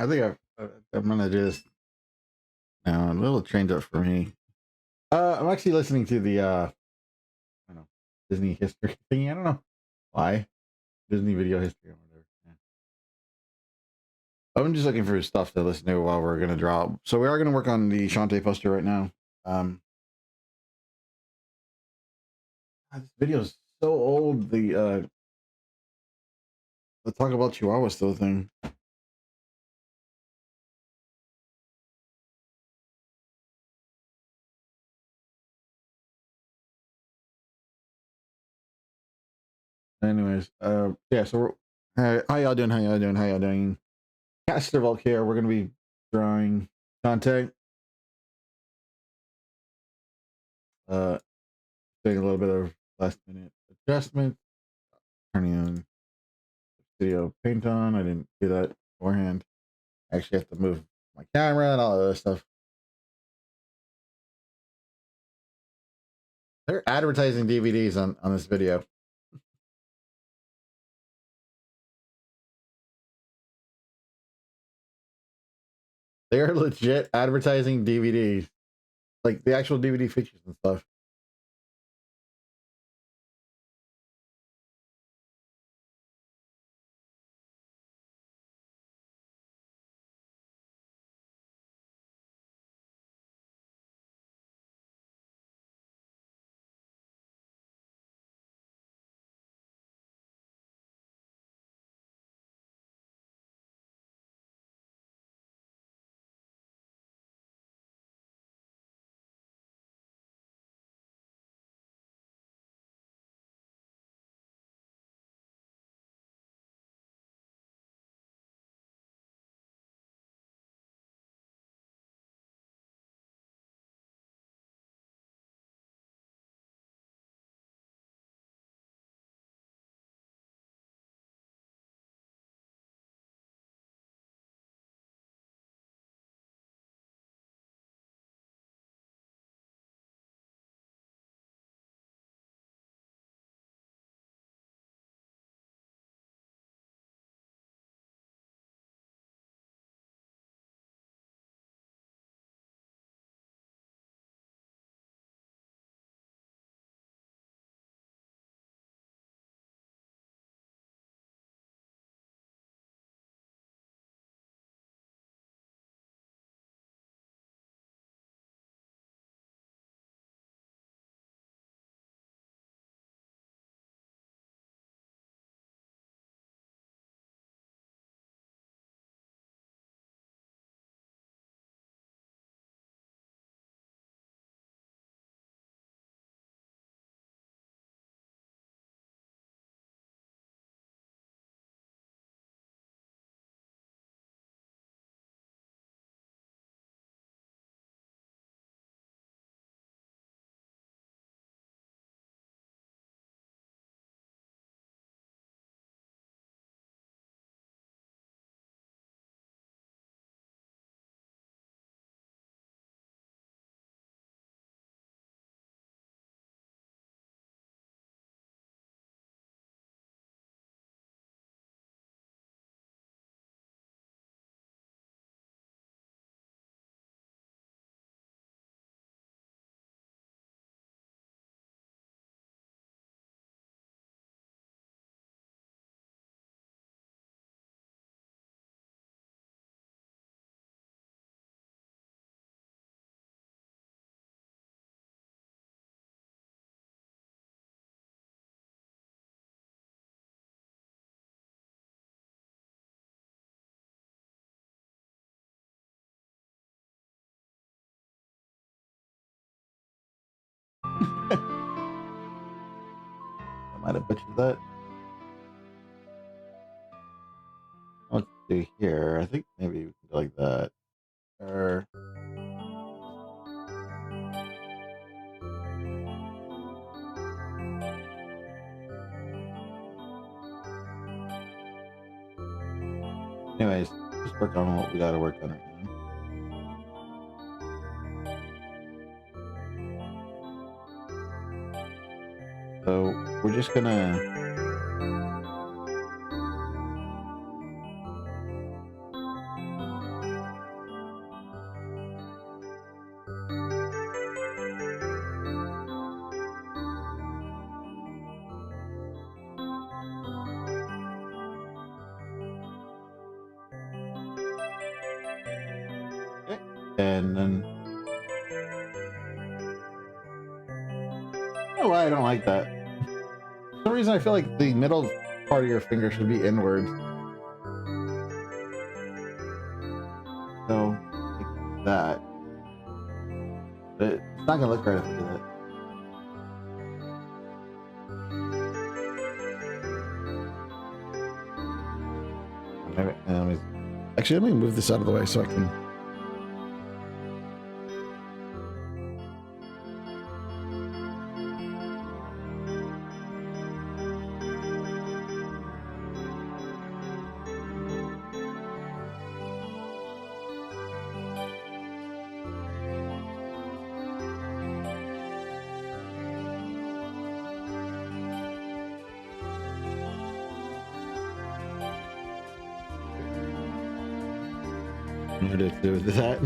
I think I'm gonna do this now. A little change up for me. I'm actually listening to the I don't know, Disney history thing. I don't know why Disney video history or whatever. Yeah. I'm just looking for stuff to listen to while we're gonna drop. So we are gonna work on the Shantae poster right now. God, this video is so old. The talk about Chihuahua still thing. Anyways, yeah. So how y'all doing? How y'all doing? How y'all doing? Castor Volk here. We're gonna be drawing Shantae. Uh, doing a little bit of last minute adjustment. Turning on video paint on. I didn't do that beforehand. I actually have to move my camera and all that other stuff. They're advertising DVDs on this video. They are legit advertising DVDs, like the actual DVD features and stuff. I might have butchered that. Let's do here. I think maybe we can go like that. Or anyways, just work on what we gotta work on right now. So we're just gonna and then I don't know why I don't like that. For some reason I feel like the middle part of your finger should be inwards. So like that. But it's not gonna look right if I do that. Actually, let me move this out of the way so I can. What to do with that?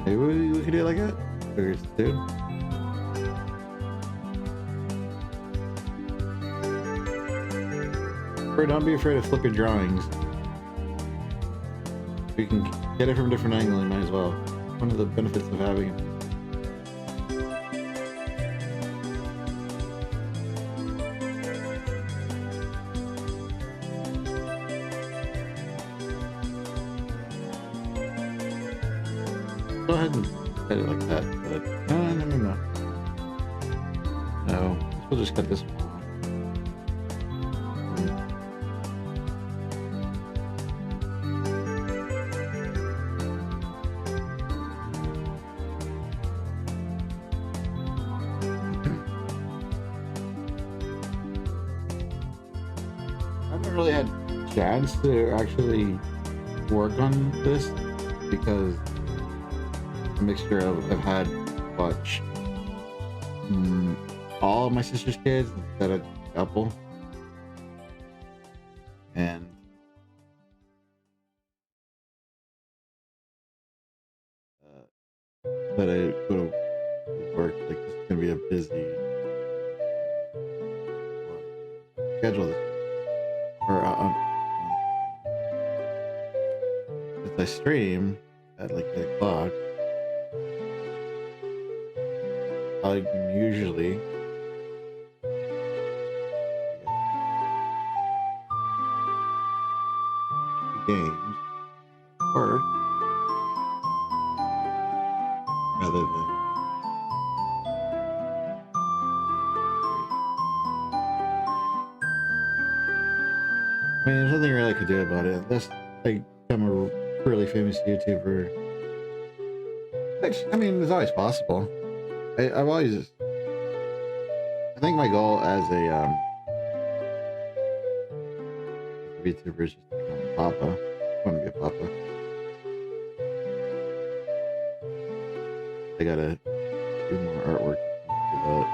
Maybe we could do it like that. Figures too. Or don't be afraid of flipping drawings. If you can get it from a different angle, you might as well. One of the benefits of having it. Go ahead and cut it like that, but no. No, we'll just cut this one off. I haven't really had a chance to actually work on this because mixture of I've had watch all of my sister's kids instead of a couple, and that I go to work. Like this is gonna be a busy schedule this or if I stream at like 8 o'clock. I usually games or rather than I mean there's nothing really I could do about it unless I become a really famous YouTuber, which I mean is always possible. I've always, I think my goal as a VTuber is just to become a papa. I want to be a papa. I gotta do more artwork to do that.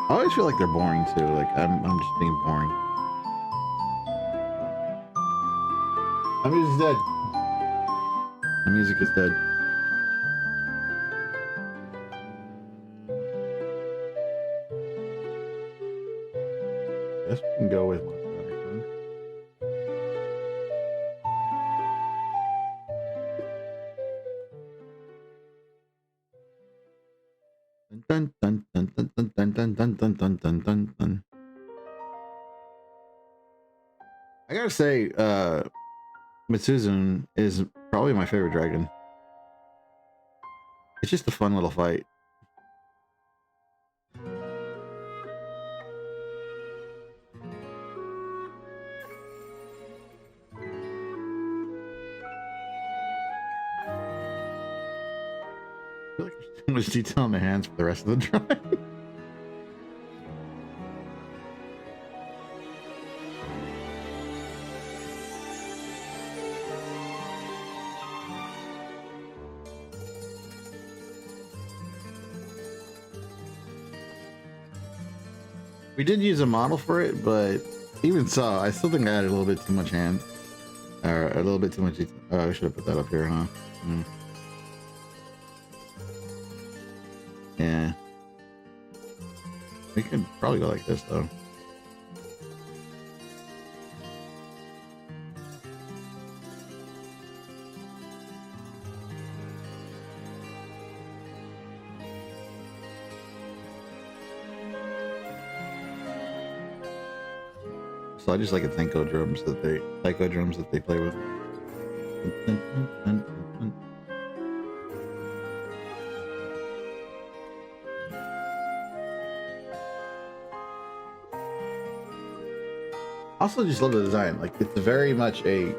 I always feel like they're boring too. Like I'm just being boring. My music's dead. My music is dead. Guess we can go with my microphone. Dun dun dun dun dun dun dun dun dun dun dun dun dun. I gotta say, Mitsuzun is probably my favorite dragon. It's just a fun little fight. I feel like there's too much detail on the hands for the rest of the drawing. We did use a model for it, but even so, I still think I added a little bit too much hand. Or a little bit too much detail. Oh, I should have put that up here, huh? Yeah. We could probably go like this though. So I just like the psycho drums that they play with. Also just love the design. Like it's very much an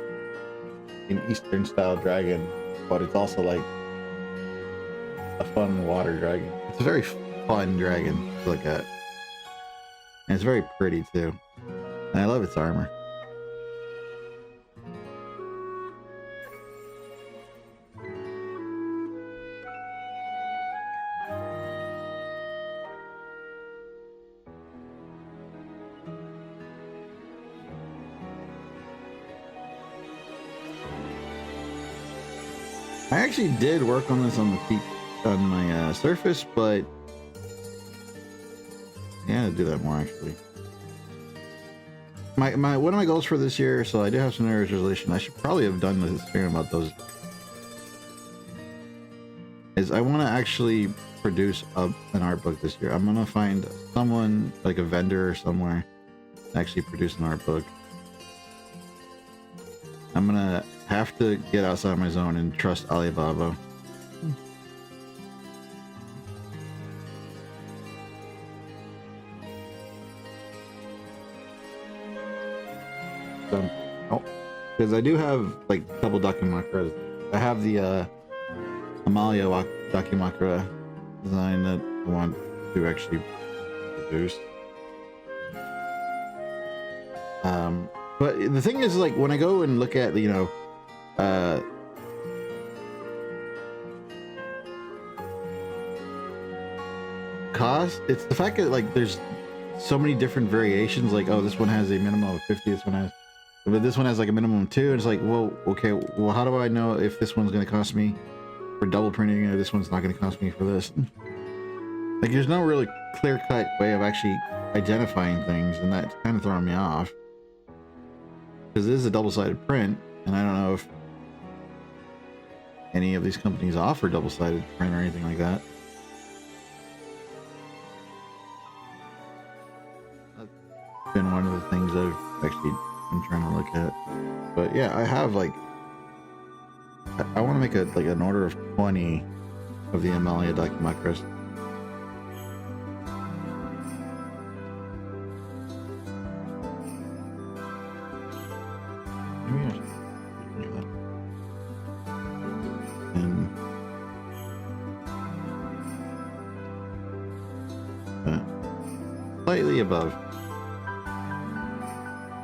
Eastern style dragon, but it's also like a fun water dragon. It's a very fun dragon to look at. And it's very pretty too. And I love its armor. I actually did work on this on the peak on my Surface, but yeah, I'll do that more actually. One of my goals for this year, so I do have some New Year's resolution. I should probably have done this stream about those. Is I want to actually produce an art book this year. I'm gonna find someone like a vendor or somewhere to actually produce an art book. I'm gonna have to get outside my zone and trust Alibaba. Because I do have like a couple Dakimakura. I have the Amalia Dakimakura design that I want to actually produce. But the thing is, like, when I go and look at, you know, cost, it's the fact that, like, there's so many different variations. Like, oh, this one has a minimum of 50, this one has, but this one has like a minimum of 2. And it's like, well, okay, well, how do I know if this one's going to cost me for double printing or this one's not going to cost me for this? Like, there's no really clear-cut way of actually identifying things, and that's kind of throwing me off. Because it is a double-sided print, and I don't know if any of these companies offer double-sided print or anything like that. That's been one of the things I've actually been trying to look at. But yeah, I have like, I want to make an order of 20 of the Amalia Dakimakuras. Slightly above.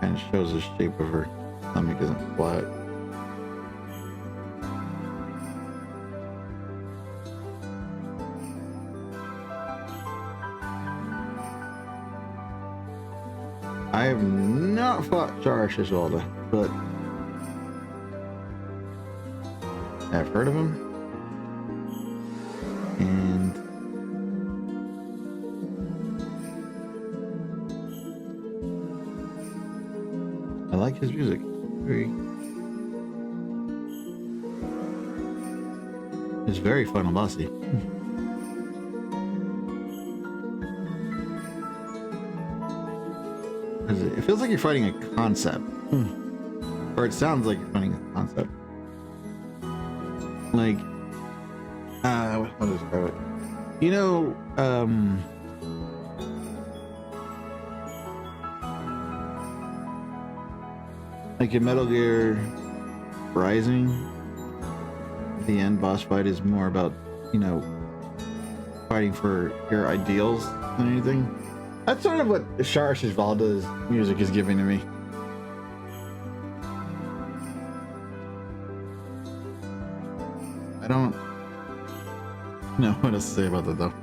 Kind of shows the shape of her stomach isn't flat. I have not fought Char Shishwalda, but I've heard of him. And I like his music. It's very fun and bossy. It feels like you're fighting a concept. Or it sounds like you're fighting a concept. Like, how to describe it? You know, like in Metal Gear Rising, the end boss fight is more about, you know, fighting for your ideals than anything. That's sort of what Char Shishwalda's music is giving to me. I don't know what else to say about that though.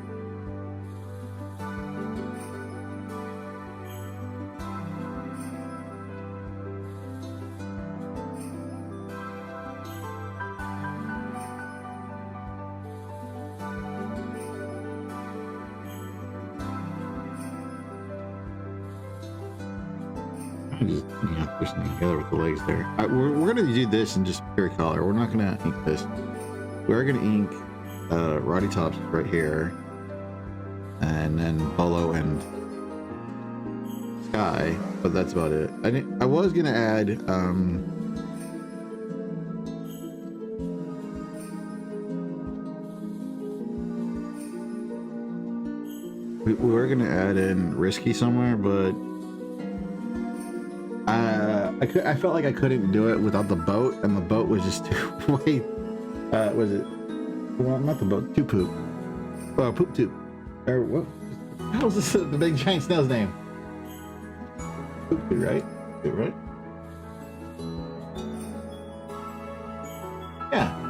can just, do something together with the legs there. We're gonna do this in just pure color. We're not gonna ink this. We're gonna ink Roddy Tops right here, and then Polo and Sky, but that's about it. I was gonna add we were gonna add in Risky somewhere, but I felt like I couldn't do it without the boat, and the boat was just too way. Was it? Well, not the boat. Too poop. Poop tube. Or what? How was this the big giant snail's name? Poop tube, right? Right? Yeah.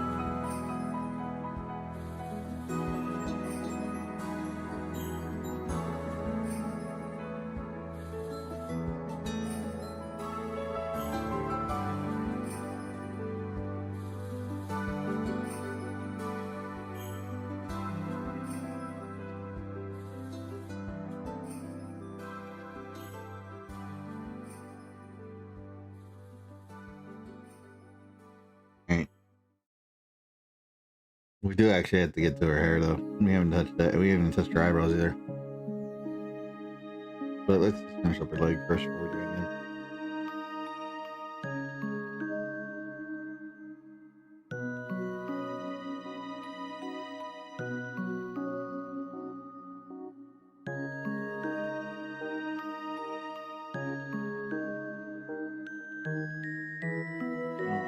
We do actually have to get to her hair though. We haven't touched that. We haven't touched her eyebrows either. But let's just finish up her leg first before we're doing it.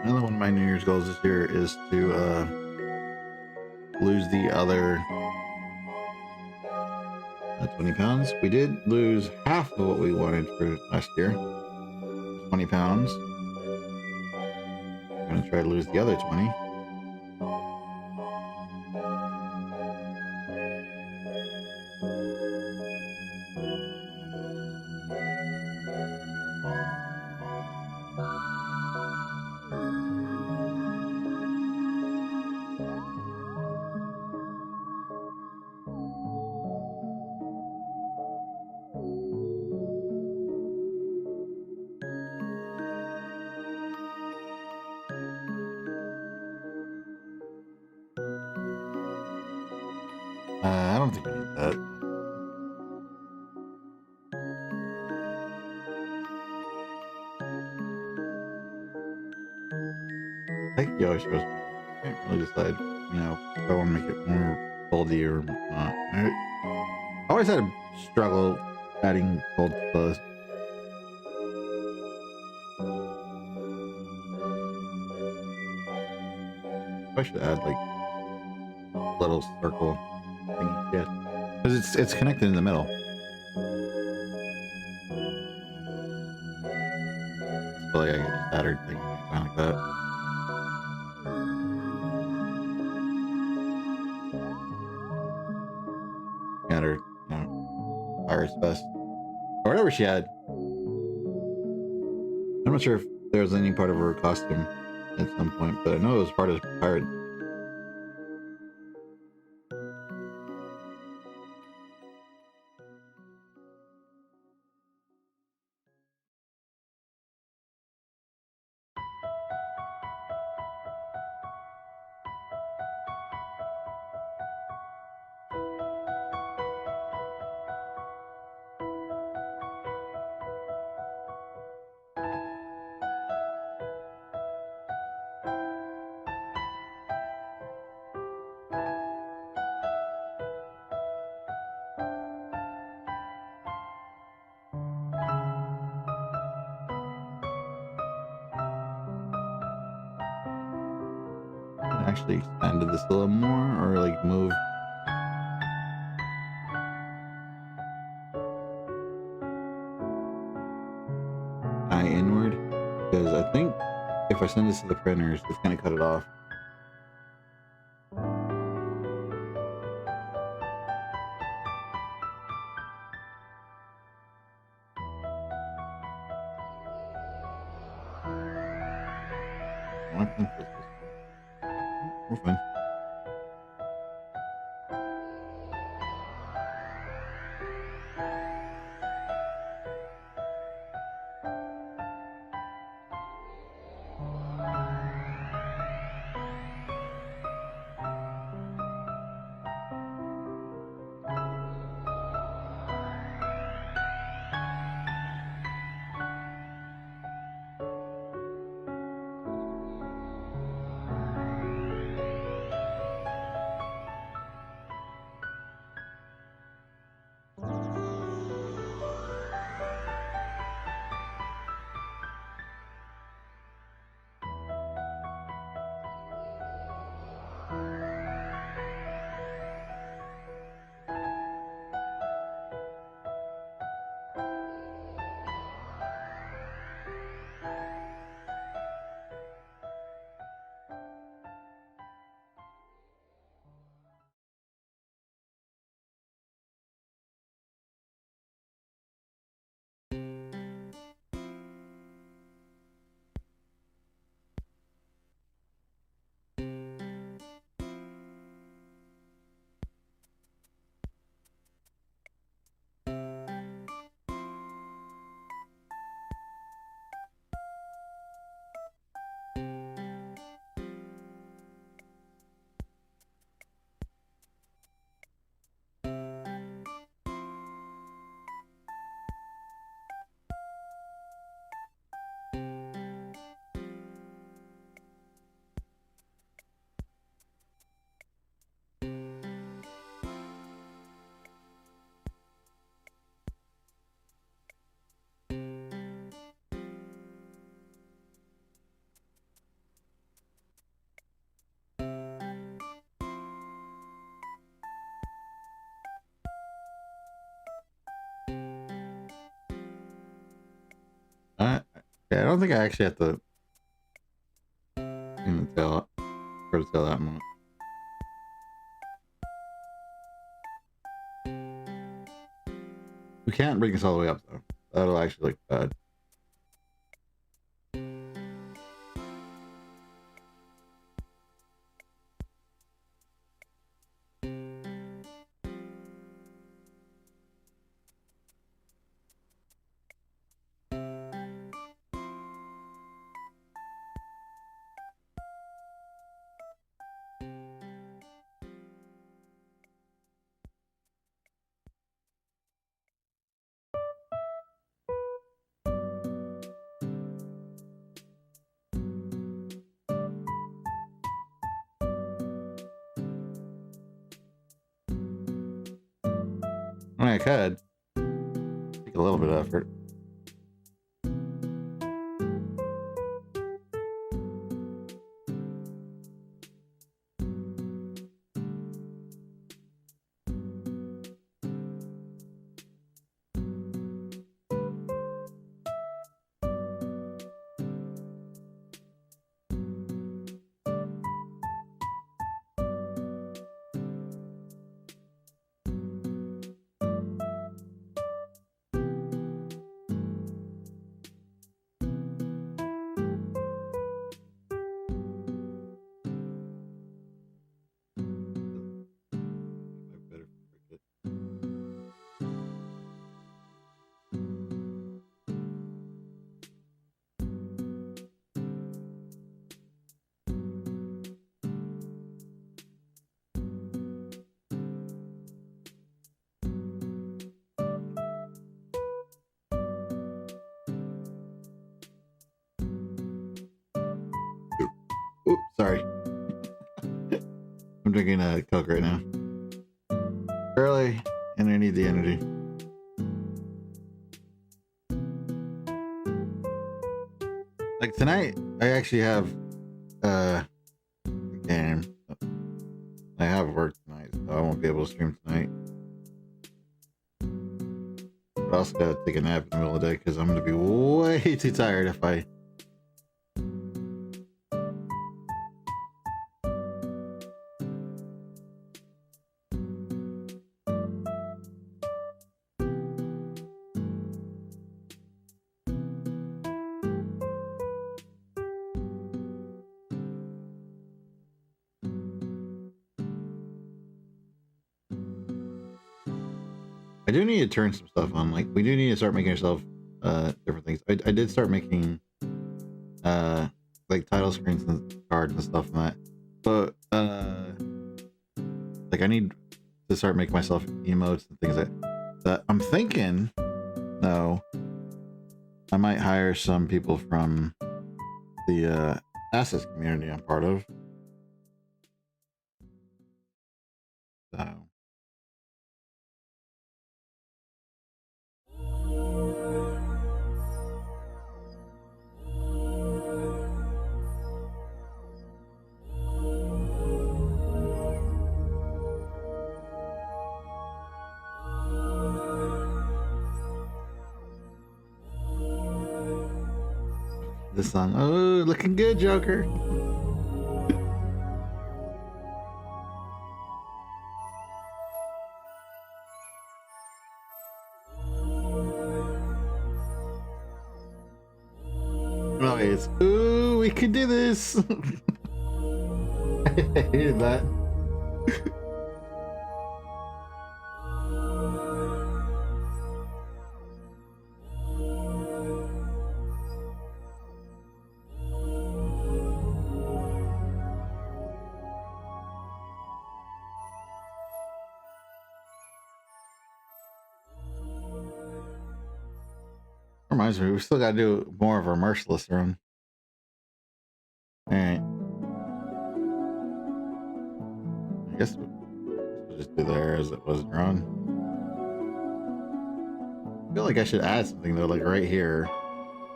Another one of my New Year's goals this year is to lose the other 20 pounds. We did lose half of what we wanted for last year, 20 pounds. I'm gonna try to lose the other 20. I don't think we need that. I think he always shows me. I can't really decide, if I want to make it more boldy or not. I always had a struggle adding gold to those. I should add like a little circle thingy, yeah, because it's connected in the middle. So like I can just add her thing kind of like that. Add her, Iris Vest or whatever she had. I'm not sure if there was any part of her costume at some point, but I know it was part of pirate. Actually expanded this a little more, or like move eye inward, because I think if I send this to the printers, it's gonna cut it off. We're fine. Yeah, I don't think I actually have to tell or tell that much. We can't bring this all the way up though. That'll actually look bad. I mean, I could take a little bit of effort. Oops, sorry. I'm drinking a Coke right now. Early, and I need the energy. Like tonight, I actually have a game. I have work tonight, so I won't be able to stream tonight. But I also gotta take a nap in the middle of the day because I'm gonna be way too tired if I. I do need to turn some stuff on. Like, we do need to start making ourselves different things. I did start making like title screens and cards and stuff and that. But like I need to start making myself emotes and things like that. I'm thinking, no, I might hire some people from the assets community I'm part of. So. This song, oh, looking good, Joker. Oh, it's, ooh, we can do this. I hated that. Reminds me, we still gotta do more of our merciless run. Alright. I guess we'll just do there as it was run. I feel like I should add something though, like right here.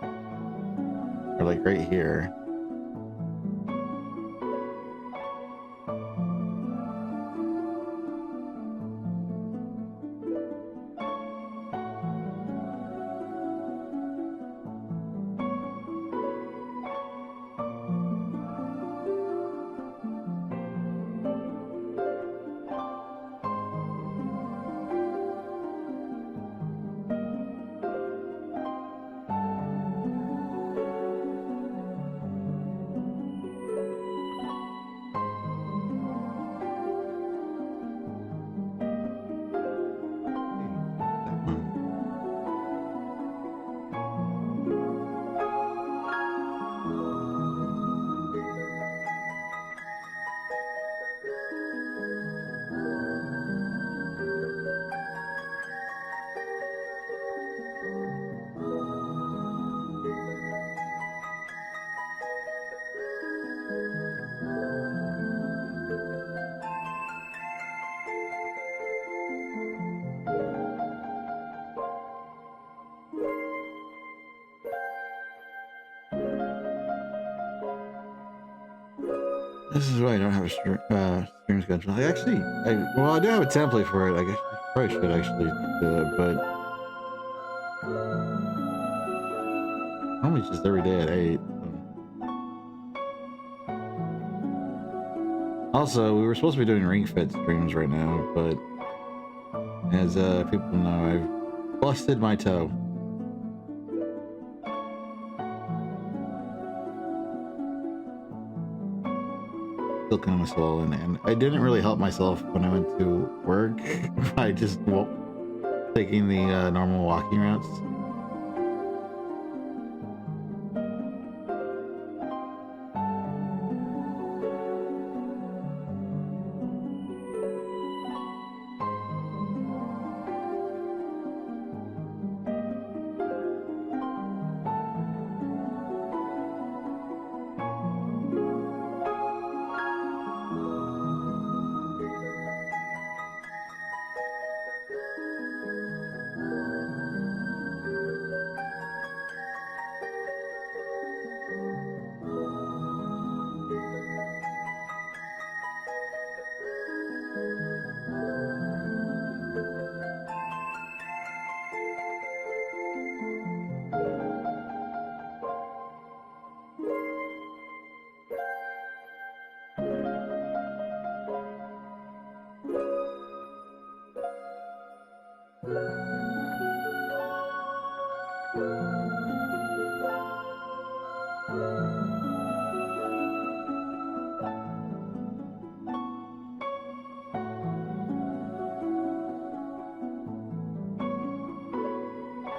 Or like right here. This is why I don't have a stream schedule. I do have a template for it. I guess I probably should actually do it, but normally it's just every day at 8. So. Also, we were supposed to be doing Ring Fit streams right now, but as people know, I've busted my toe. Still kind of swollen, and I didn't really help myself when I went to work by just taking the normal walking routes.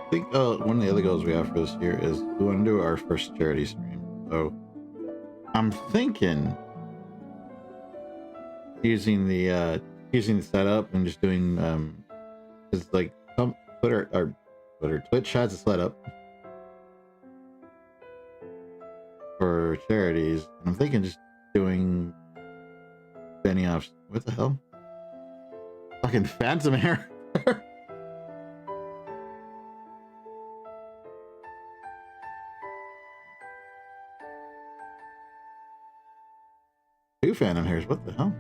I think one of the other goals we have for this year is we want to do our first charity stream. So I'm thinking using the setup and just doing because like some Twitch has a setup for charities. And I'm thinking just doing Benioff's. What the hell? Fucking Phantom Hair. Two Phantom Hairs, what the hell?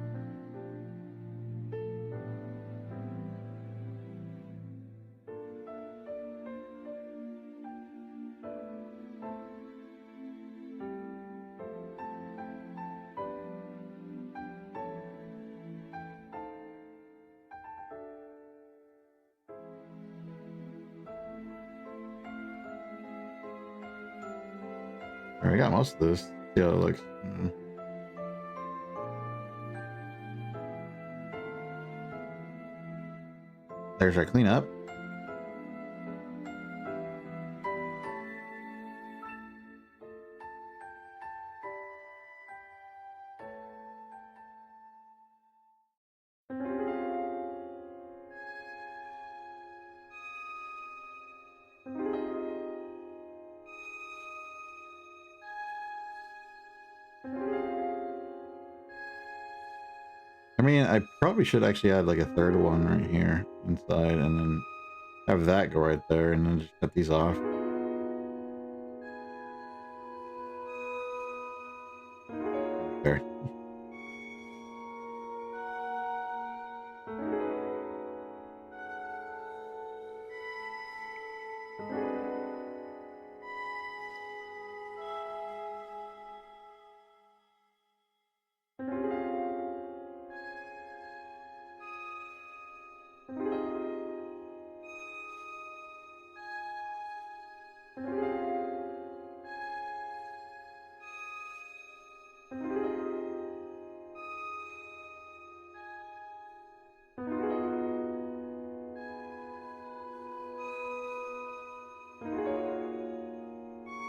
I got most of this. See how it looks. There's our cleanup. I mean, I probably should actually add like a third one right here inside and then have that go right there and then just cut these off. There.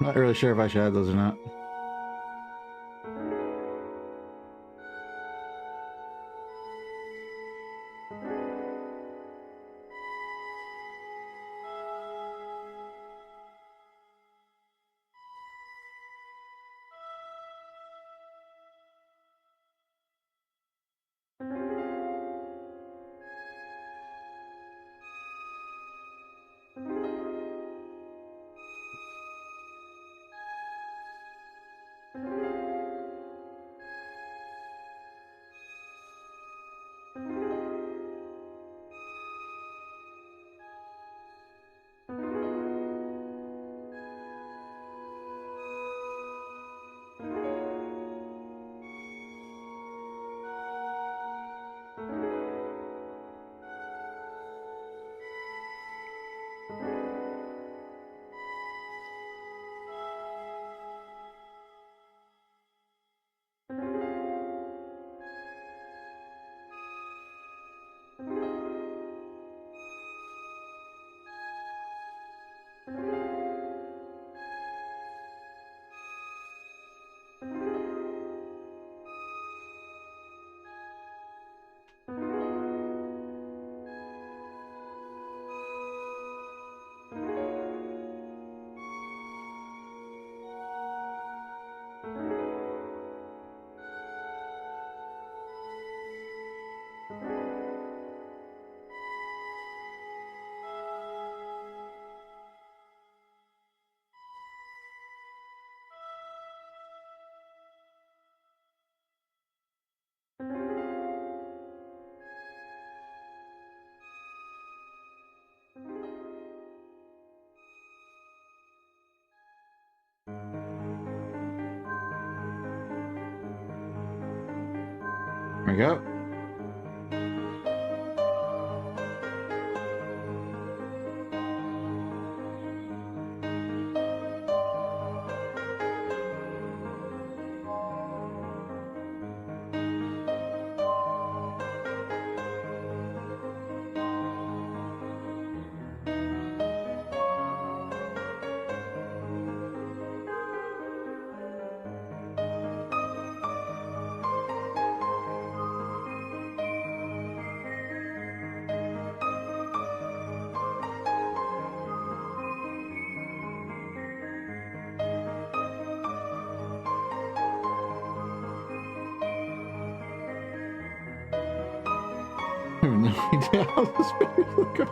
Not really sure if I should add those or not. we go. I have no idea how this video is going.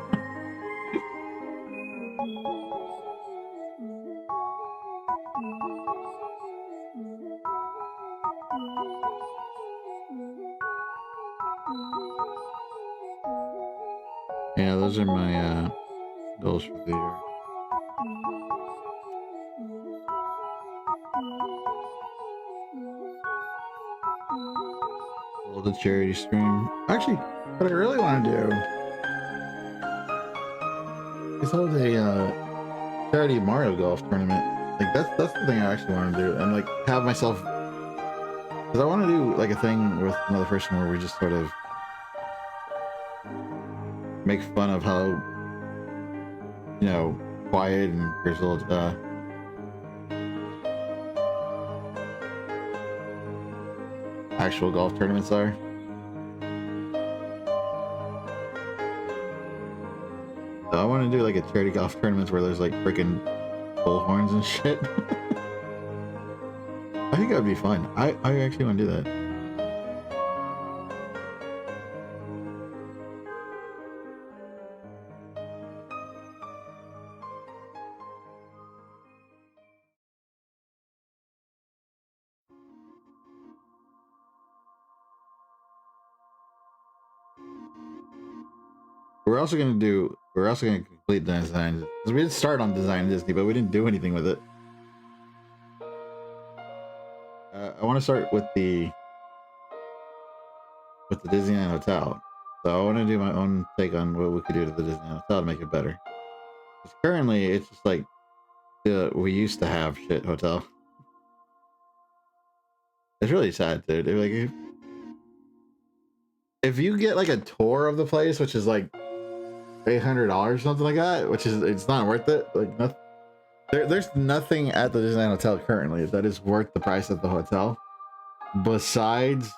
Yeah, those are my goals for the year. Hold a charity stream. Actually, what I really want to do is hold a charity Mario Golf tournament. Like that's the thing I actually want to do, and like have myself, because I want to do like a thing with another person where we just sort of make fun of how, you know, quiet and grizzled actual golf tournaments are. So I want to do like a charity golf tournament where there's like freaking bullhorns and shit. I think that would be fun. I actually want to do that. We're also gonna complete design, because we did start on Design Disney, but we didn't do anything with it. I want to start with the Disneyland Hotel. So I want to do my own take on what we could do to the Disneyland Hotel to make it better. Because currently it's just like we used to have shit hotel. It's really sad, dude. Like if you get like a tour of the place, which is like $800 something like that, which is, it's not worth it. Like nothing, there's nothing at the Disneyland Hotel currently that is worth the price of the hotel, besides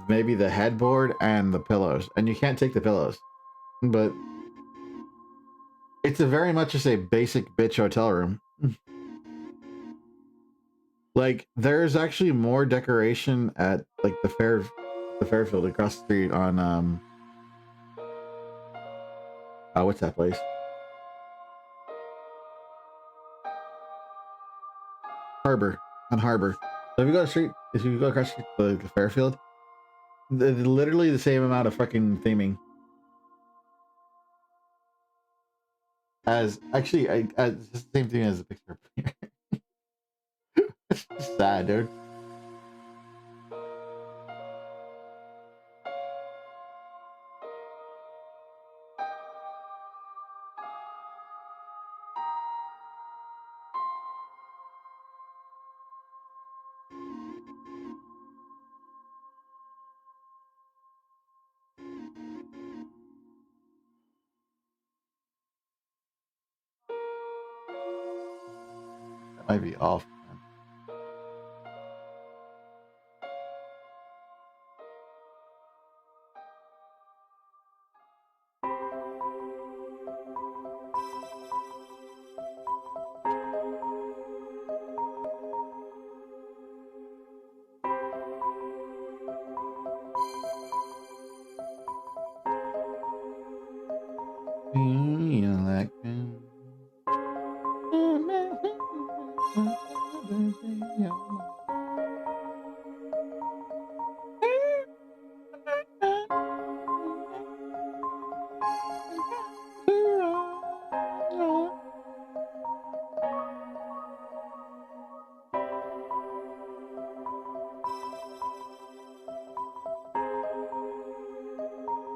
maybe the headboard and the pillows. And you can't take the pillows, but it's a very much just a basic bitch hotel room. Like there's actually more decoration at like the Fairfield across the street on what's that place? Harbor. On Harbor. So if you go across the Fairfield, literally the same amount of fucking theming as actually it's the same thing as the picture. It's just sad, dude. That might be off.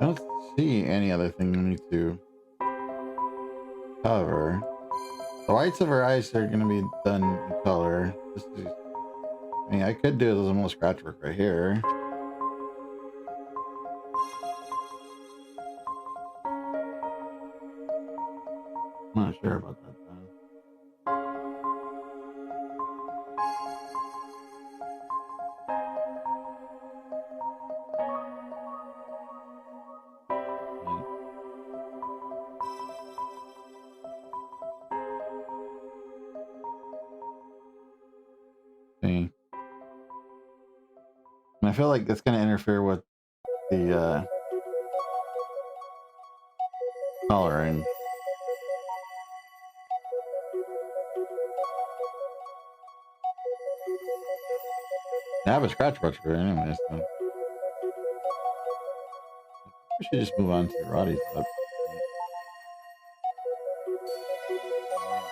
I don't see any other thing we need to cover. The whites of her eyes are going to be done in color. This is, I mean, I could do a little more scratch work right here. I'm not sure about that though. See. And I feel like that's going to interfere with the coloring. I have a scratch brush for it anyway, so we should just move on to Roddy's lip.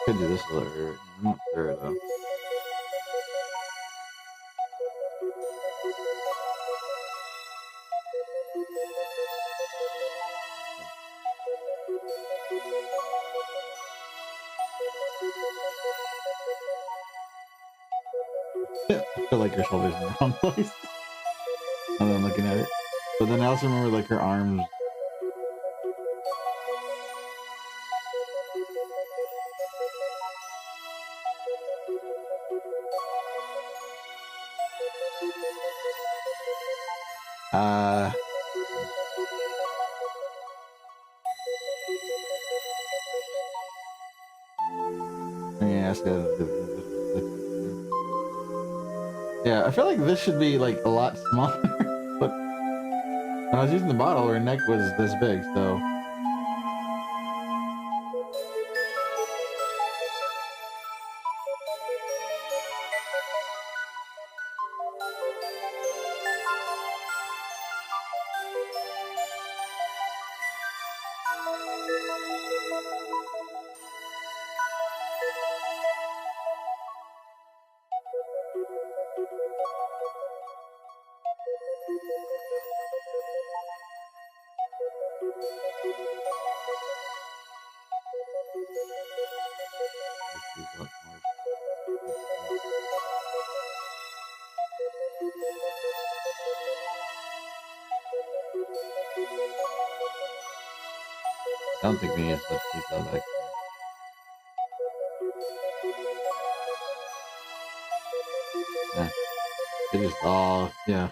Could do this a little earlier. I'm not sure though. I feel like her shoulder's in the wrong place. Now that I'm looking at it. But then I also remember like her arms. Yeah, yeah, I feel like this should be like a lot smaller, but when I was using the bottle, her neck was this big, so. I don't think we need such detail back there. Yeah. It just all, yeah.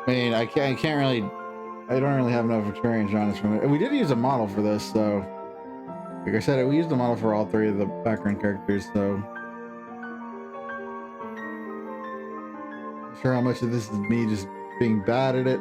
I mean, I can't really, I don't really have enough experience on this one. We did use a model for this, so like I said, we used a model for all three of the background characters, so I'm not sure how much of this is me just being bad at it.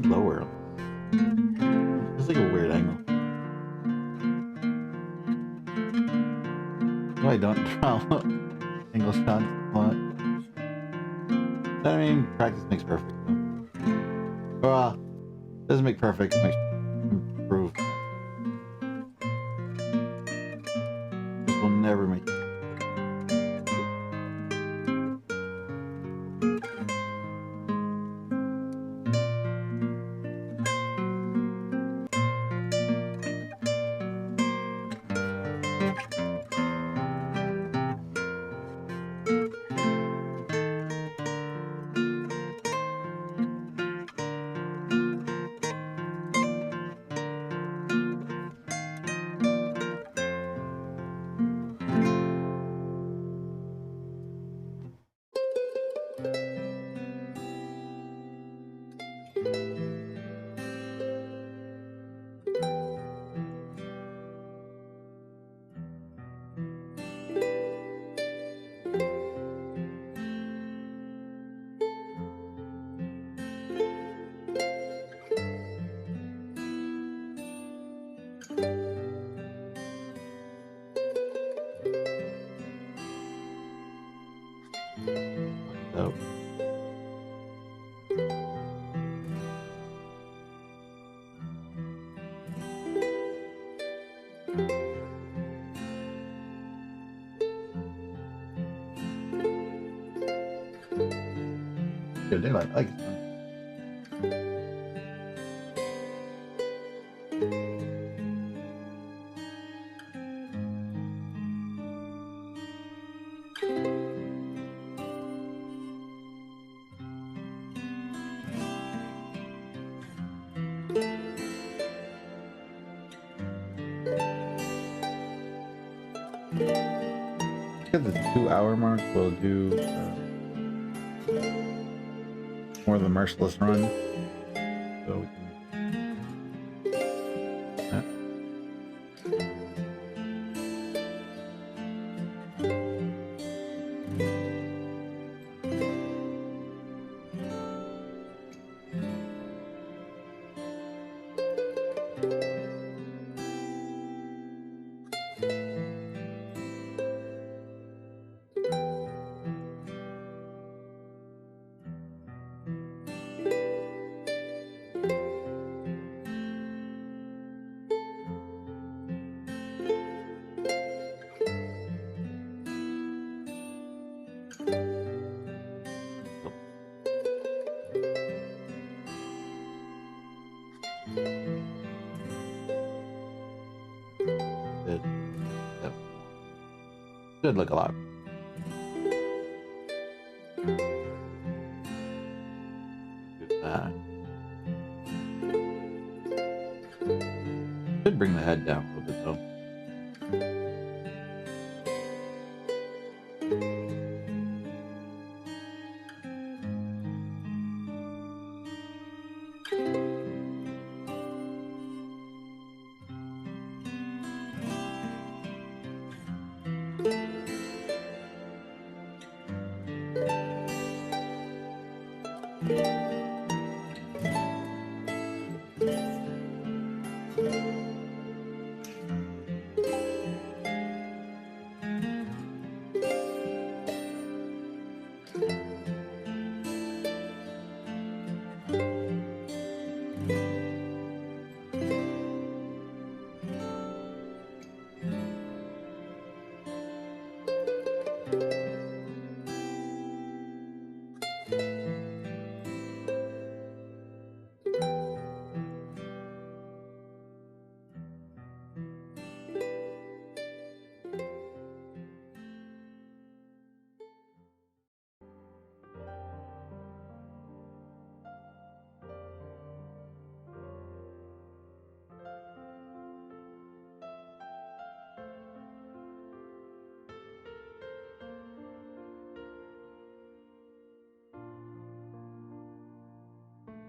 be lower. It's like a weird angle. No, I don't draw angle shots a lot. I mean, practice makes perfect. Well, doesn't make perfect, it makes improve. This will never make it. So. Good daylight, I like it. At the 2-hour mark, we'll do more of the merciless run. So we should look a lot. Do that. Should bring the head down a little bit though.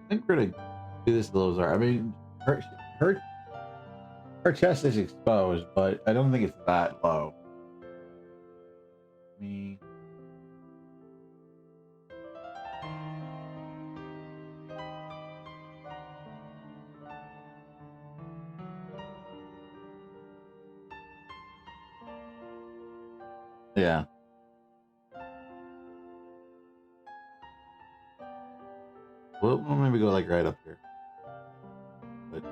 I think we're gonna do this a little bizarre. I mean, her chest is exposed, but I don't think it's that low. Me. Yeah. We'll maybe go like right up here. But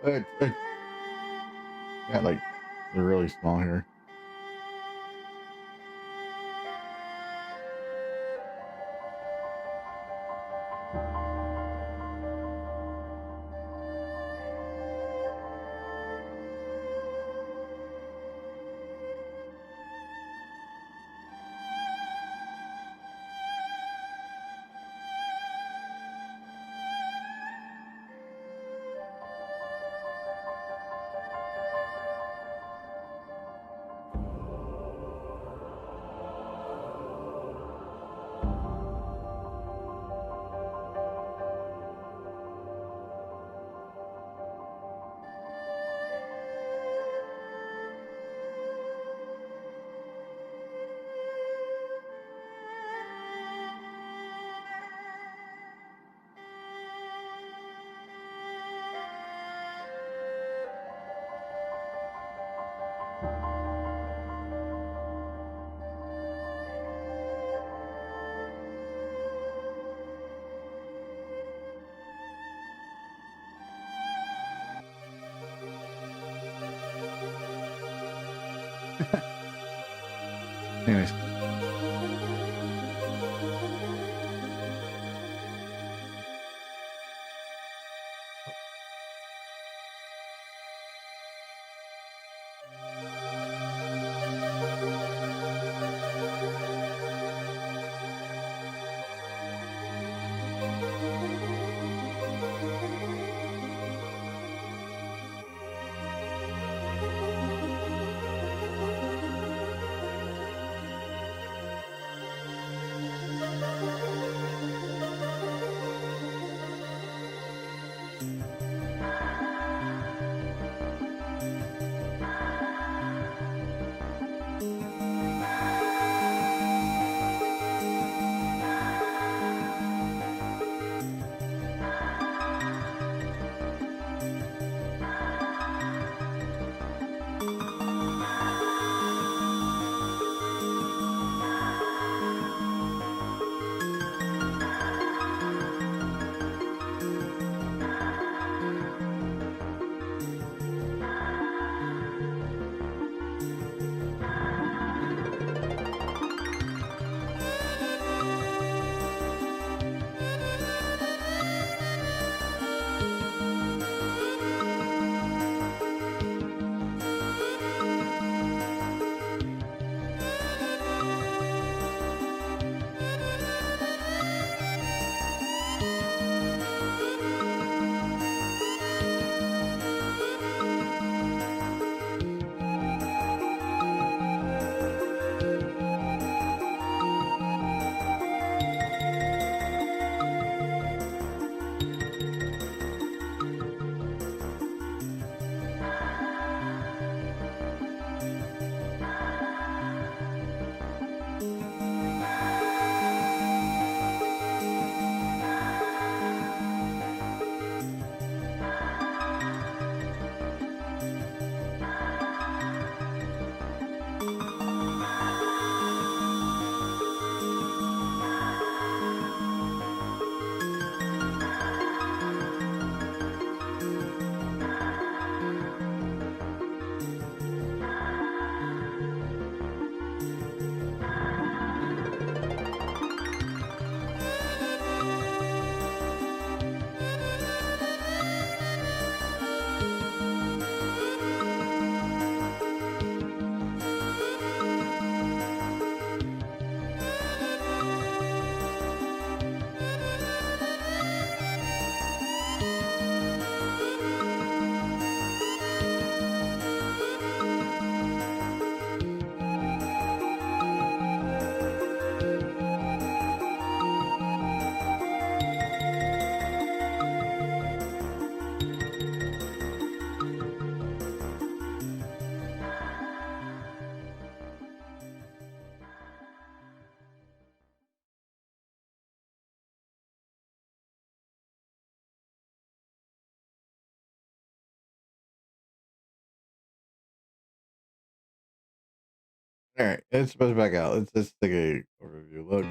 Okay. Yeah, like they're really small here. Anyways. All right, it's supposed to back out. Let's just take a overview look.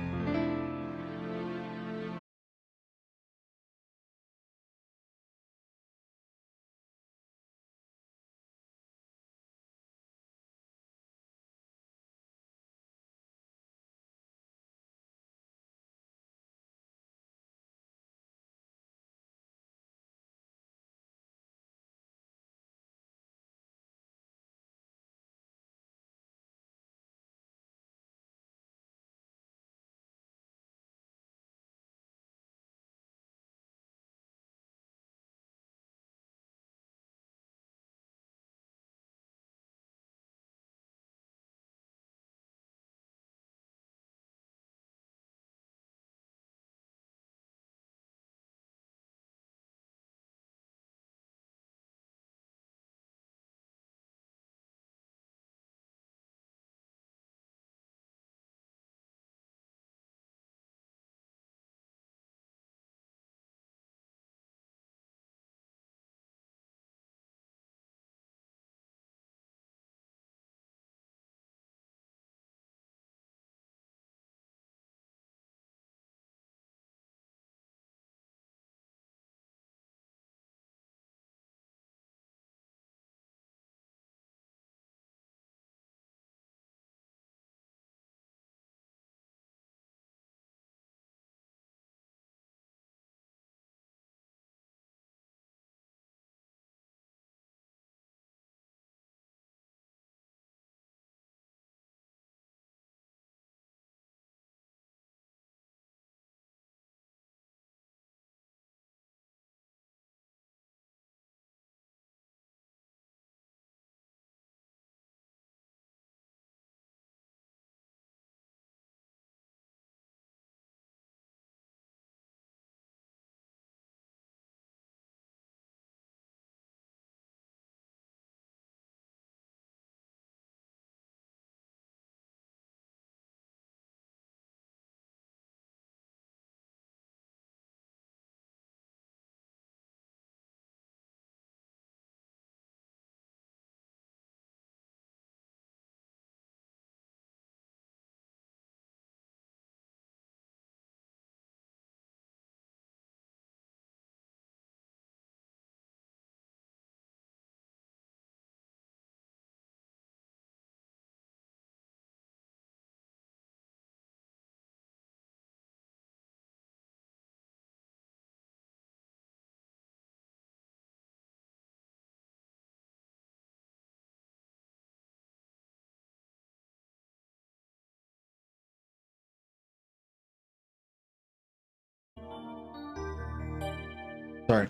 Sorry. I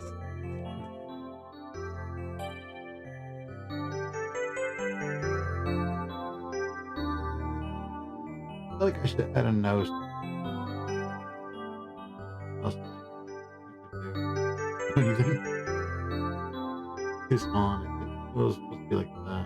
feel like I should add a nose. Anything too small. It was supposed to be like that.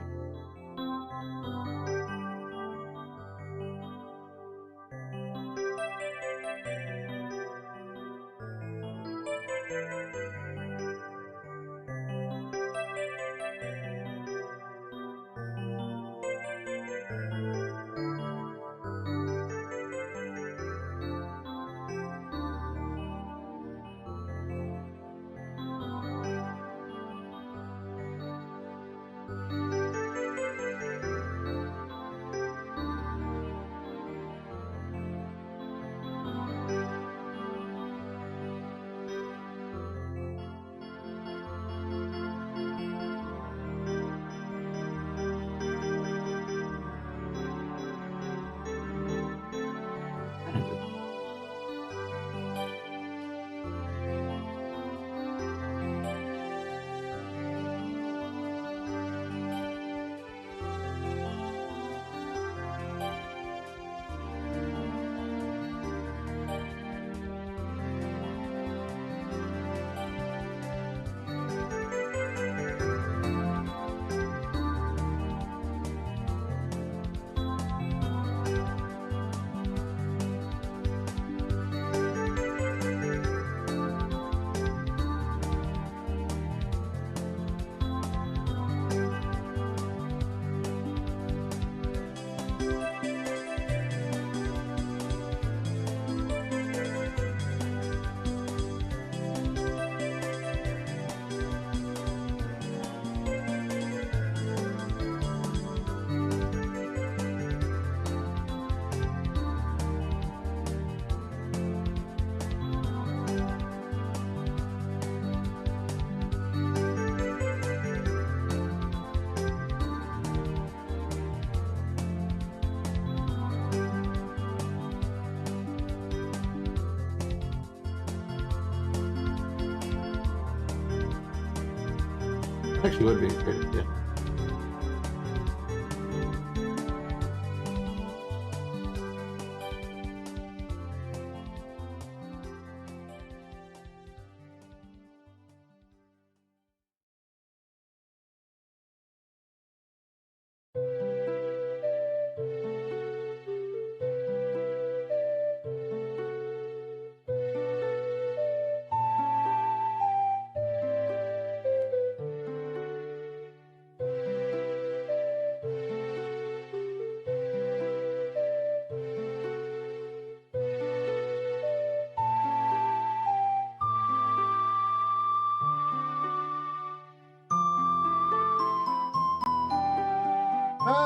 Actually, would be a great idea.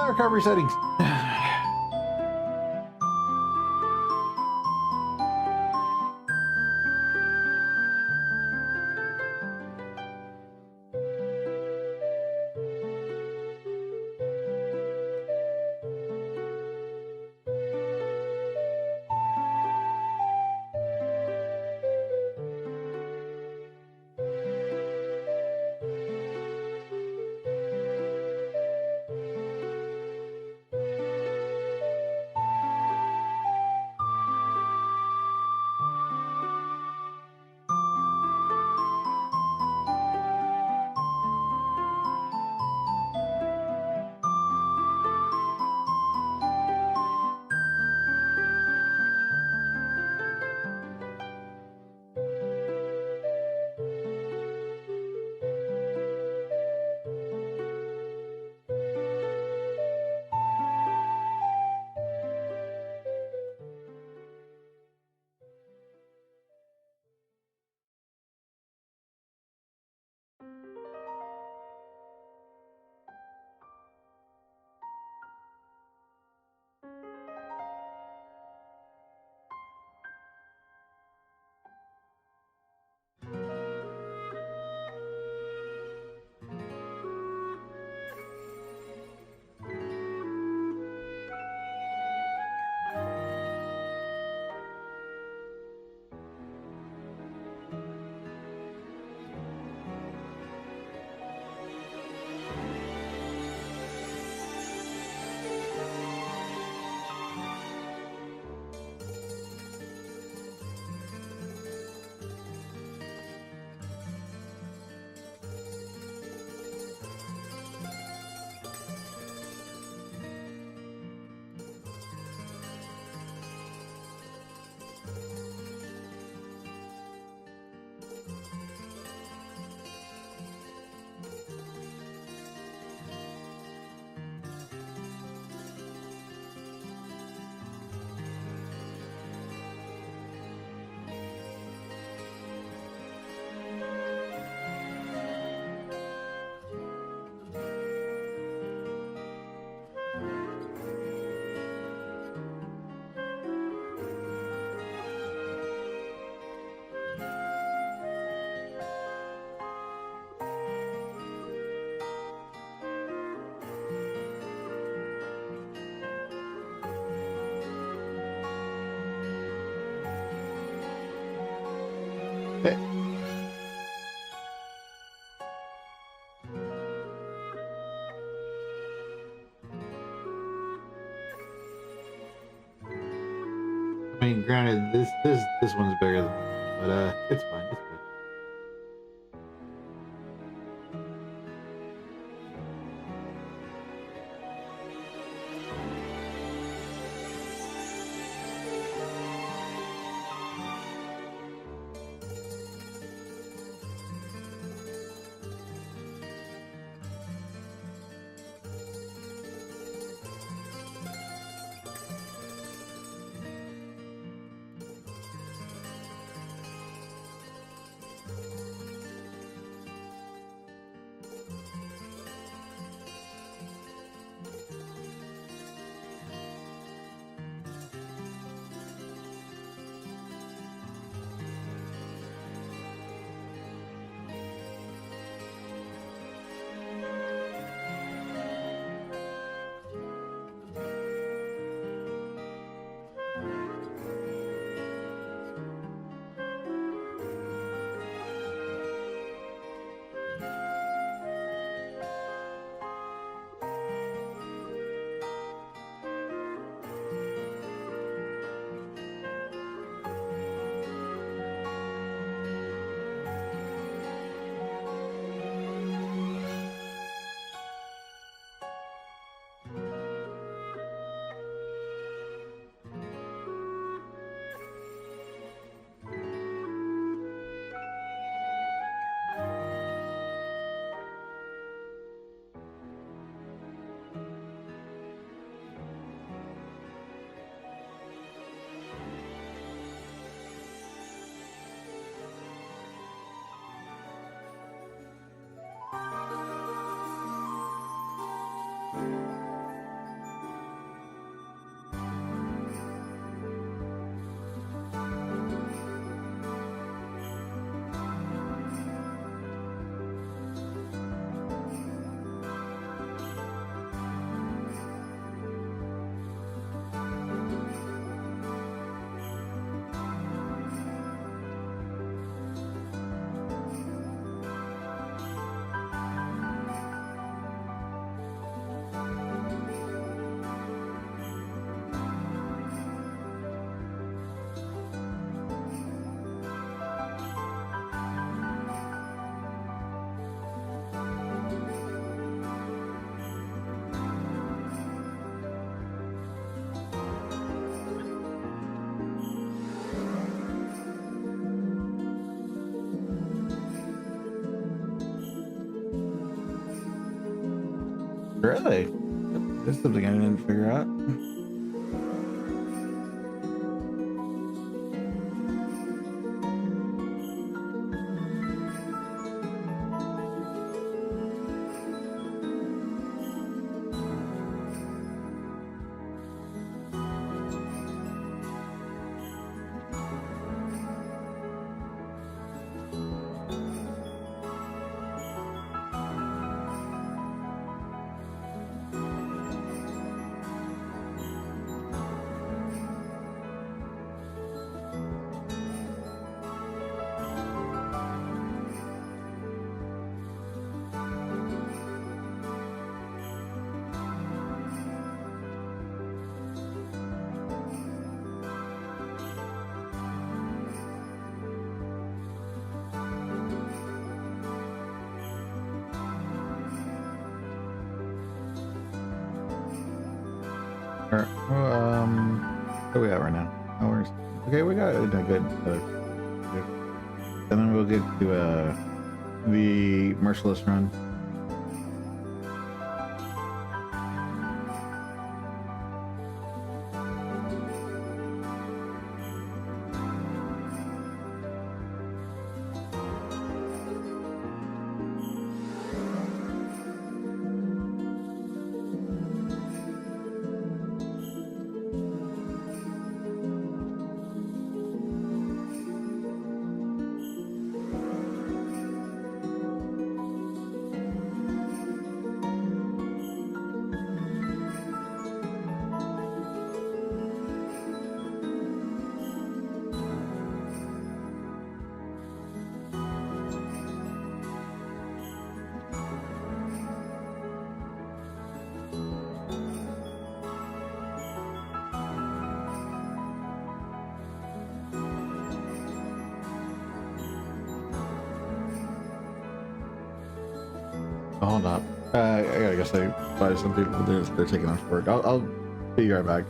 Recovery settings. Okay. I mean, granted, this one's bigger than this, but it's fine. It's fine. Really? That's something I didn't figure out. Where we at right now? Hours. Okay, we got a good. And then we'll get to the merciless run. Oh, hold up. I gotta go say bye to some people. They're taking off work. I'll be right back.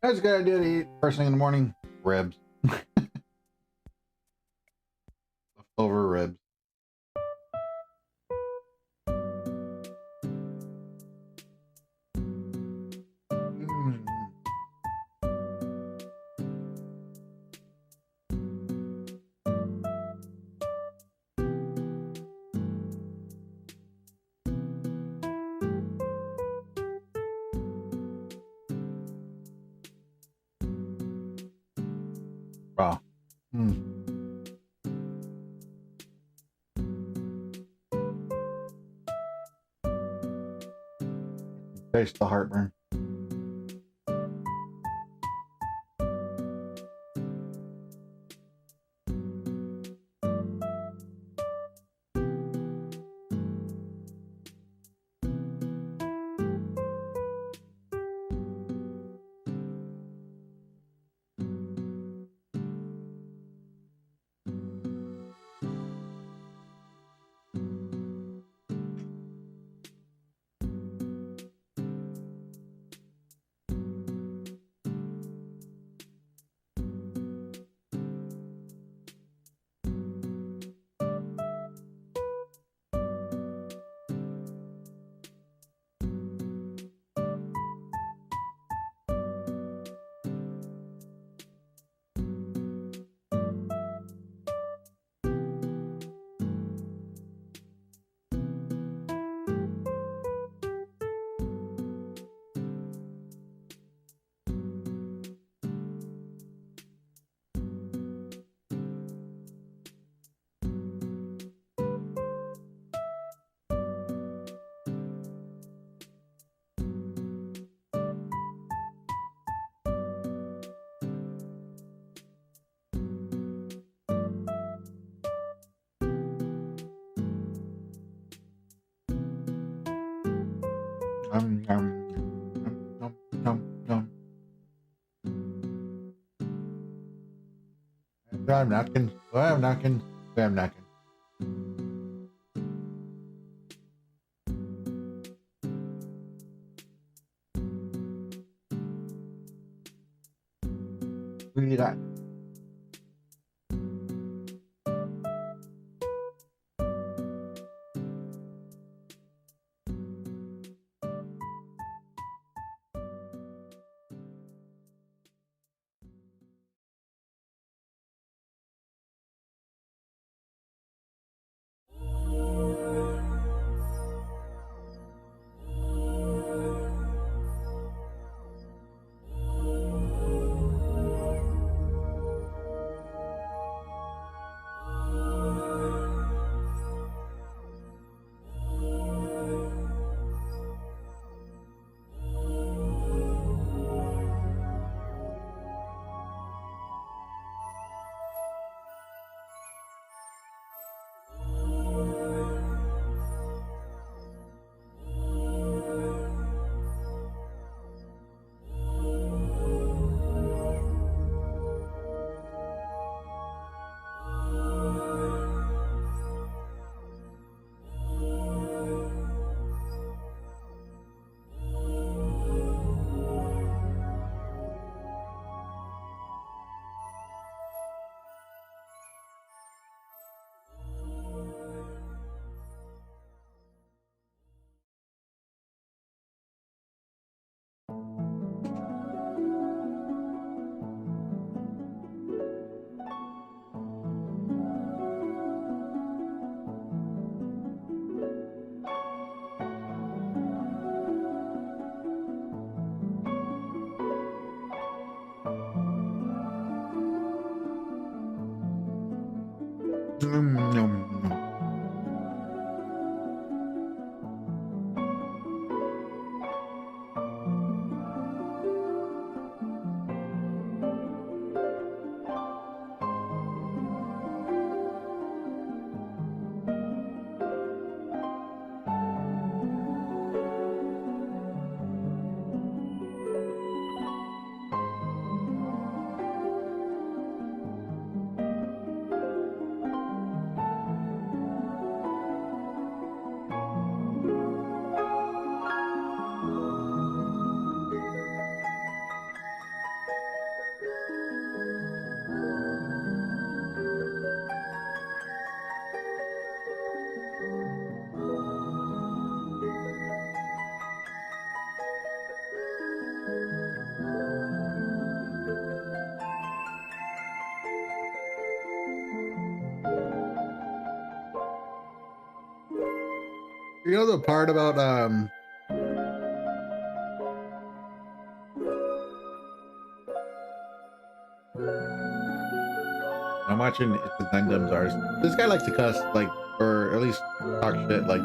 That's a good idea to eat first thing in the morning. Ribs. Leftover ribs. Raw. Taste the heartburn. Yum, yum, yum, yum, yum. Do I have napkins? Do I have napkins? Do I have napkins? Who you got? Yum, yum, yum. You know the part about I'm watching If the Gundams Are. This guy likes to cuss, like, or at least talk shit, like.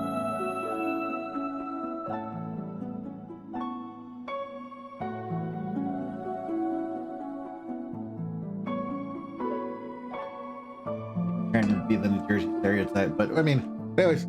Trying to be the New Jersey stereotype, but I mean, anyways.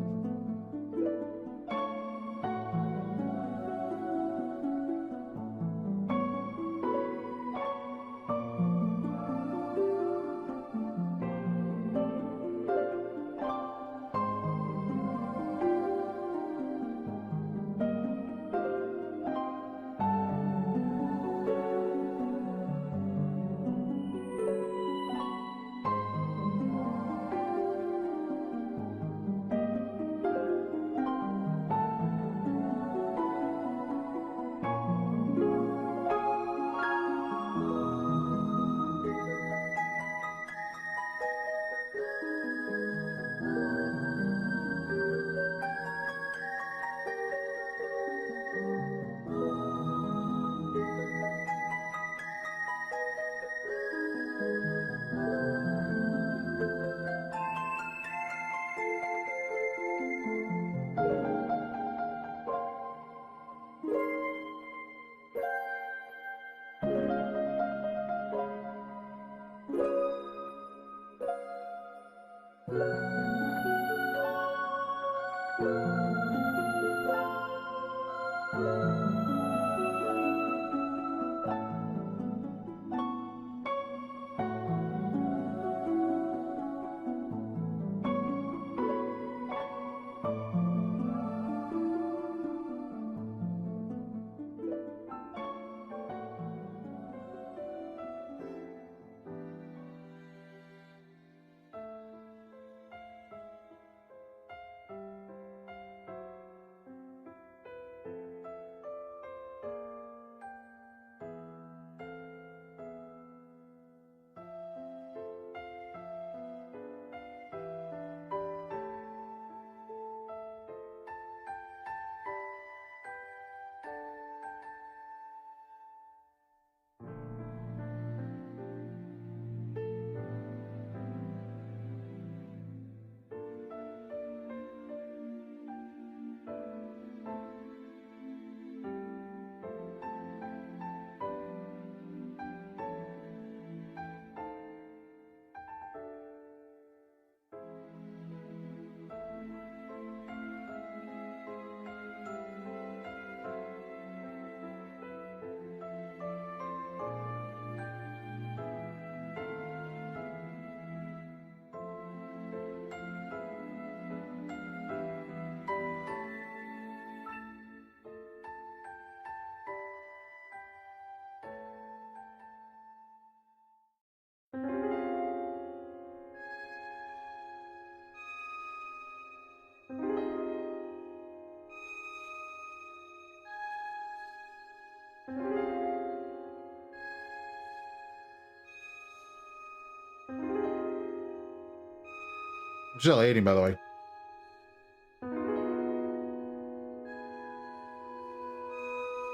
Still eating, by the way.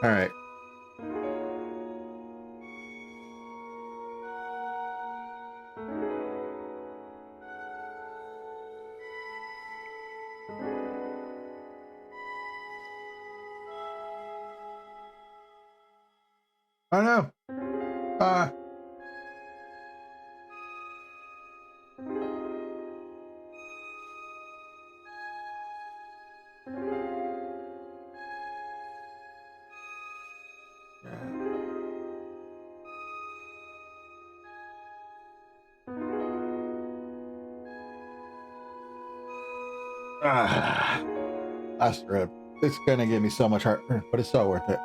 All right. I know. Last rib. It's gonna give me so much heartburn, but it's so worth it.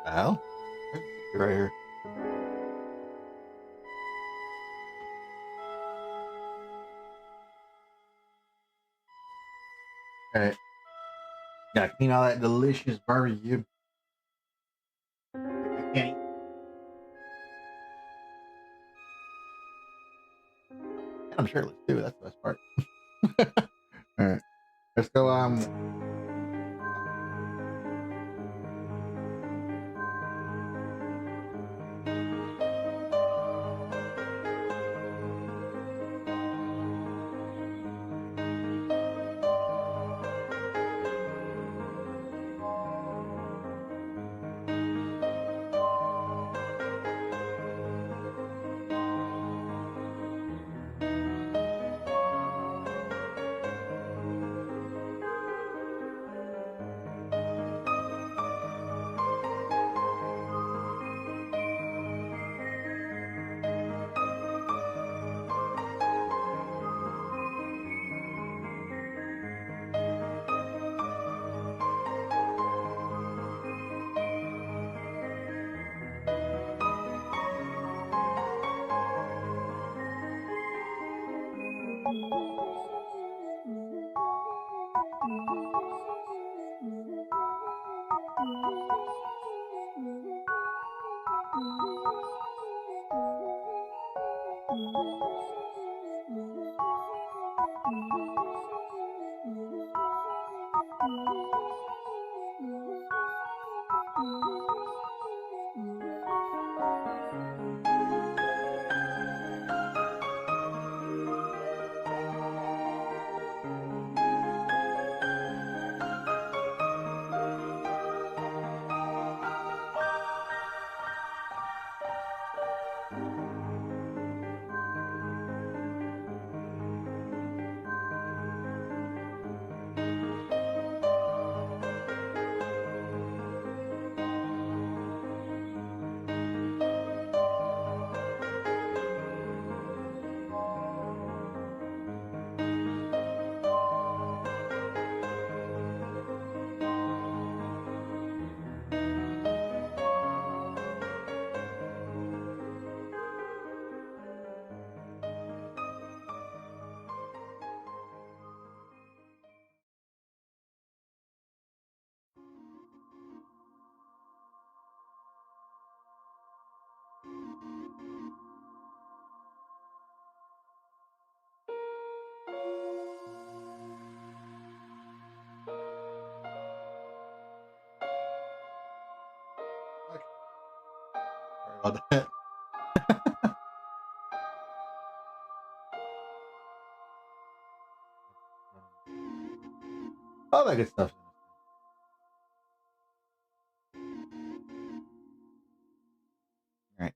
Al? Right here. Alright. Gotta clean all that delicious barbecue. I can't eat. And I'm shirtless too, that's the best part. Alright. Let's go sorry about that. All that good stuff. Alright.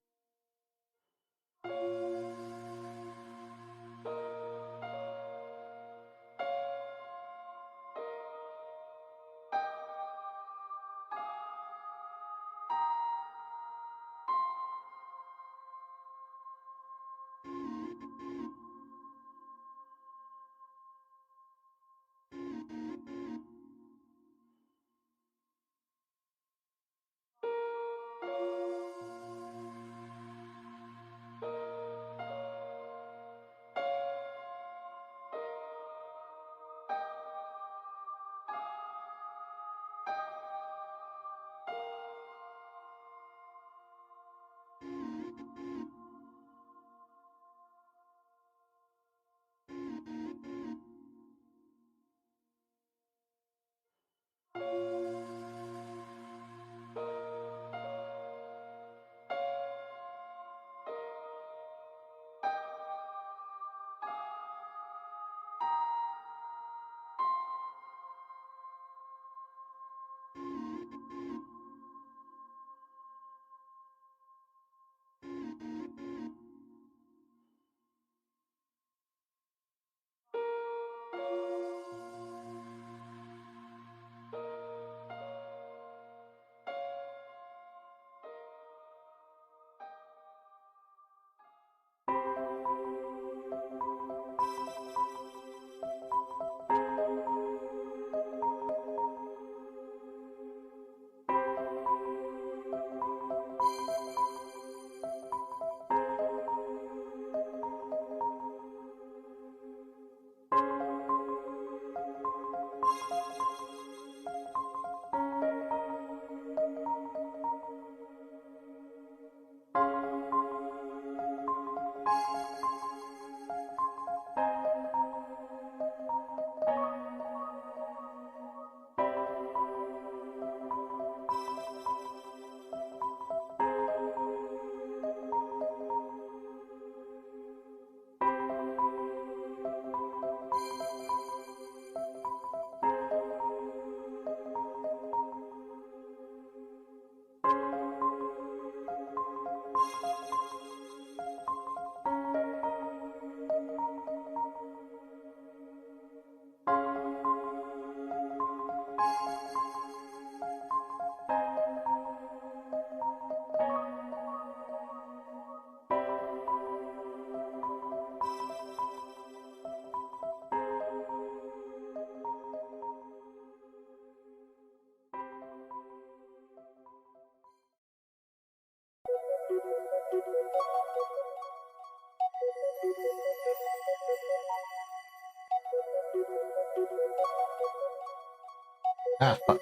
Ah, fuck.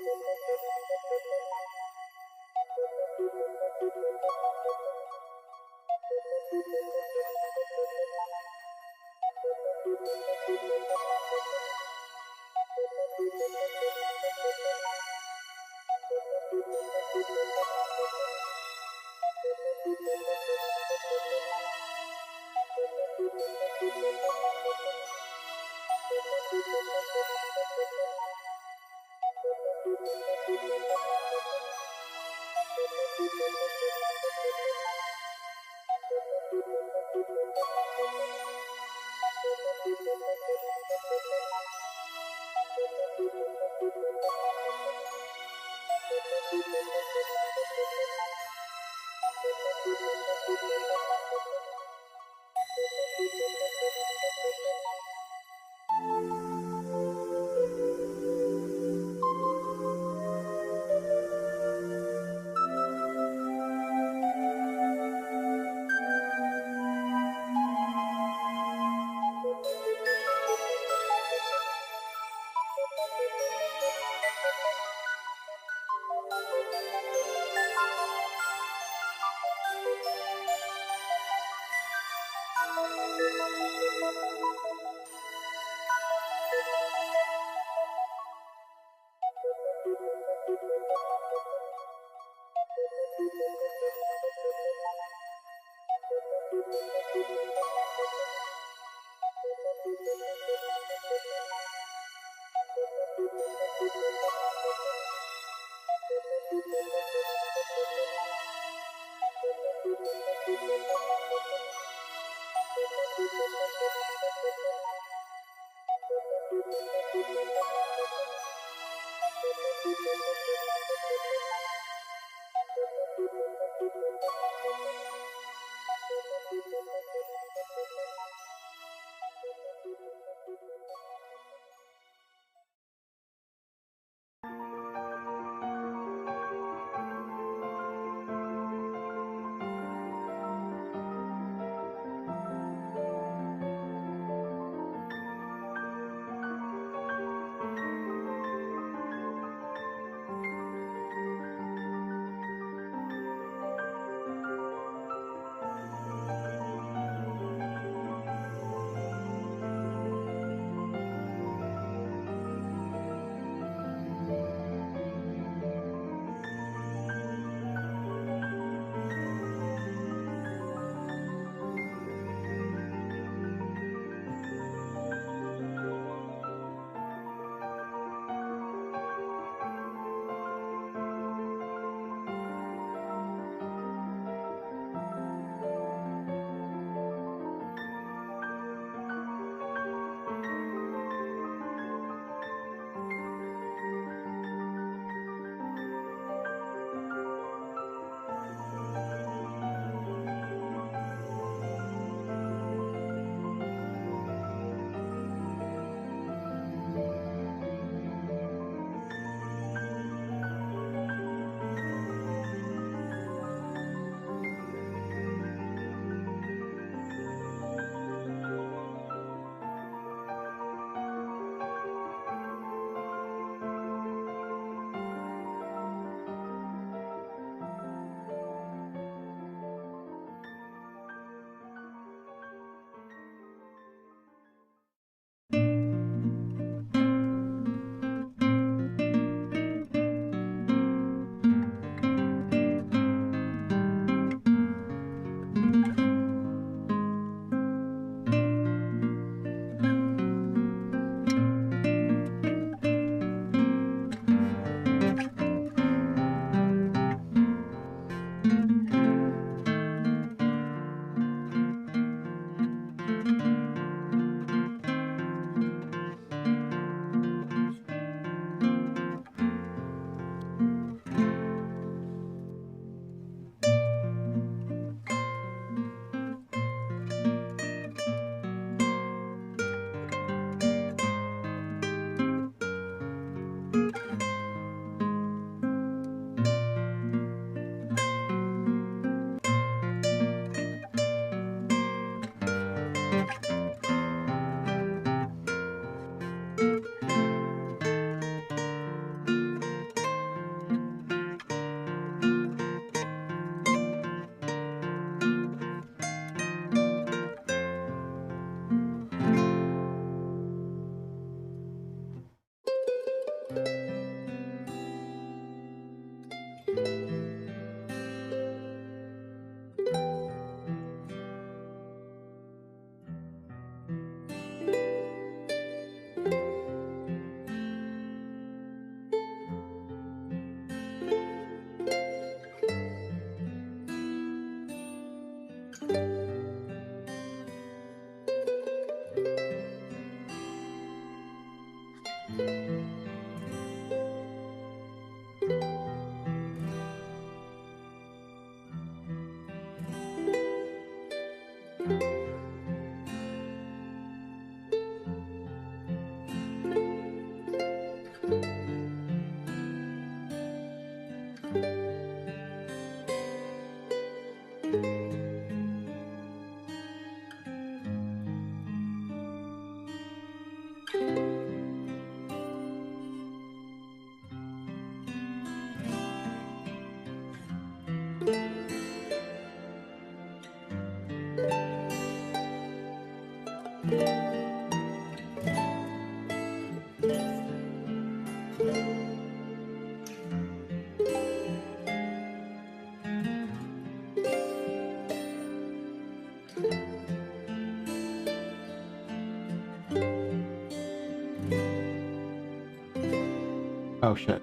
Oh shit.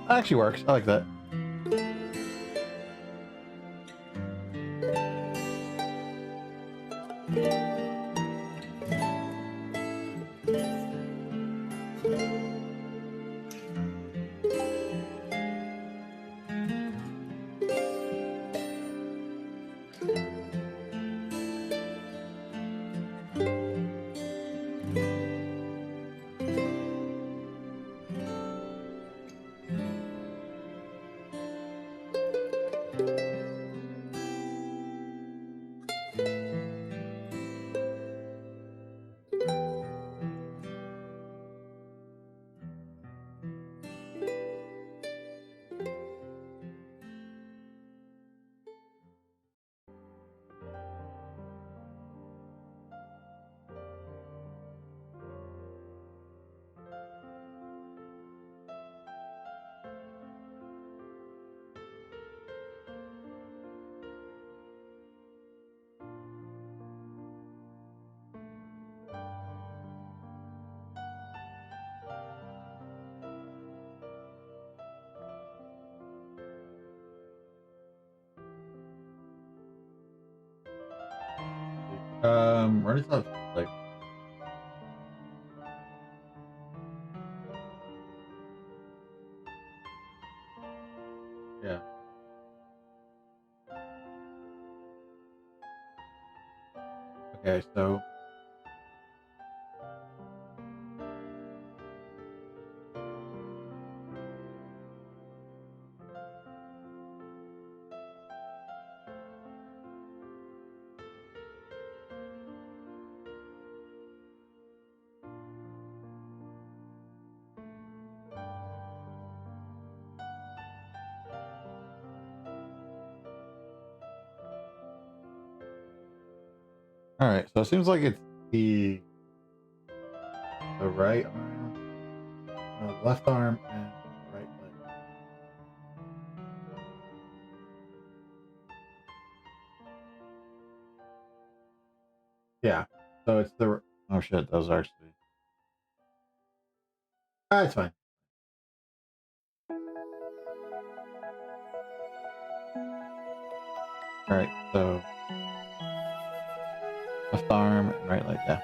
That actually works. I like that. Where does that like? Yeah. Okay, so all right, so it seems like it's the right arm, left arm, and right leg. Yeah. So it's the oh shit, those are actually. Ah, it's fine. All right, so left arm and right leg. Yeah.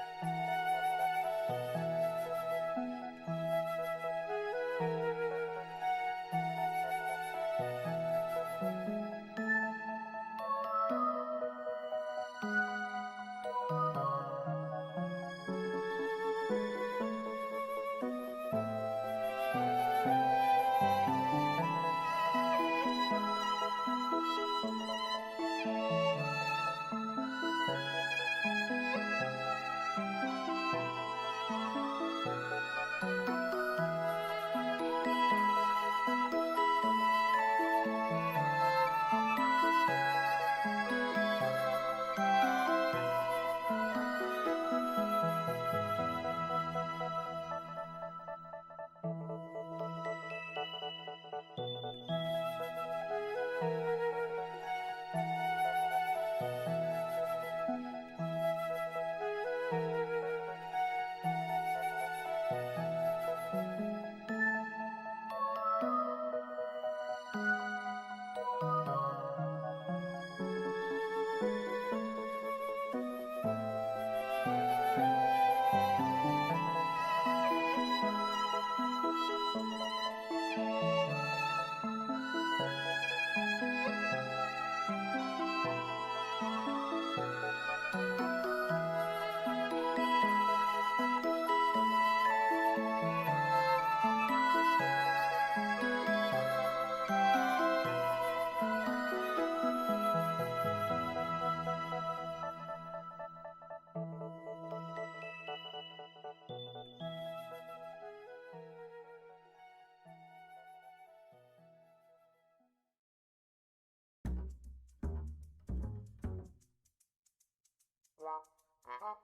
Oh.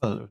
Oh.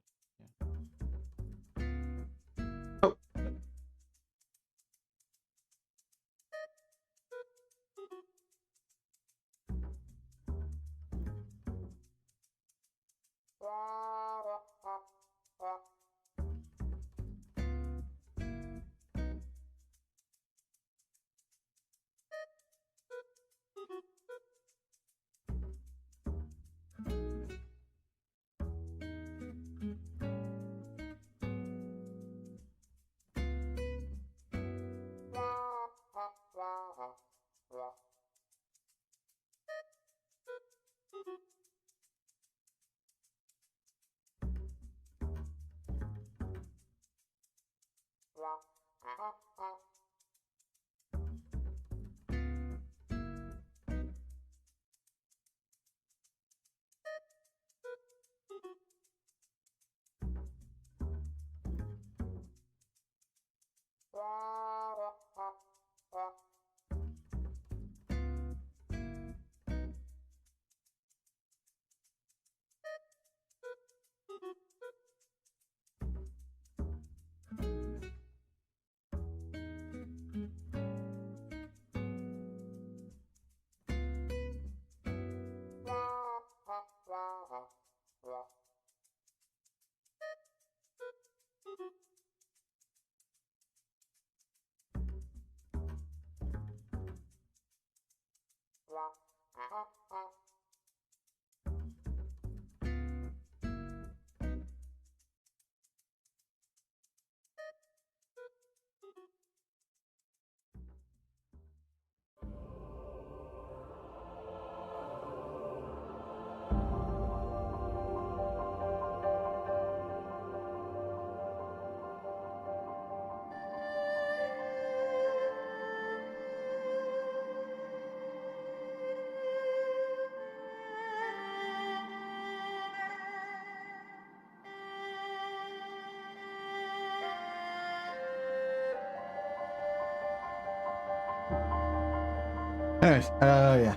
Anyways, yeah.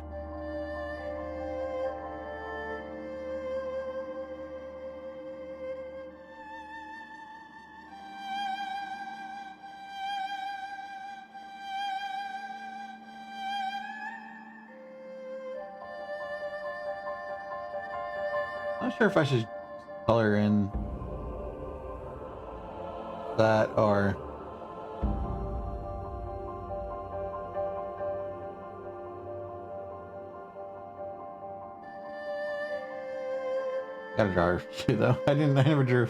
I'm not sure if I should color in that or gotta draw her though. I never drew.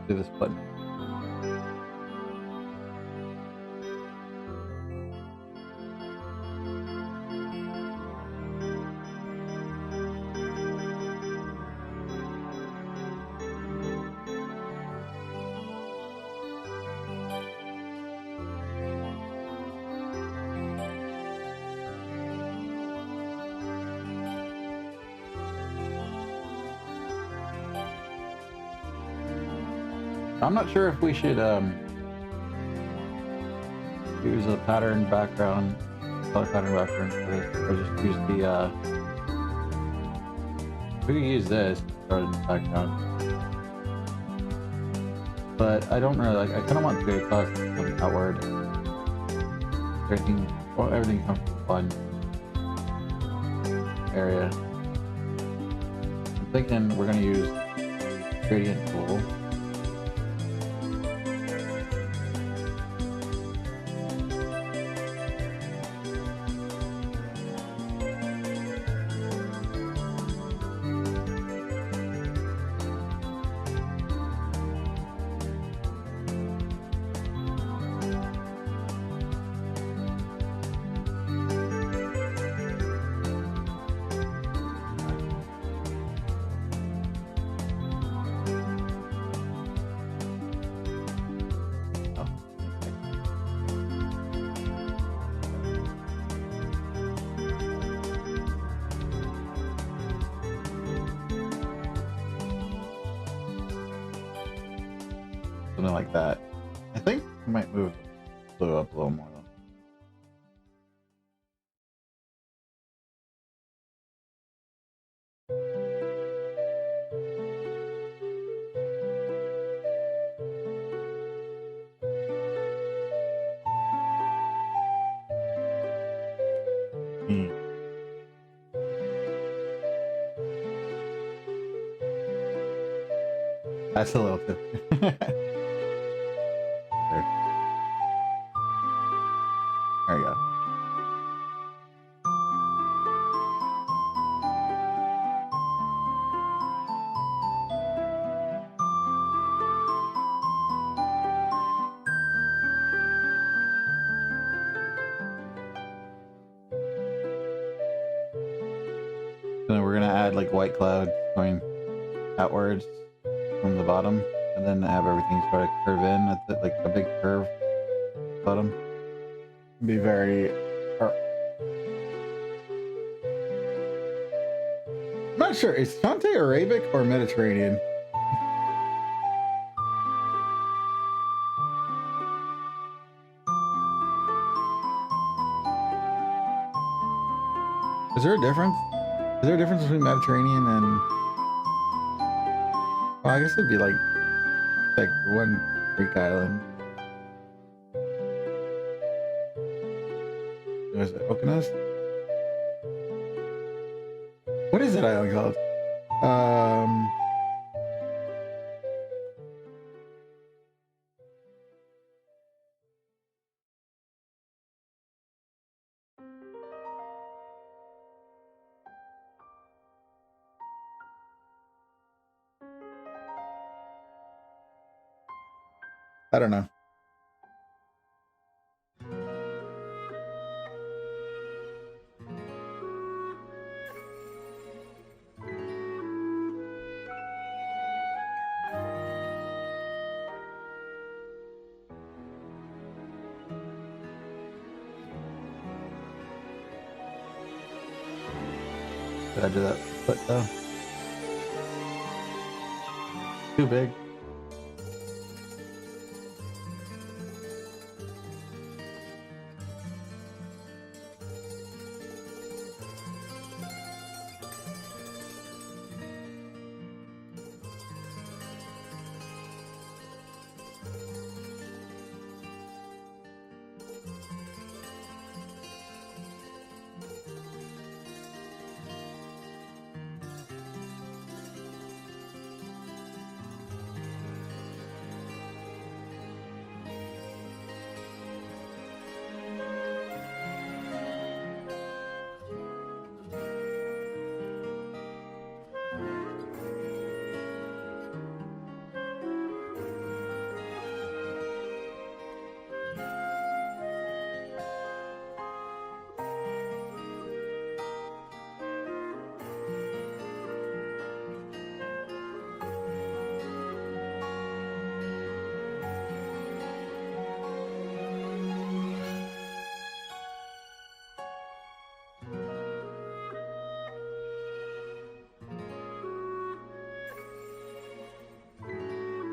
do this button. I'm not sure if we should use a pattern background, color pattern background for this, or just use the we could use this for the background. But I don't really like, I kinda want to cause some outward. Everything comes from one area. I'm thinking we're gonna use gradient tool. Something like that. I think we might move blue up a little more though. That's a little too. There you go. And then we're gonna add like white clouds going outwards from the bottom, and then have everything sort of curve in at the, like a big curve bottom. Be very. I'm not sure. Is Shantae Arabic or Mediterranean? Is there a difference? Is there a difference between Mediterranean and? Well, I guess it'd be like one Greek island. Was it Okeanos? What is that island called? I don't know. Did I do that foot though? Too big.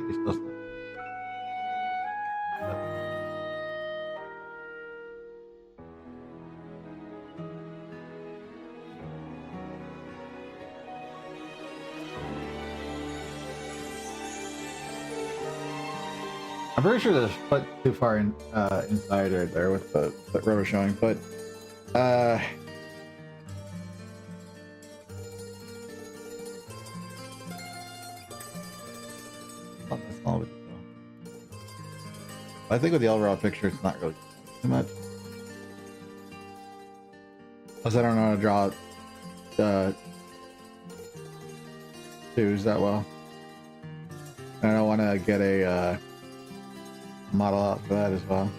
He's still stuck. I'm pretty sure there's foot too far in inside right there with the rubber showing, but oh, that's all of it. I think with the overall picture, it's not really too much. Plus, I don't know how to draw twos that well. And I don't want to get a model out for that as well.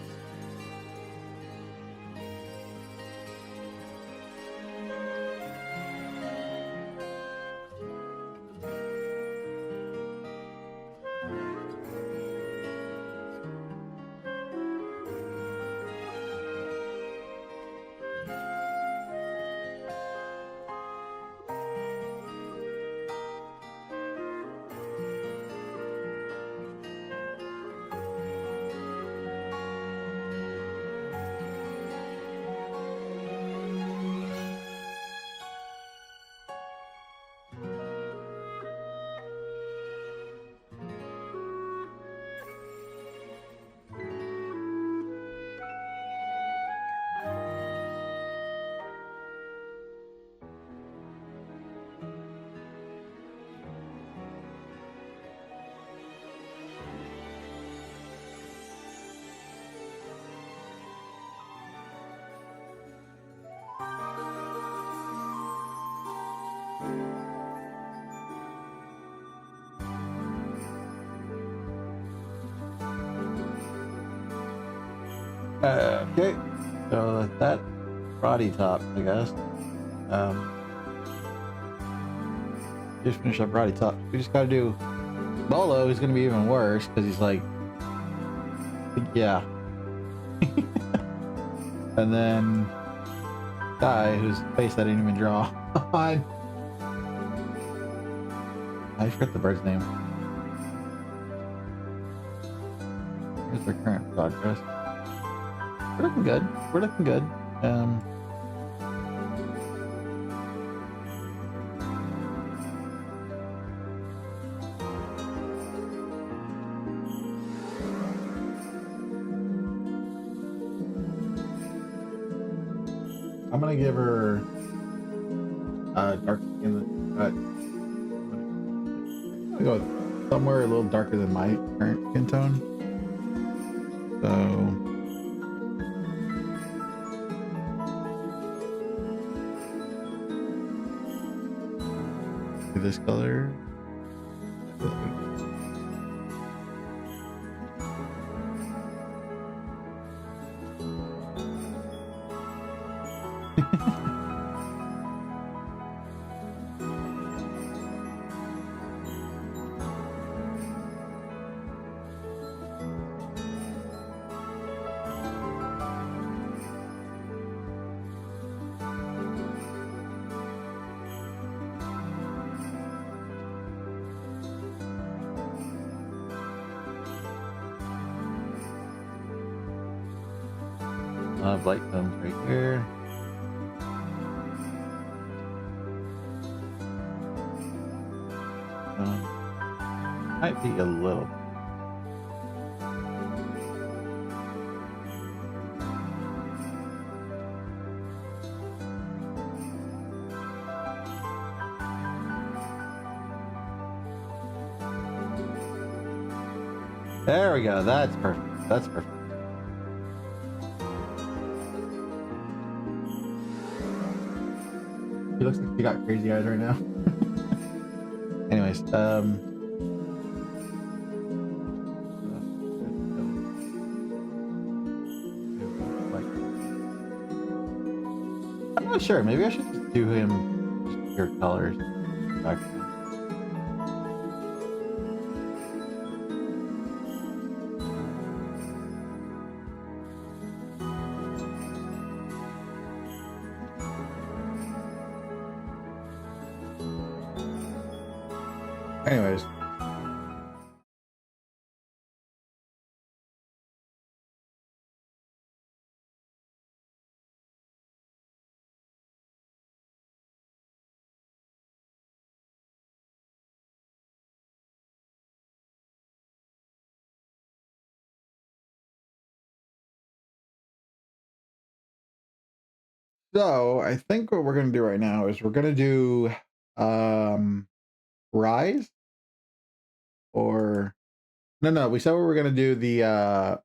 Okay, so that body top, I guess. Just finish up body top. We just gotta do Bolo, who's gonna be even worse because he's like, yeah. And then guy whose face I didn't even draw on. I forgot the bird's name. Here's their current progress. We're looking good. We're looking good. I'm gonna give her dark skin. I'm gonna go with somewhere a little darker than my current skin tone. So. This color. Light tones right here. Might be a little. There we go. That's perfect. That's perfect. He looks like he got crazy eyes right now. Anyways, I'm not sure. Maybe I should just do him just pure colors. Anyways, So I think what we're gonna do right now is we're gonna do Rise or no, we said we were gonna do the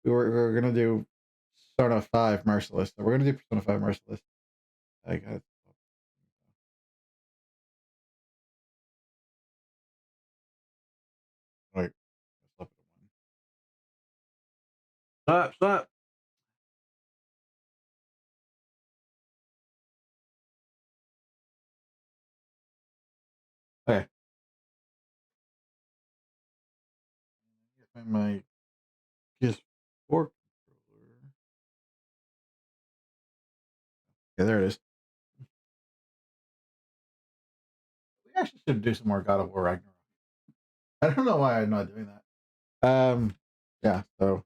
we were gonna do Persona 5 Merciless. So we're gonna do Persona 5 Merciless. I got like stop. Okay. Find my PS4 controller. Yeah, there it is. We actually should do some more God of War Ragnarok. I don't know why I'm not doing that. Yeah, so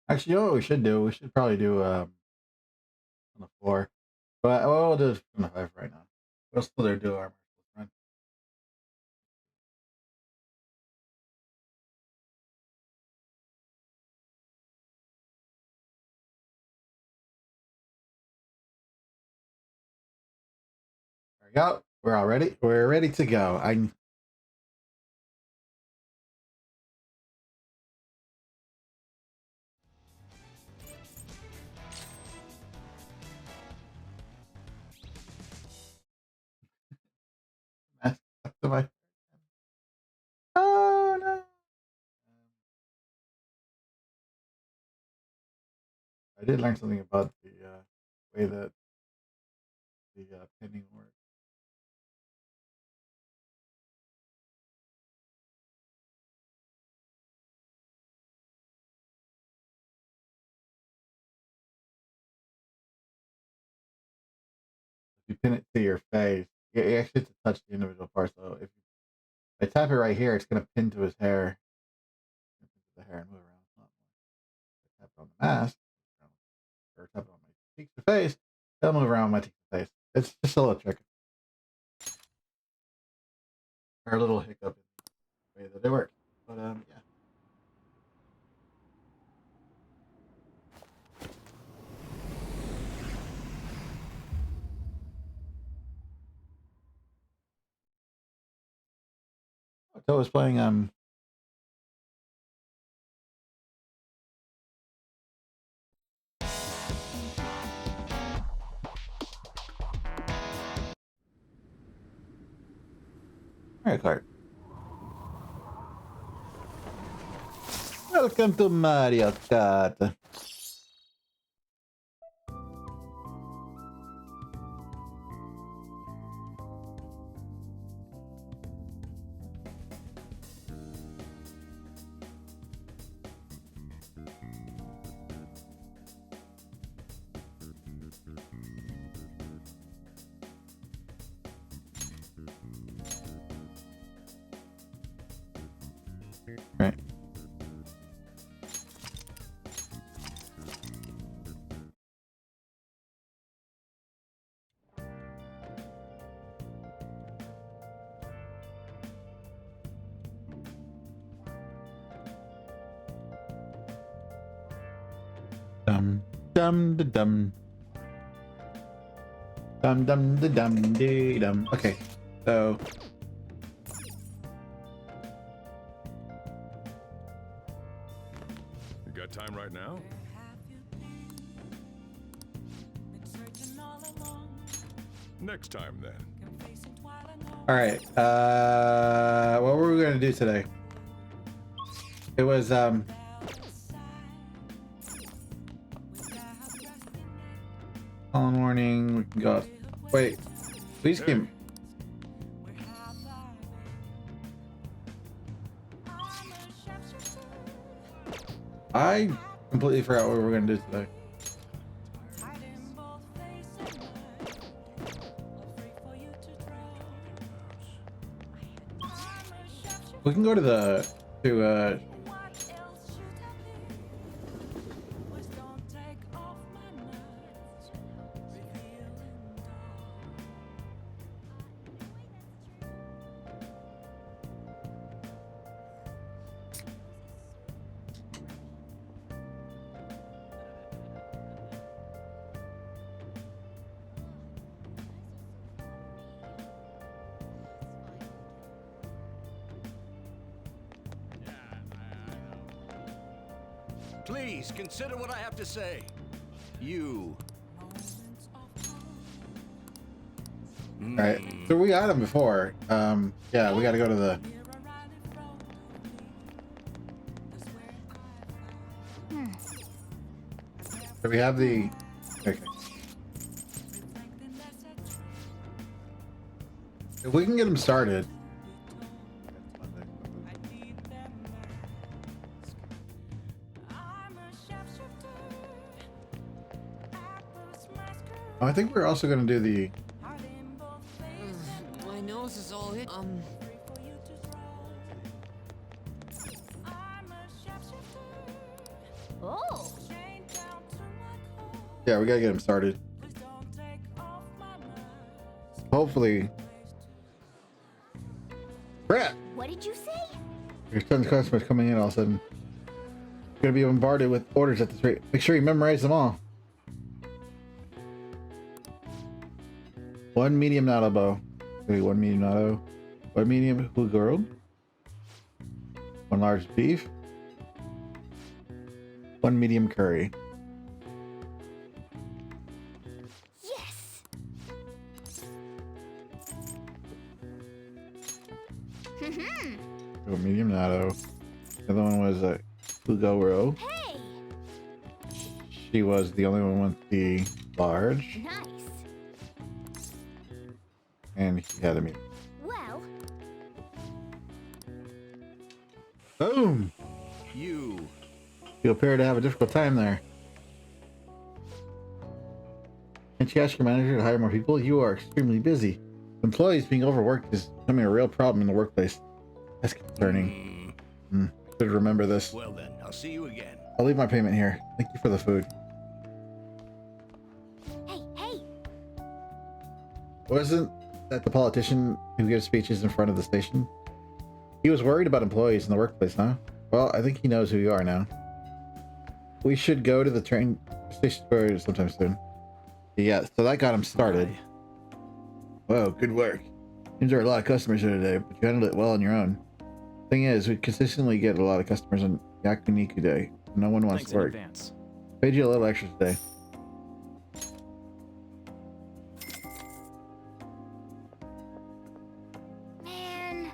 actually, you know what we should do? We should probably do on the floor. But we'll do on the 5 right now. We'll still do our Merciless run. There we go. We're all ready. We're ready to go. I messed up to my. Oh no! I did learn something about the way that the pinning works. If you pin it to your face, you actually have to touch the individual parts. So if I tap it right here, it's going to pin to his hair. The hair and move around. It's not more. I tap it on the mask, or tap it on my cheeks to face. It'll move around my cheeks to face. It's just a little trick. Or a little hiccup in the way that it works. But yeah. So I was playing Mario Kart. Welcome to Mario Kart. Right. Dum dum da dum. Dum dum da dum dee dum. Okay, so right now. Next time, then. All right. What were we gonna do today? It was call warning. We can go. Wait, please keep. I completely forgot what we were gonna do today. We can go to the Please consider what I have to say. You. All right, so we got him before. Yeah, we got to go to the. So we have the. Okay. If we can get him started. Oh, I think we're also going to do the. My nose is all hit. Oh. Yeah, we got to get him started. Hopefully. Brett! What did you say? Your son's customers coming in all of a sudden. You're going to be bombarded with orders at this rate. Make sure you memorize them all. One medium natto bow. Maybe one medium natto. One medium girl. One large beef. One medium curry. Yes. One medium natto. The other one was a Fugoro. Hey. She was the only one with the large. Nice. And he had a medium. Well. Boom! You. You appear to have a difficult time there. Can't you ask your manager to hire more people? You are extremely busy. Employees being overworked is becoming a real problem in the workplace. That's concerning. Should remember this. Well then, I'll see you again. I'll leave my payment here. Thank you for the food. Hey. Wasn't that the politician who gives speeches in front of the station? He was worried about employees in the workplace, huh? Well, I think he knows who you are now. We should go to the train station sometime soon. Yeah, so that got him started. Whoa, good work. Seems there are a lot of customers here today, but you handled it well on your own. Thing is, we consistently get a lot of customers on Yakuniku Day. No one wants Thanks to in work. advance. Paid you a little extra today. Man.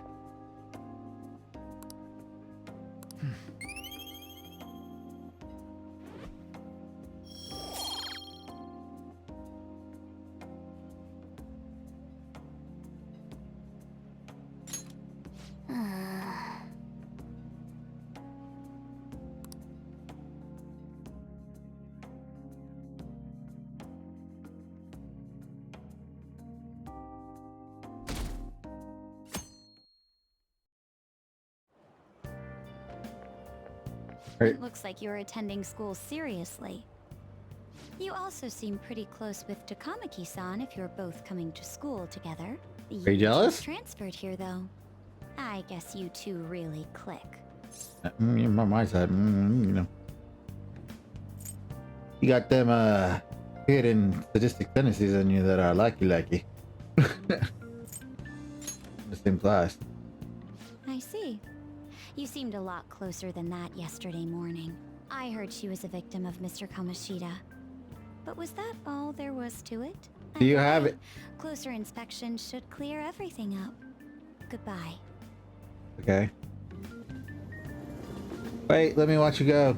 Right. It looks like you're attending school seriously. You also seem pretty close with Takamaki-san if you're both coming to school together. Are you jealous? Transferred here though. I guess you two really click. My side, you know. You got them hidden sadistic tendencies in you that are lucky. The same class. I see. You seemed a lot closer than that yesterday morning. I heard she was a victim of Mr. Kamashita. But was that all there was to it? Do you have Either it? way, closer inspection should clear everything up. Goodbye. Okay. Wait, let me watch you go.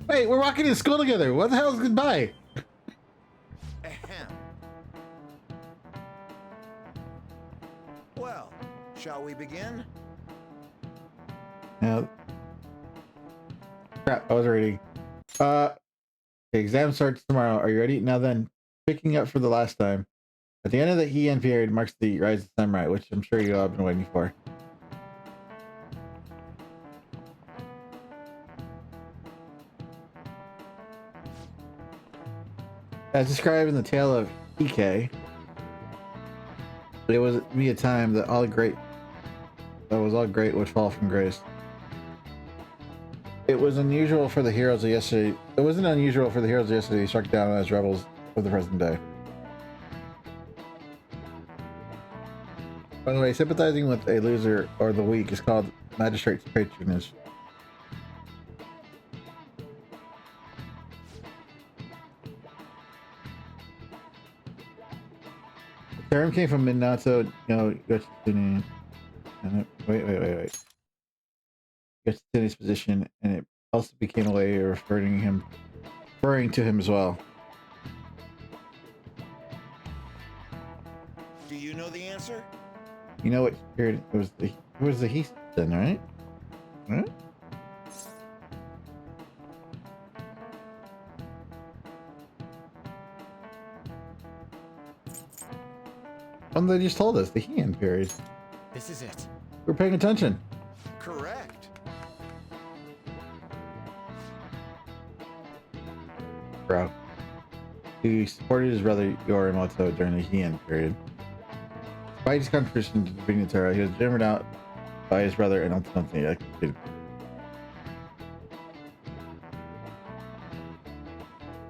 Wait, we're walking to school together. What the hell is goodbye? Ahem. Well, shall we begin? Yeah. Crap, I was reading. The exam starts tomorrow. Are you ready? Now then, picking up for the last time. At the end of the Heian period marks the rise of samurai, which I'm sure you all have been waiting for. As described in the tale of Ike, it was me a time that was all great would fall from grace. It was unusual for the heroes of yesterday. It wasn't unusual for the heroes of yesterday to be struck down as rebels of the present day. By the way, sympathizing with a loser or the weak is called magistrate's patronage. The term came from Minato, Yoshitsune. Wait. Yositsune's position, and it also became a way of referring to him as well. Do you know the answer? You know what period it was? It was the Heast then, right? Huh? One they just told us, the Heian period. This is it. We're paying attention. Correct. Bro. He supported his brother Yorimoto during the Heian period. Despite his contribution to defeating Terra, he was hammered out by his brother and ultimately executed.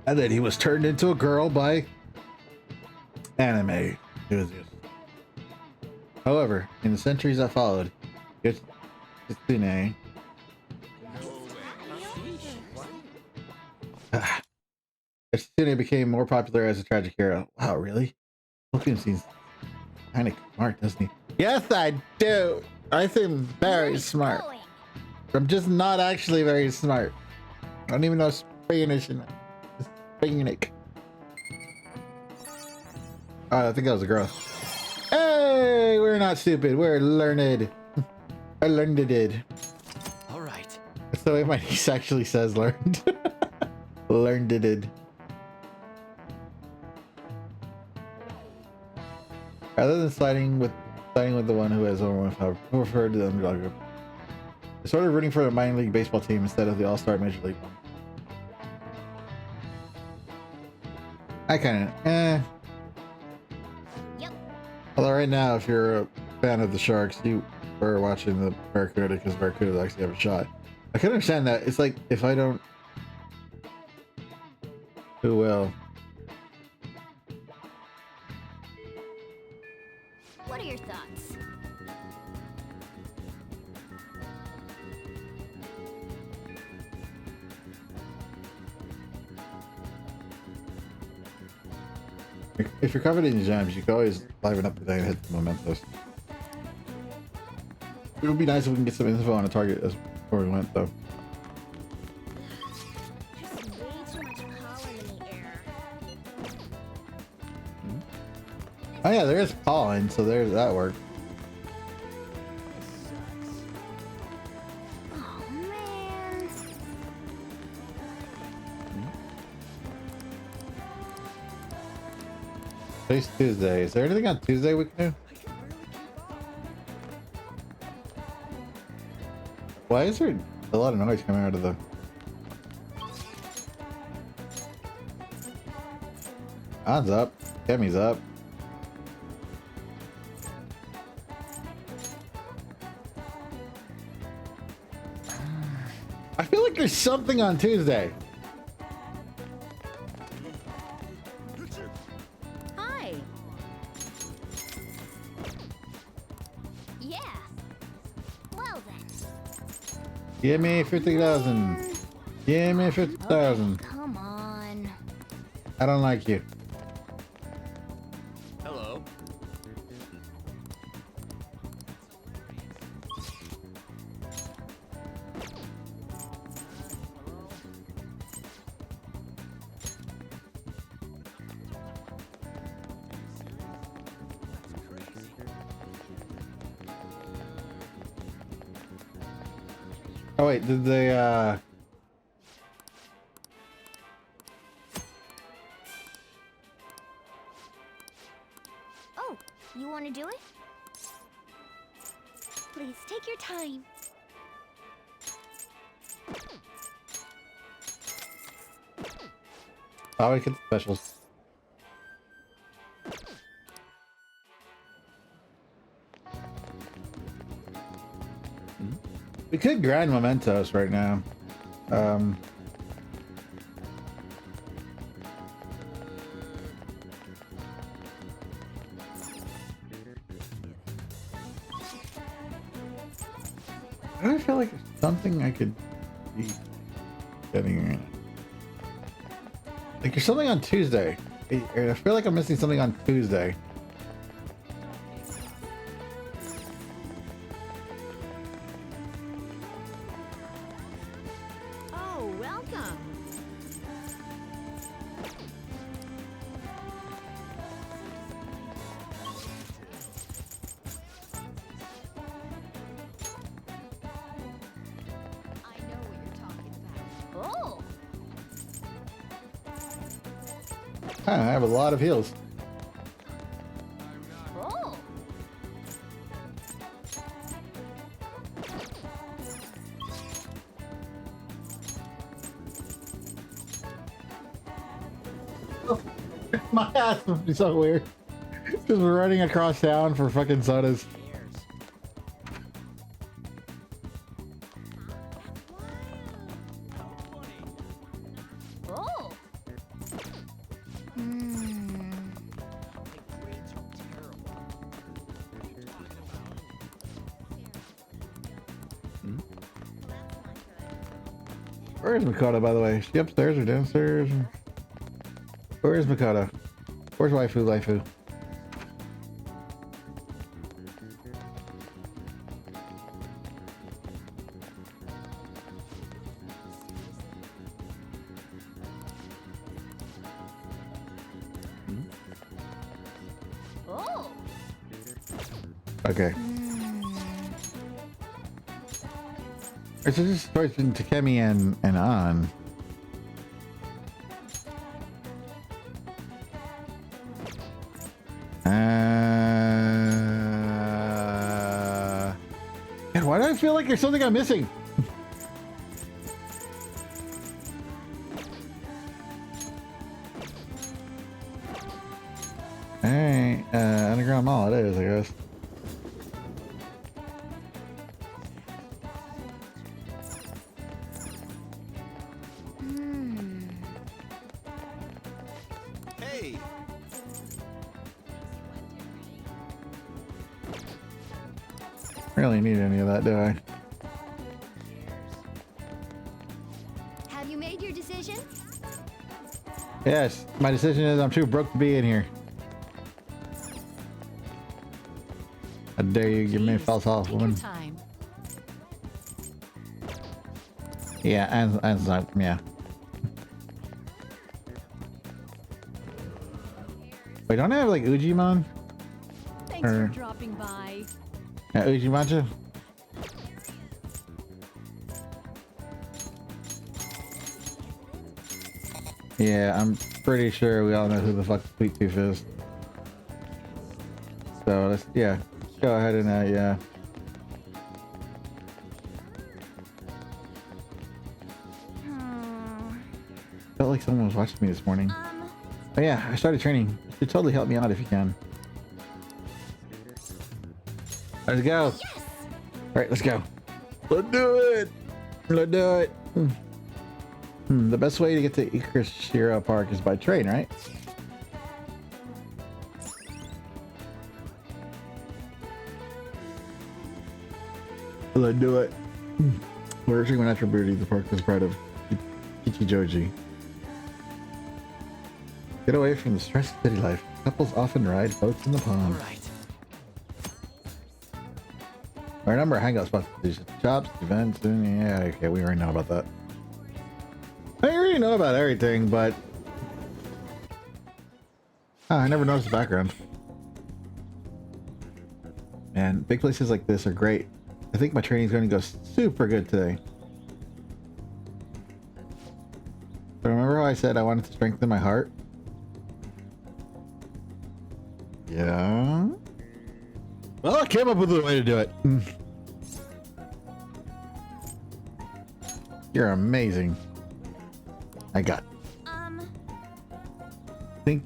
And then he was turned into a girl by anime enthusiasts. However, in the centuries that followed, Yoshitsune became more popular as a tragic hero. Wow, really? Looking seems kind of smart, doesn't he? Yes, I do. I think very smart. I'm just not actually very smart. I don't even know Spanish. Spanish. Oh, I think that was a girl. Hey, we're not stupid. We're learned. I learned it. All right. That's the way my niece actually says learned. Learned it. Rather than siding with the one who has overwhelmed, who referred to the underdog group. They're sort of rooting for the minor league baseball team instead of the all-star major league one. I kind of, Yep. Although right now, if you're a fan of the Sharks, you are watching the Barracuda because Barracuda actually have a shot. I can understand that. It's like, if I don't, who will? What are your thoughts? If you're covered in gems, you can always liven up the day and hit the mementos. It would be nice if we can get some info on a target as before we went, though. There's way too much pollen in the air. Oh yeah, there is pollen, so there's that work. Oh man. Today's Tuesday. Is there anything on Tuesday we can do? Why is there a lot of noise coming out of the... Odds up. Kemi's up. I feel like there's something on Tuesday. Hi. Yeah. Well then. Give me 50,000. Give me 50,000. Come on. I don't like you. Hello. Oh wait, did they Oh, you want to do it? Please take your time. always get the specials? We could grind mementos right now. I feel like there's something I could be getting right now. Like there's something on Tuesday. I feel like I'm missing something on Tuesday. Oh, welcome. I know what you're talking about. Oh. I have a lot of heals. Oh. My ass must be so weird. Just running across town for fucking sodas. Oh. Hmm. Where is Makoto, by the way? Is she upstairs or downstairs? Where is Makoto? Where's waifu? Oh. Okay. It's just between Takemi and An. God, why do I feel like there's something I'm missing? Alright, Underground Mall it is, I guess. Hey. Really need any of that, do I? Have you made your decision? Yes, my decision is I'm too broke to be in here. How dare you give me a false house, woman? Time. Yeah, and yeah. Wait, don't I have like Ujimon? Thanks Or- for dropping by. Ujimacha? Yeah, I'm pretty sure we all know who the fuck Sweet Tooth is. So let's, yeah, go ahead and yeah. Felt like someone was watching me this morning. Oh yeah, I started training. You should totally help me out if you can. Let's go. Yes. All right, let's go. Let's do it. Let's do it. The best way to get to Ikushira Park is by train, right? Let's do it. Flourishing with natural beauty, the park was proud of Kichijoji. Get away from the stress of city life. Couples often ride boats in the pond. Alright. There are a number of hangout spots. There's shops, events, and yeah, okay, we already know about that. I already know about everything, but I never noticed the background. And big places like this are great. I think my training's going to go super good today. But remember how I said I wanted to strengthen my heart? Yeah. Well, I came up with a way to do it. You're amazing. I got it. I think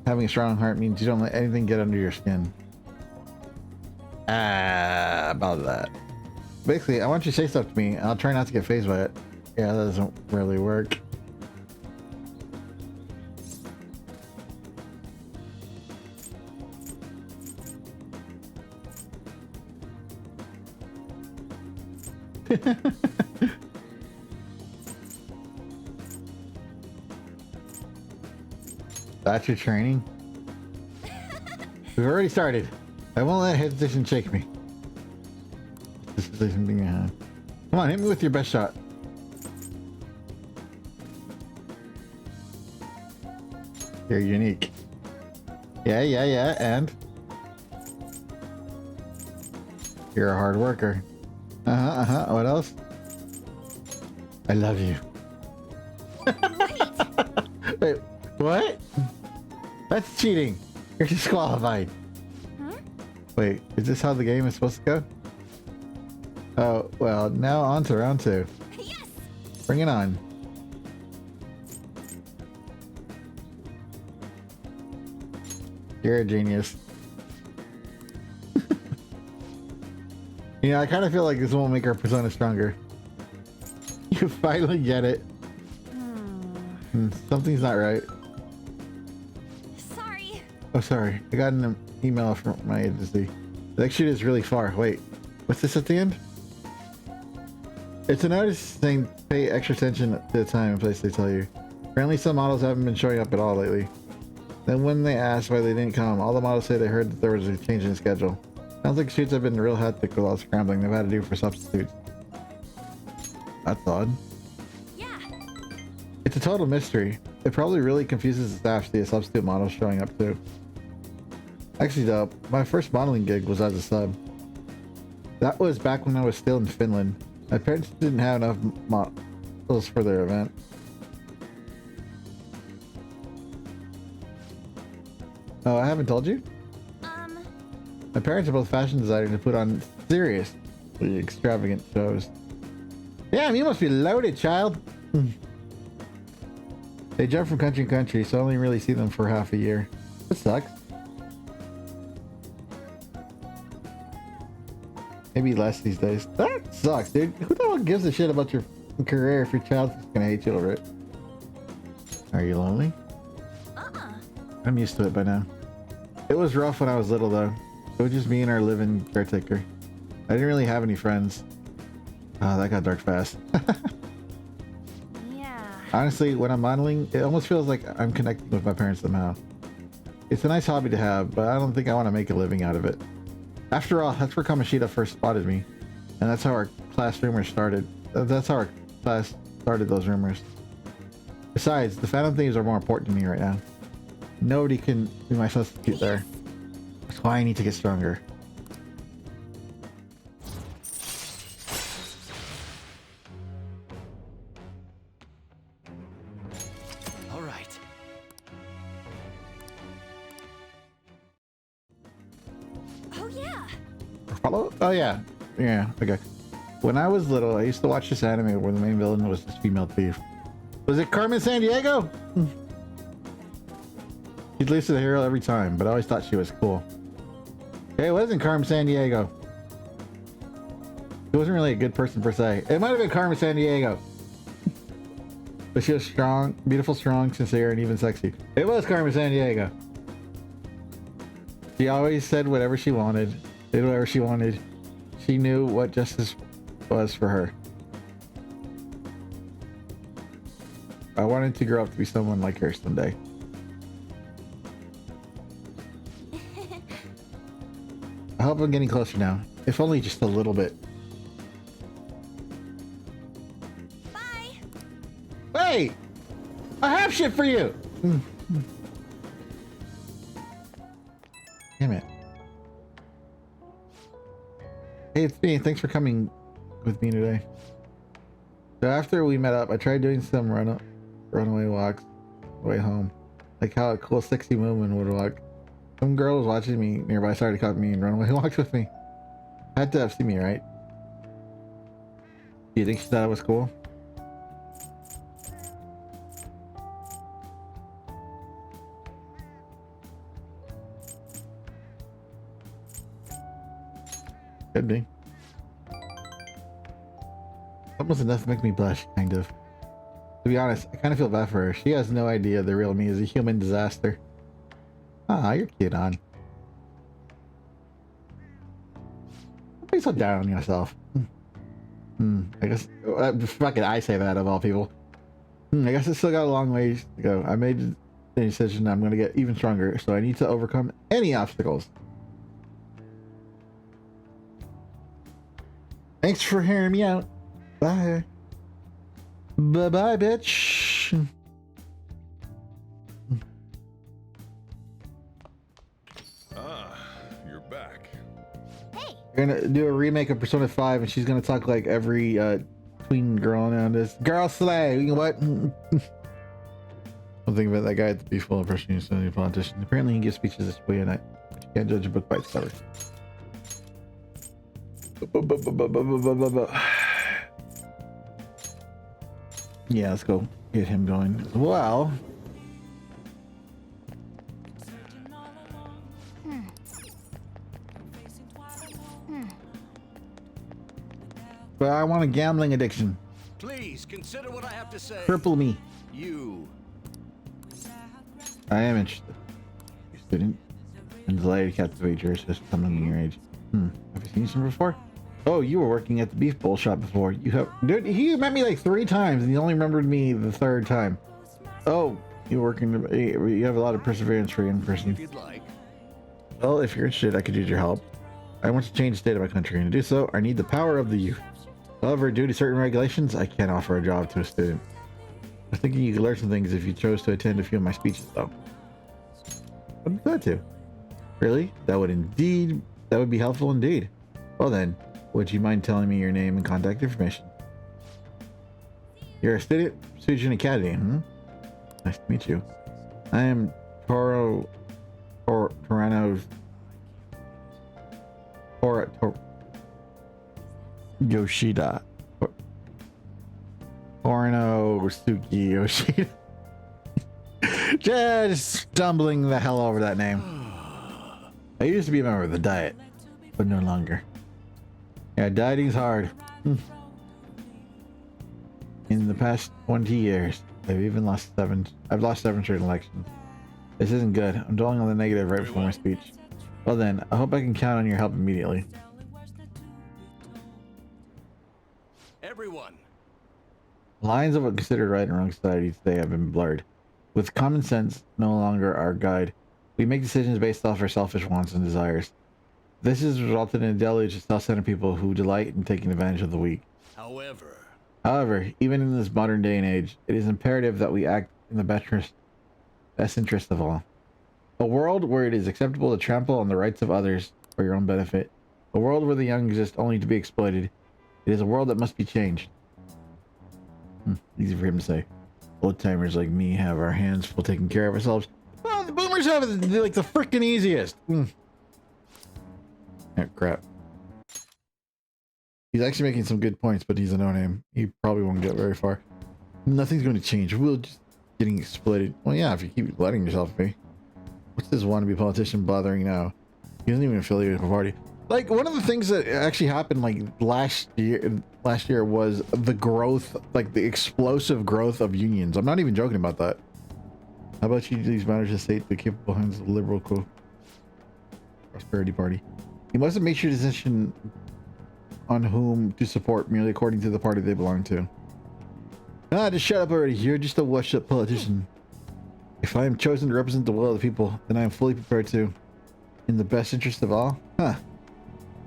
having a strong heart means you don't let anything get under your skin. About that. Basically, I want you to say stuff to me. I'll try not to get fazed by it. Yeah, that doesn't really work. That's your training? We've already started. I won't let hesitation shake me. Come on, hit me with your best shot. You're unique. Yeah, and? You're a hard worker. What else? I love you. Wait, what? That's cheating. You're disqualified. Huh? Wait, is this how the game is supposed to go? Oh, well, now on to round 2. Yes! Bring it on. You're a genius. I kind of feel like this won't make our persona stronger. You finally get it. Something's not right. Sorry. Oh, sorry. I got an email from my agency. The exit is really far. Wait, what's this at the end? It's a notice saying pay extra attention to the time and place they tell you. Apparently some models haven't been showing up at all lately. Then when they asked why they didn't come, all the models say they heard that there was a change in the schedule. Sounds like shoots have been real hectic with all the scrambling they've had to do for substitutes. That's odd. Yeah. It's a total mystery. It probably really confuses the staff to see a substitute model showing up too. Actually though, my first modeling gig was as a sub. That was back when I was still in Finland. My parents didn't have enough models for their event. Oh, I haven't told you? My parents are both fashion designers and put on seriously extravagant shows. Damn, you must be loaded, child. They jump from country to country, so I only really see them for half a year. That sucks. Maybe less these days. That sucks, dude. Who the hell gives a shit about your career if your child's just gonna hate you over it? Are you lonely? I'm used to it by now. It was rough when I was little though. It was just me and our live-in caretaker. I didn't really have any friends. Oh, that got dark fast. Yeah. Honestly, when I'm modeling, it almost feels like I'm connecting with my parents somehow. It's a nice hobby to have, but I don't think I want to make a living out of it. After all, that's where Kamoshida first spotted me. And that's how our class rumors started. That's how our class started those rumors. Besides, the Phantom things are more important to me right now. Nobody can be my substitute there. That's why I need to get stronger. All right. Oh yeah. Follow? Oh yeah. Yeah, okay. When I was little, I used to watch this anime where the main villain was this female thief. Was it Carmen Sandiego? She'd lose to the hero every time, but I always thought she was cool. Okay, it wasn't Carmen Sandiego. She wasn't really a good person per se. It might have been Carmen Sandiego. But she was strong, beautiful, strong, sincere, and even sexy. It was Carmen Sandiego. She always said whatever she wanted, did whatever she wanted. She knew what justice was for her. I wanted to grow up to be someone like her someday. I hope I'm getting closer now, if only just a little bit. Bye. Hey! I have shit for you! Damn it. Hey, it's me. Thanks for coming with me today. So after we met up, I tried doing some runaway walks on the way home. Like how a cool, sexy woman would walk. Some girl was watching me nearby, started to copy me and runaway walks with me. Had to have seen me, right? Do you think she thought it was cool? Could be. Almost enough to make me blush, kind of. To be honest, I kind of feel bad for her. She has no idea the real me is a human disaster. Ah, you're cute, on. Don't be so down on yourself. I guess... fucking I say that of all people. I guess it's still got a long ways to go. I made the decision I'm going to get even stronger, so I need to overcome any obstacles. Thanks for hearing me out. Bye. Bye-bye, bitch. Ah, you're back. Hey. We're gonna do a remake of Persona 5 and she's gonna talk like every tween girl around this. Girl slay, you know what? One thing about that guy at the Beef Full impression he's a politician. Apparently he gives speeches this way and you can't judge a book by its cover. Yeah, let's go get him going. Well, but I want a gambling addiction. Please consider what I have to say. Cripple me. You. I am interested. Your student and delighted to captivate yours just coming in your age. Have you seen this one before? Oh, you were working at the beef bowl shop before. You have, dude. He met me like 3 times, and he only remembered me the 3rd time. Oh, you working? You have a lot of perseverance for a young person. If you'd like. Well, if you're interested, I could use your help. I want to change the state of my country, and to do so, I need the power of the youth. However, due to certain regulations, I can't offer a job to a student. I was thinking you could learn some things if you chose to attend a few of my speeches, though. I'd be glad to. Really? That would be helpful indeed. Well then, would you mind telling me your name and contact information? You're a student at Sujin Academy, Nice to meet you. I am Yoshida. Suki Yoshida. Just stumbling the hell over that name. I used to be a member of the Diet, but no longer. Yeah, dieting's hard. In the past 20 years, I've lost 7 straight elections. This isn't good. I'm dwelling on the negative right before my speech. Well then, I hope I can count on your help immediately. Everyone. Lines of what considered right and wrong society today have been blurred. With common sense no longer our guide, we make decisions based off our selfish wants and desires. This has resulted in a deluge of self-centered people who delight in taking advantage of the weak. However, even in this modern day and age, it is imperative that we act in the best interest of all. A world where it is acceptable to trample on the rights of others for your own benefit. A world where the young exist only to be exploited. It is a world that must be changed. Easy for him to say. Old timers like me have our hands full taking care of ourselves. Well, the boomers have it like the freaking easiest. Oh, crap. He's actually making some good points, but he's a no-name. He probably won't get very far. Nothing's going to change. We're just getting exploited. Well, yeah, if you keep letting yourself be. What's this wannabe politician bothering now? He isn't even affiliated with a party. Like, one of the things that actually happened, like, last year was the growth, like, the explosive growth of unions. I'm not even joking about that. How about you these matters of state that keep behind the liberal prosperity party? You mustn't make your decision on whom to support merely according to the party they belong to. Ah, just shut up already. You're just a washed-up politician. If I am chosen to represent the will of the people, then I am fully prepared to. In the best interest of all? Huh.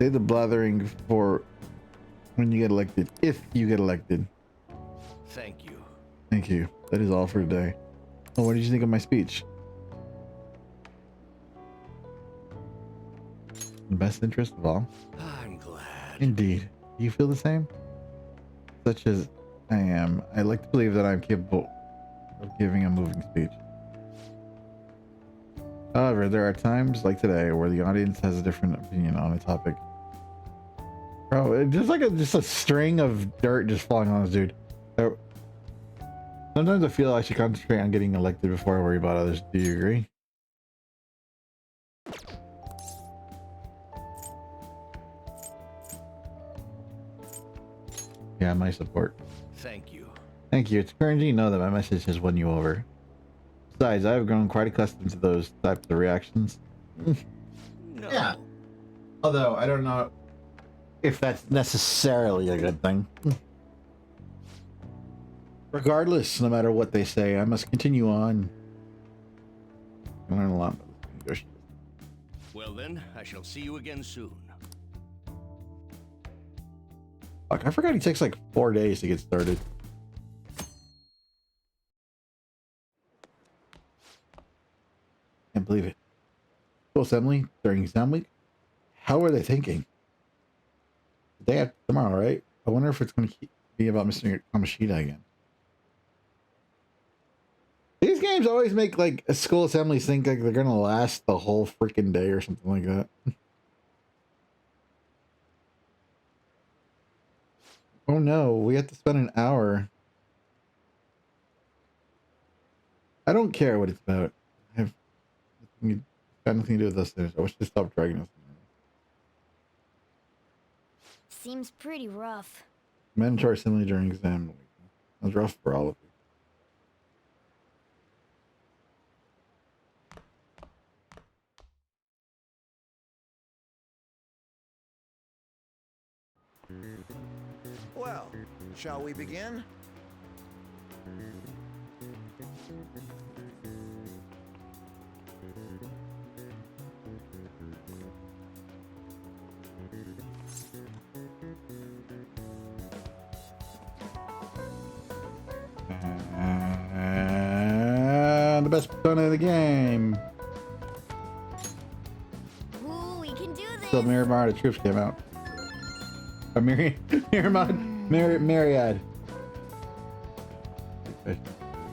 Save the blathering for when you get elected. If you get elected. Thank you. Thank you. That is all for today. Oh, what did you think of my speech? In the best interest of all? I'm glad. Indeed. Do you feel the same? Such as I am. I like to believe that I'm capable of giving a moving speech. However, there are times like today where the audience has a different opinion on a topic. Bro, it's just like just a string of dirt just falling on this dude. Sometimes I feel I should concentrate on getting elected before I worry about others. Do you agree? Yeah, my support. Thank you. Thank you. It's encouraging to know that my message has won you over. Besides, I have grown quite accustomed to those types of reactions. No. Yeah. Although, I don't know if that's necessarily a good thing. Regardless, no matter what they say, I must continue on. I learn a lot about this negotiation. Well then, I shall see you again soon. Fuck, I forgot he takes like 4 days to get started. Can't believe it. School assembly during exam week? How are they thinking? The day after tomorrow, right? I wonder if it's going to be about Mr. Machina again. These games always make like a school assemblies think like they're going to last the whole freaking day or something like that. Oh no, we have to spend an hour. I don't care what it's about. It's got nothing to do with us. I wish they stopped dragging us. Seems pretty rough. Mandatory assembly during exam week. That was rough for all of you. Well, shall we begin? The best persona in the game. Ooh, we can do this. So Miramar, the troops came out. Myriad. Okay.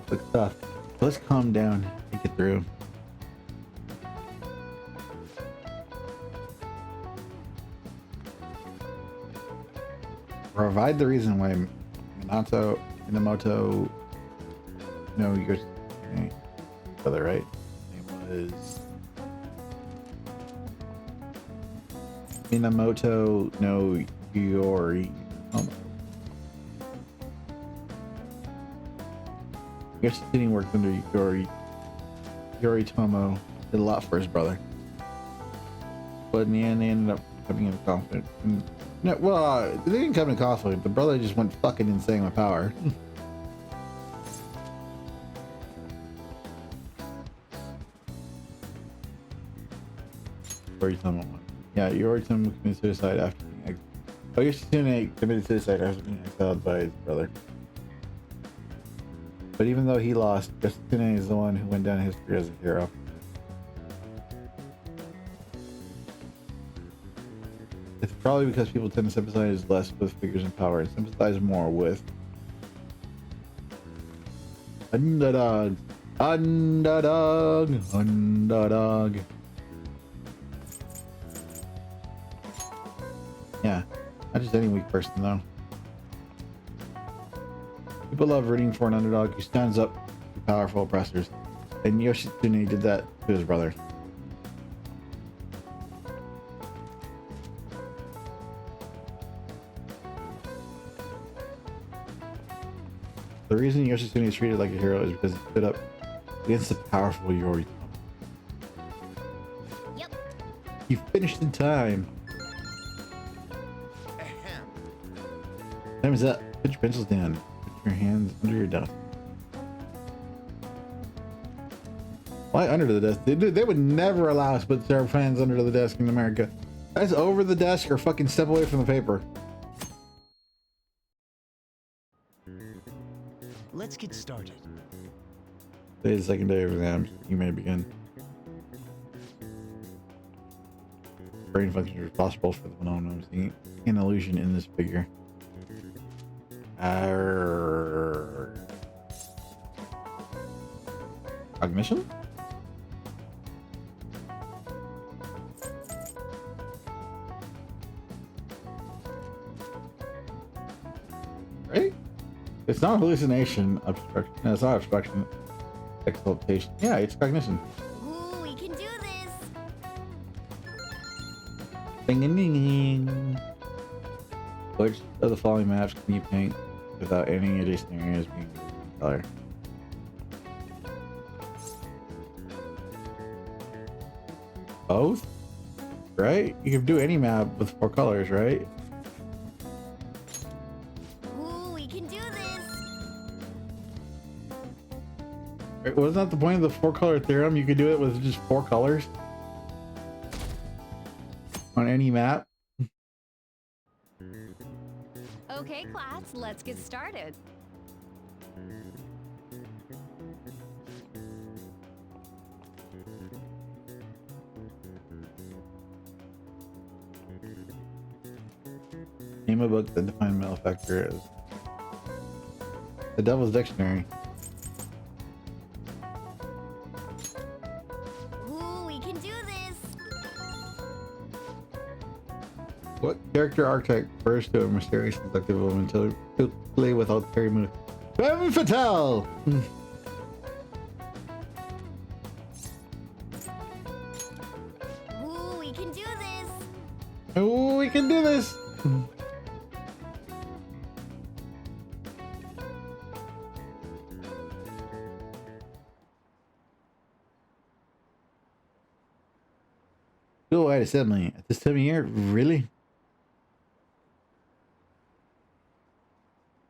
Good stuff. Let's calm down and get through. Provide the reason why Minamoto. No, you're brother, right? His name was Minamoto no Yori. Yoshitsune worked under Yoritomo, did a lot for his brother. But in the end, they ended up coming into conflict. No, well, they didn't come into conflict. The brother just went fucking insane with power. Yoritomo. Yeah, Yoritomo committed suicide after being exiled. Oh, Yoshitsune committed suicide after being exiled by his brother. But even though he lost, Yoshitsune is the one who went down in history as a hero. It's probably because people tend to sympathize less with figures in power and sympathize more with underdogs. Underdog. Yeah, not just any weak person though. People love rooting for an underdog who stands up to powerful oppressors, and Yoshitsune did that to his brother. The reason Yoshitsune is treated like a hero is because he stood up against the powerful Yoritomo. Yep. You finished in time. Ahem. Time is up. Put your pencils down. Put your your hands under your desk. Why under the desk? Dude, they would never allow us to put our hands under the desk in America. That's over the desk or fucking step away from the paper. Let's get started. Today's the second day of exams. You may begin. Brain function is responsible for the phenomenon. Seeing an illusion in this figure. Cognition? Right? It's not hallucination, obstruction. No, it's not obstruction. Exaltation. Yeah, it's cognition. Ooh, we can do this. Ding ding ding ding. Which of the following maps can you paint without any adjacent areas being color? Both? Right? You can do any map with 4 colors, right? Ooh, we can do this. Right, wasn't that the point of the 4-color theorem? You could do it with just 4 colors on any map. Okay, class, let's get started. Name a book that defines malefactor as The Devil's Dictionary. Ooh, we can do this. What character archetype refers to a mysterious seductive woman totally without very move? Femme fatale! Ooh, we can do this. Oh, we can do this! School-wide assembly at this time of year? Really?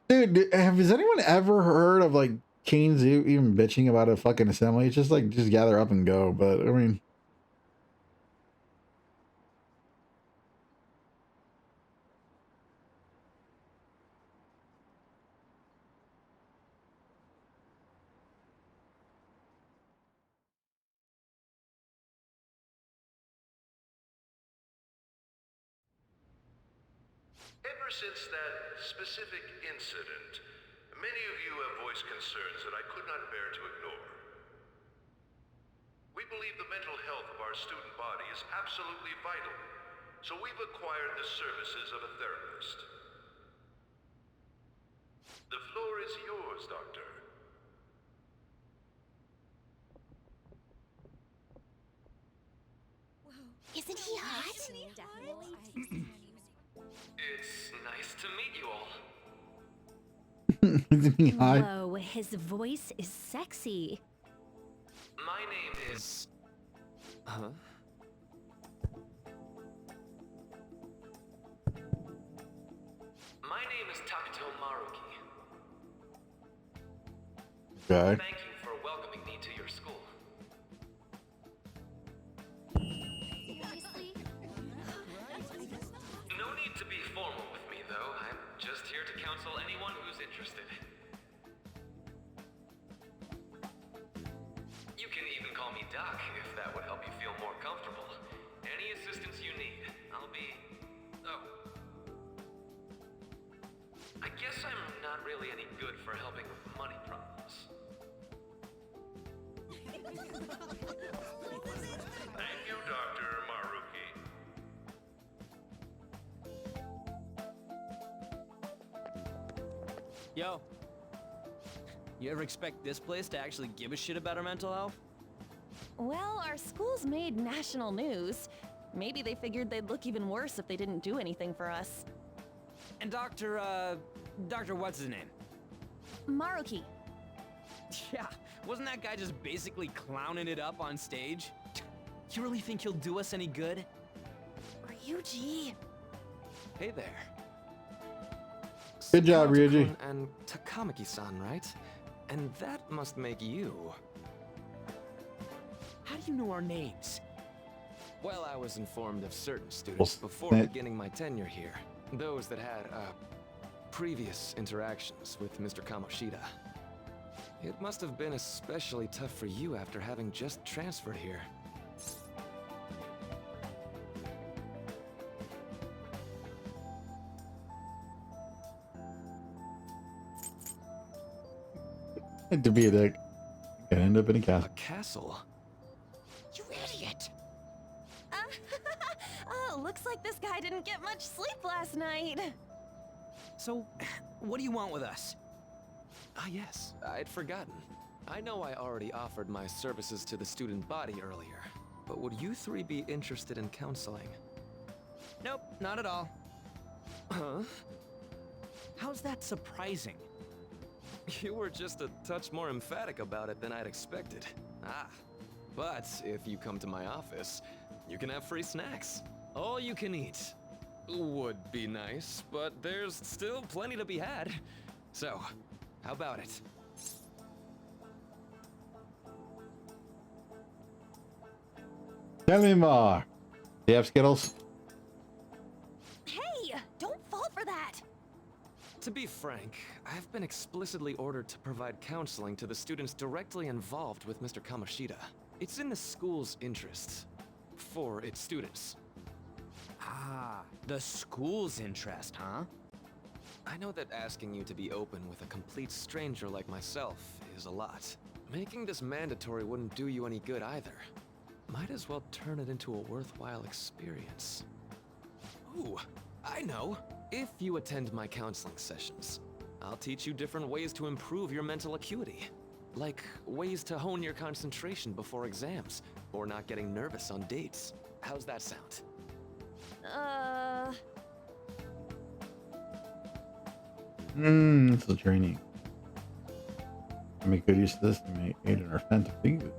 Dude, has anyone ever heard of like Canes even bitching about a fucking assembly? It's just like, just gather up and go. But I mean, Ever since that specific incident, many of you have voiced concerns that I could not bear to ignore. We believe the mental health of our student body is absolutely vital, so we've acquired the services of a therapist. The floor is yours, Doctor. Isn't he hot? It's nice to meet you all. isn't he hot? Whoa, his voice is sexy. My name is... Huh? My name is Takuto Maruki. Okay. Thank you for welcoming me to your school. No need to be formal with me, though. I'm just here to counsel anyone who's interested. You can even call me Doc, if that would help you feel more comfortable. Any assistance you need, I'll be... Oh. I guess I'm not really any good for helping with money problems. Thank you, Dr. Maruki. Yo, you ever expect this place to actually give a shit about our mental health? Well, our school's made national news. Maybe they figured they'd look even worse if they didn't do anything for us. And Dr. what's his name? Maruki. Yeah, wasn't that guy just basically clowning it up on stage? You really think he'll do us any good? Ryuji. Hey there. Good job, Ryuji. Sakamoto-kun and Takamaki-san, right? And that must make you. How do you know our names? Well, I was informed of certain students before beginning my tenure here. Those that had, previous interactions with Mr. Kamoshida. It must have been especially tough for you after having just transferred here. To be a dick. Gonna end up in a A castle. castle? You idiot! Oh, looks like this guy didn't get much sleep last night. So, what do you want with us? Ah, yes, I'd forgotten. I know I already offered my services to the student body earlier, but would you three be interested in counseling? Nope, not at all. Huh? How's that surprising? You were just a touch more emphatic about it than I'd expected. Ah, but if you come to my office, you can have free snacks. All you can eat. Would be nice, but there's still plenty to be had. So, how about it? Tell me more. Do you have Skittles? Hey, don't fall for that. To be frank, I've been explicitly ordered to provide counseling to the students directly involved with Mr. Kamoshida. It's in the school's interests. For its students. Ah, the school's interest, huh? I know that asking you to be open with a complete stranger like myself is a lot. Making this mandatory wouldn't do you any good either. Might as well turn it into a worthwhile experience. Ooh, I know. If you attend my counseling sessions, I'll teach you different ways to improve your mental acuity. Like ways to hone your concentration before exams, or not getting nervous on dates. How's that sound? It's a training. I make good use of this to make aid in our fan to figure.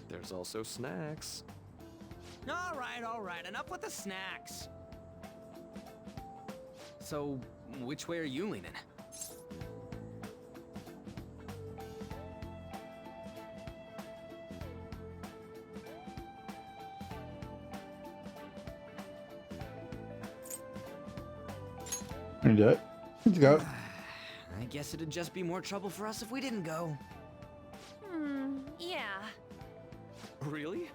There's also snacks. All right, enough with the snacks. So, which way are you leaning? Can you do it? Let's go. I guess it'd just be more trouble for us if we didn't go. Yeah. Really?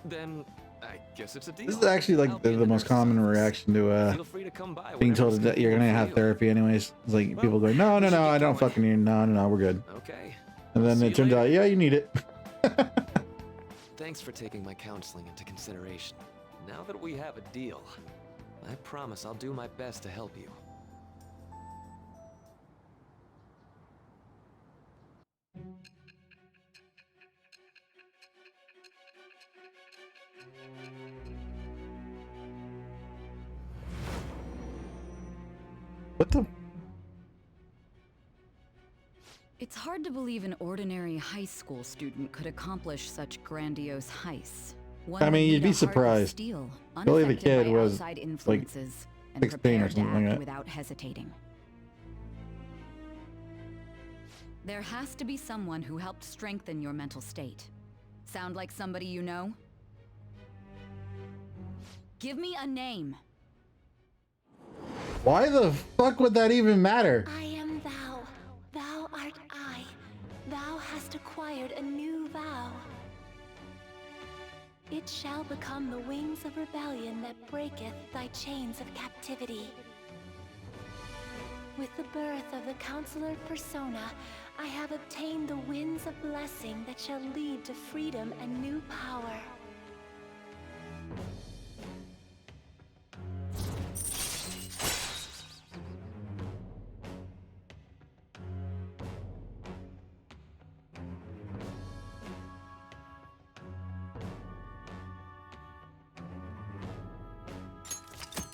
Then I guess it's a deal. This is actually I'll like be the in the most nurse's common office. reaction to Feel free to come by being whenever told it's that you're gonna convenient have for you. therapy anyways. It's like people going, no, we should I get don't going. fucking need it. No, we're good. Okay. And then See it you turns later. out, yeah, you need it. Thanks for taking my counseling into consideration. Now that we have a deal, I promise I'll do my best to help you. What the? It's hard to believe an ordinary high school student could accomplish such grandiose heists. One I mean, would you'd need be a heart of surprised. steel, Billy the unaffected Kid by was, outside like, influences, and 16 or prepared to something like act that. without hesitating. There has to be someone who helped strengthen your mental state. Sound like somebody you know? Give me a name. Why the fuck would that even matter? I am thou. Thou art I. Thou hast acquired a new vow. It shall become the wings of rebellion that breaketh thy chains of captivity. With the birth of the Counselor Persona, I have obtained the winds of blessing that shall lead to freedom and new power.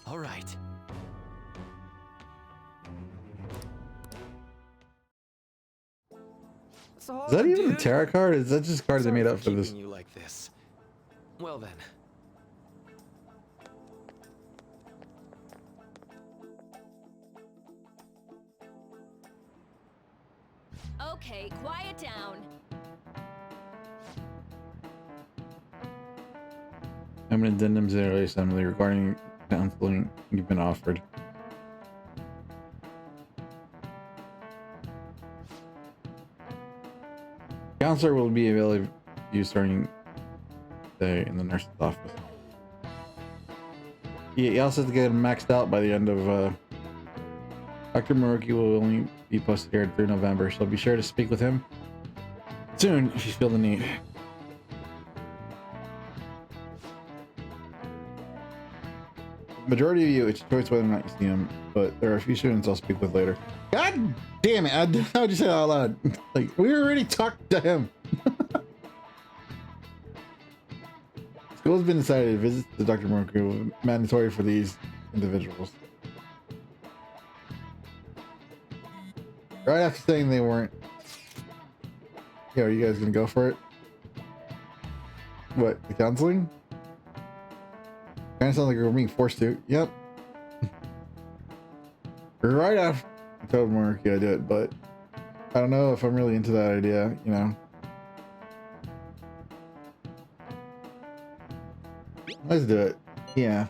All right. Is that even a tarot card? Is that just cards they made up for this? You like this. Well then. Okay, quiet down. I'm an addendum to the assembly regarding counseling you've been offered. Counselor will be available to you starting today in the nurse's office. You also have to get him maxed out by the end of Dr. Maruki will only be posted here through November, so be sure to speak with him soon if you feel the need. Majority of you, it's a choice whether or not you see him, but there are a few students I'll speak with later. God damn it! How would you say that out loud? Like, we already talked to him. School's been decided visits to Dr. Murku mandatory for these individuals. Right after saying they weren't. Yeah, are you guys gonna go for it? What, the counseling? Kind of sounds like we're being forced to. Yep. Right after I told Murky I do it, but I don't know if I'm really into that idea, you know. Let's do it. Yeah.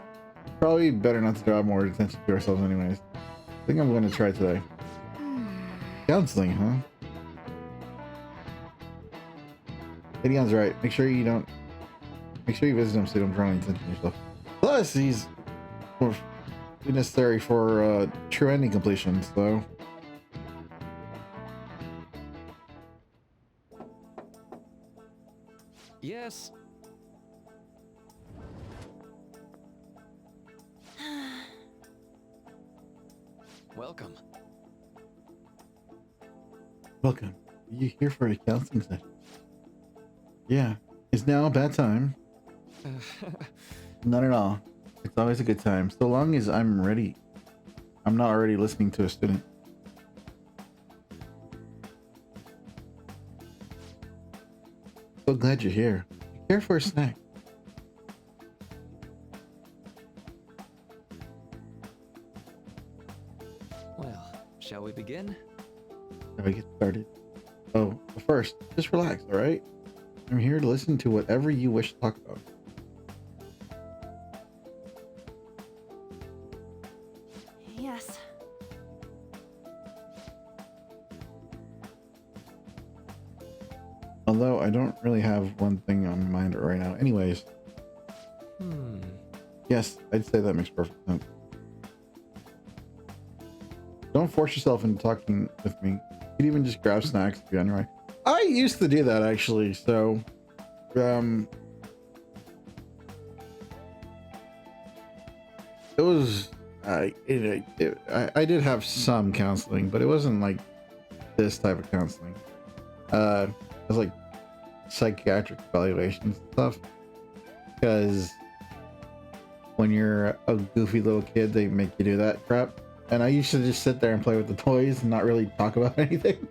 Probably better not to draw more attention to ourselves anyways. I think I'm gonna try today. Counseling, huh? Gideon's right. Make sure you visit him so you don't draw any attention to yourself. Plus, he's necessary for true ending completion, so. Yes. Welcome. Welcome. Are you here for a counseling session? Yeah. Is now a bad time? Not at all. It's always a good time, so long as I'm ready. I'm not already listening to a student. So glad you're here. You care for a snack? Well, shall we begin? Shall we get started? Oh, but first, just relax, alright? I'm here to listen to whatever you wish to talk about. Yes. Although I don't really have one thing on my mind right now. Anyways. Yes, I'd say that makes perfect sense. Don't force yourself into talking with me. You could even just grab snacks if you're on your way. I used to do that actually, so it was I did have some counseling, but it wasn't like this type of counseling. It was like psychiatric evaluations and stuff, because when you're a goofy little kid, they make you do that crap. And I used to just sit there and play with the toys and not really talk about anything.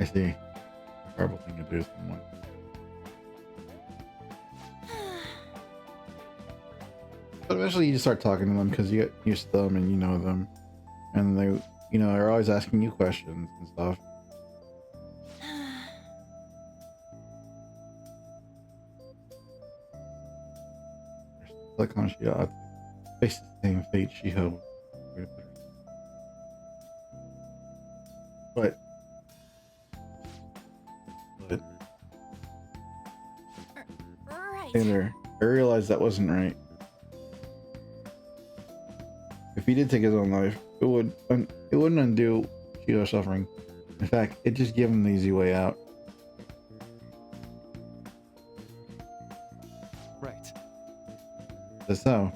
I see. Horrible thing to do to someone. But eventually you just start talking to them because you get used to them and you know them. And they, you know, are always asking you questions and stuff. Like on she ought to face the same fate she hoped. But Right. Taylor, I realized that wasn't right. If he did take his own life, it wouldn't undo Shido's suffering. In fact, it just gave him the easy way out. Right. So,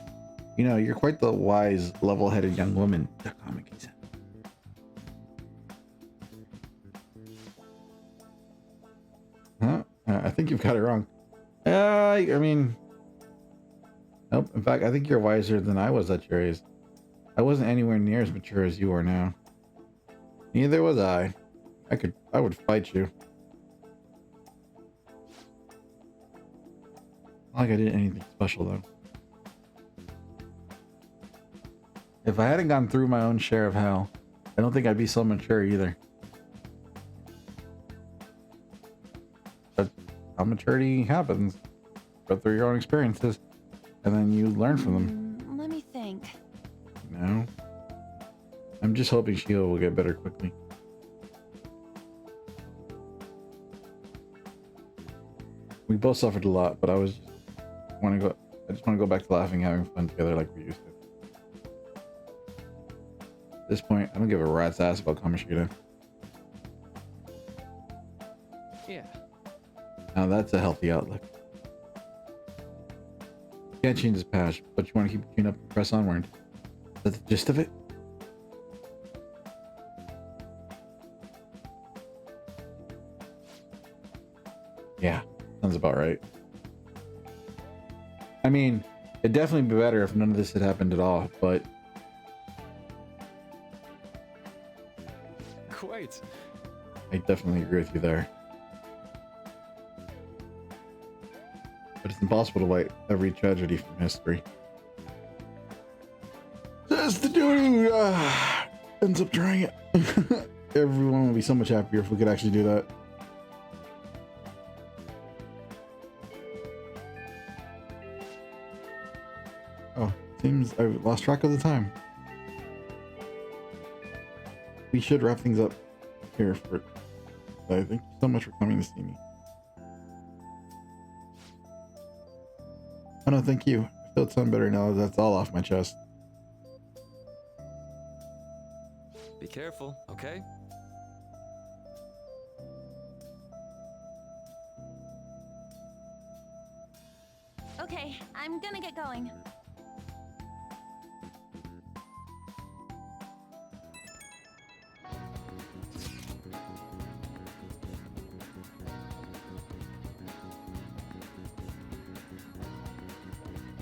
you know, you're quite the wise, level-headed young woman, Takamaki-san. Huh? I think you've got it wrong. I mean, nope. In fact, I think you're wiser than I was at your age. I wasn't anywhere near as mature as you are now. Neither was I. I would fight you. Not like I did anything special though. If I hadn't gone through my own share of hell, I don't think I'd be so mature either. But how maturity happens. Go through your own experiences, and then you learn from them. Let me think. No. I'm just hoping Sheila will get better quickly. We both suffered a lot, but I just want to go back to laughing, having fun together like we used to. At this point, I don't give a rat's ass about Kamoshida. Yeah. Now that's a healthy outlook. You can't change his past, but you want to keep your chin up and press onward. That's the gist of it? Yeah, sounds about right. I mean, it'd definitely be better if none of this had happened at all, but... Quite. I definitely agree with you there. But it's impossible to wipe every tragedy from history. Just the dude who ends up trying it. Everyone would be so much happier if we could actually do that. Oh, seems I've lost track of the time. We should wrap things up here for... Thank you so much for coming to see me. Oh no, thank you. I feel some better now that that's all off my chest. Be careful, okay? Okay, I'm gonna get going.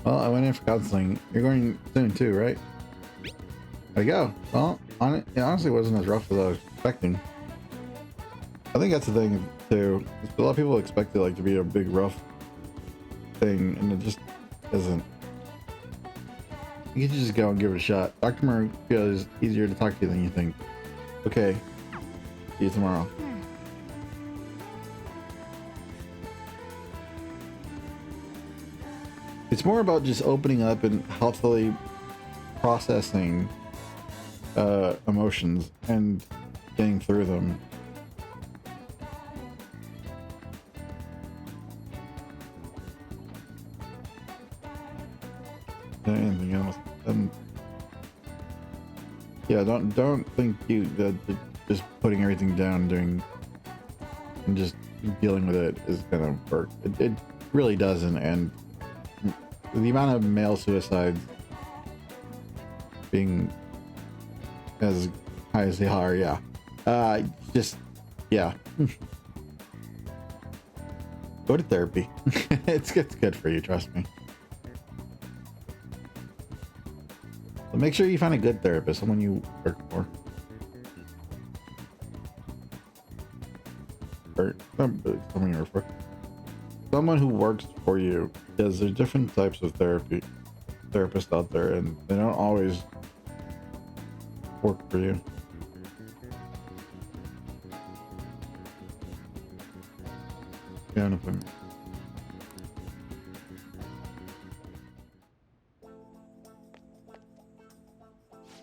Well, I went in for counseling. You're going soon too, right? There you go. Well, it honestly wasn't as rough as I was expecting. I think that's the thing too. A lot of people expect it like to be a big rough thing, and it just isn't. You can just go and give it a shot. Dr. Murray is easier to talk to than you think. Okay. See you tomorrow. It's more about just opening up and healthily processing emotions and getting through them. Anything else? Yeah, don't think that just putting everything down, and just dealing with it is gonna work. It really doesn't, and the amount of male suicides being as high as they are, yeah. Yeah. Go to therapy. It's good for you, trust me. But make sure you find a good therapist, someone you work for. Or someone you work for. Someone who works for you, because there's different types of therapists out there, and they don't always work for you. Yeah, no problem.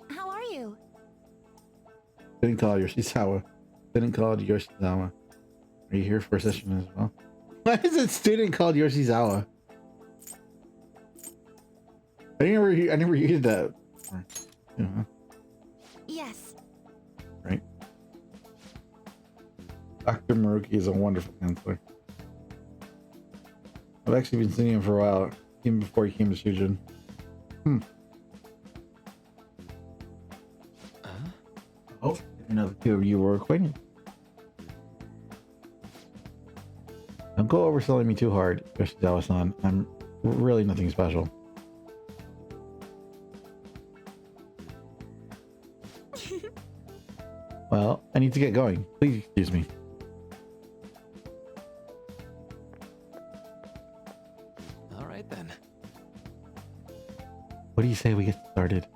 How are you? Didn't call Yoshizawa. Are you here for a session as well? Why is it student called Yoshizawa? I never used that. You know, Yes. right? Dr. Maruki is a wonderful counselor. I've actually been seeing him for a while, even before he came to Shujin. Oh, you know the two of you were acquainted. Don't go overselling me too hard, Yoshizawa-san. I'm really nothing special. Well, I need to get going. Please excuse me. All right then. What do you say we get started?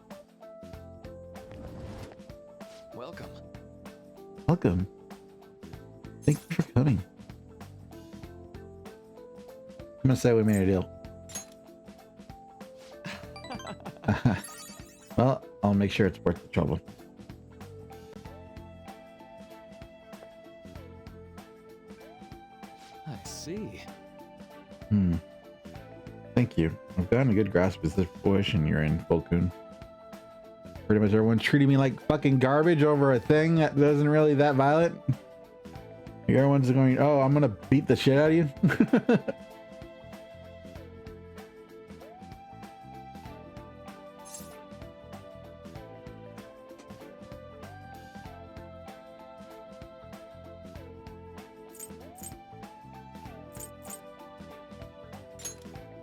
Welcome. Thank you for coming. I'm gonna say we made a deal. Well, I'll make sure it's worth the trouble. I see. Thank you. I've gotten a good grasp of the situation you're in, Volkun. Pretty much everyone's treating me like fucking garbage over a thing that isn't really that violent. Everyone's going, oh, I'm gonna beat the shit out of you.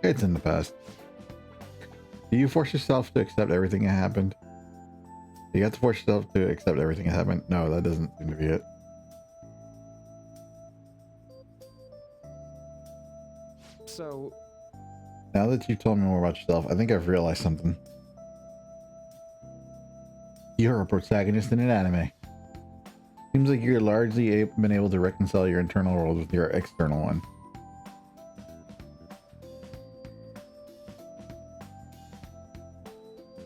It's in the past. Do you force yourself to accept everything that happened? You have to force yourself to accept everything that happened. No, that doesn't seem to be it. So, now that you've told me more about yourself, I think I've realized something. You're a protagonist in an anime. Seems like you're largely been able to reconcile your internal world with your external one.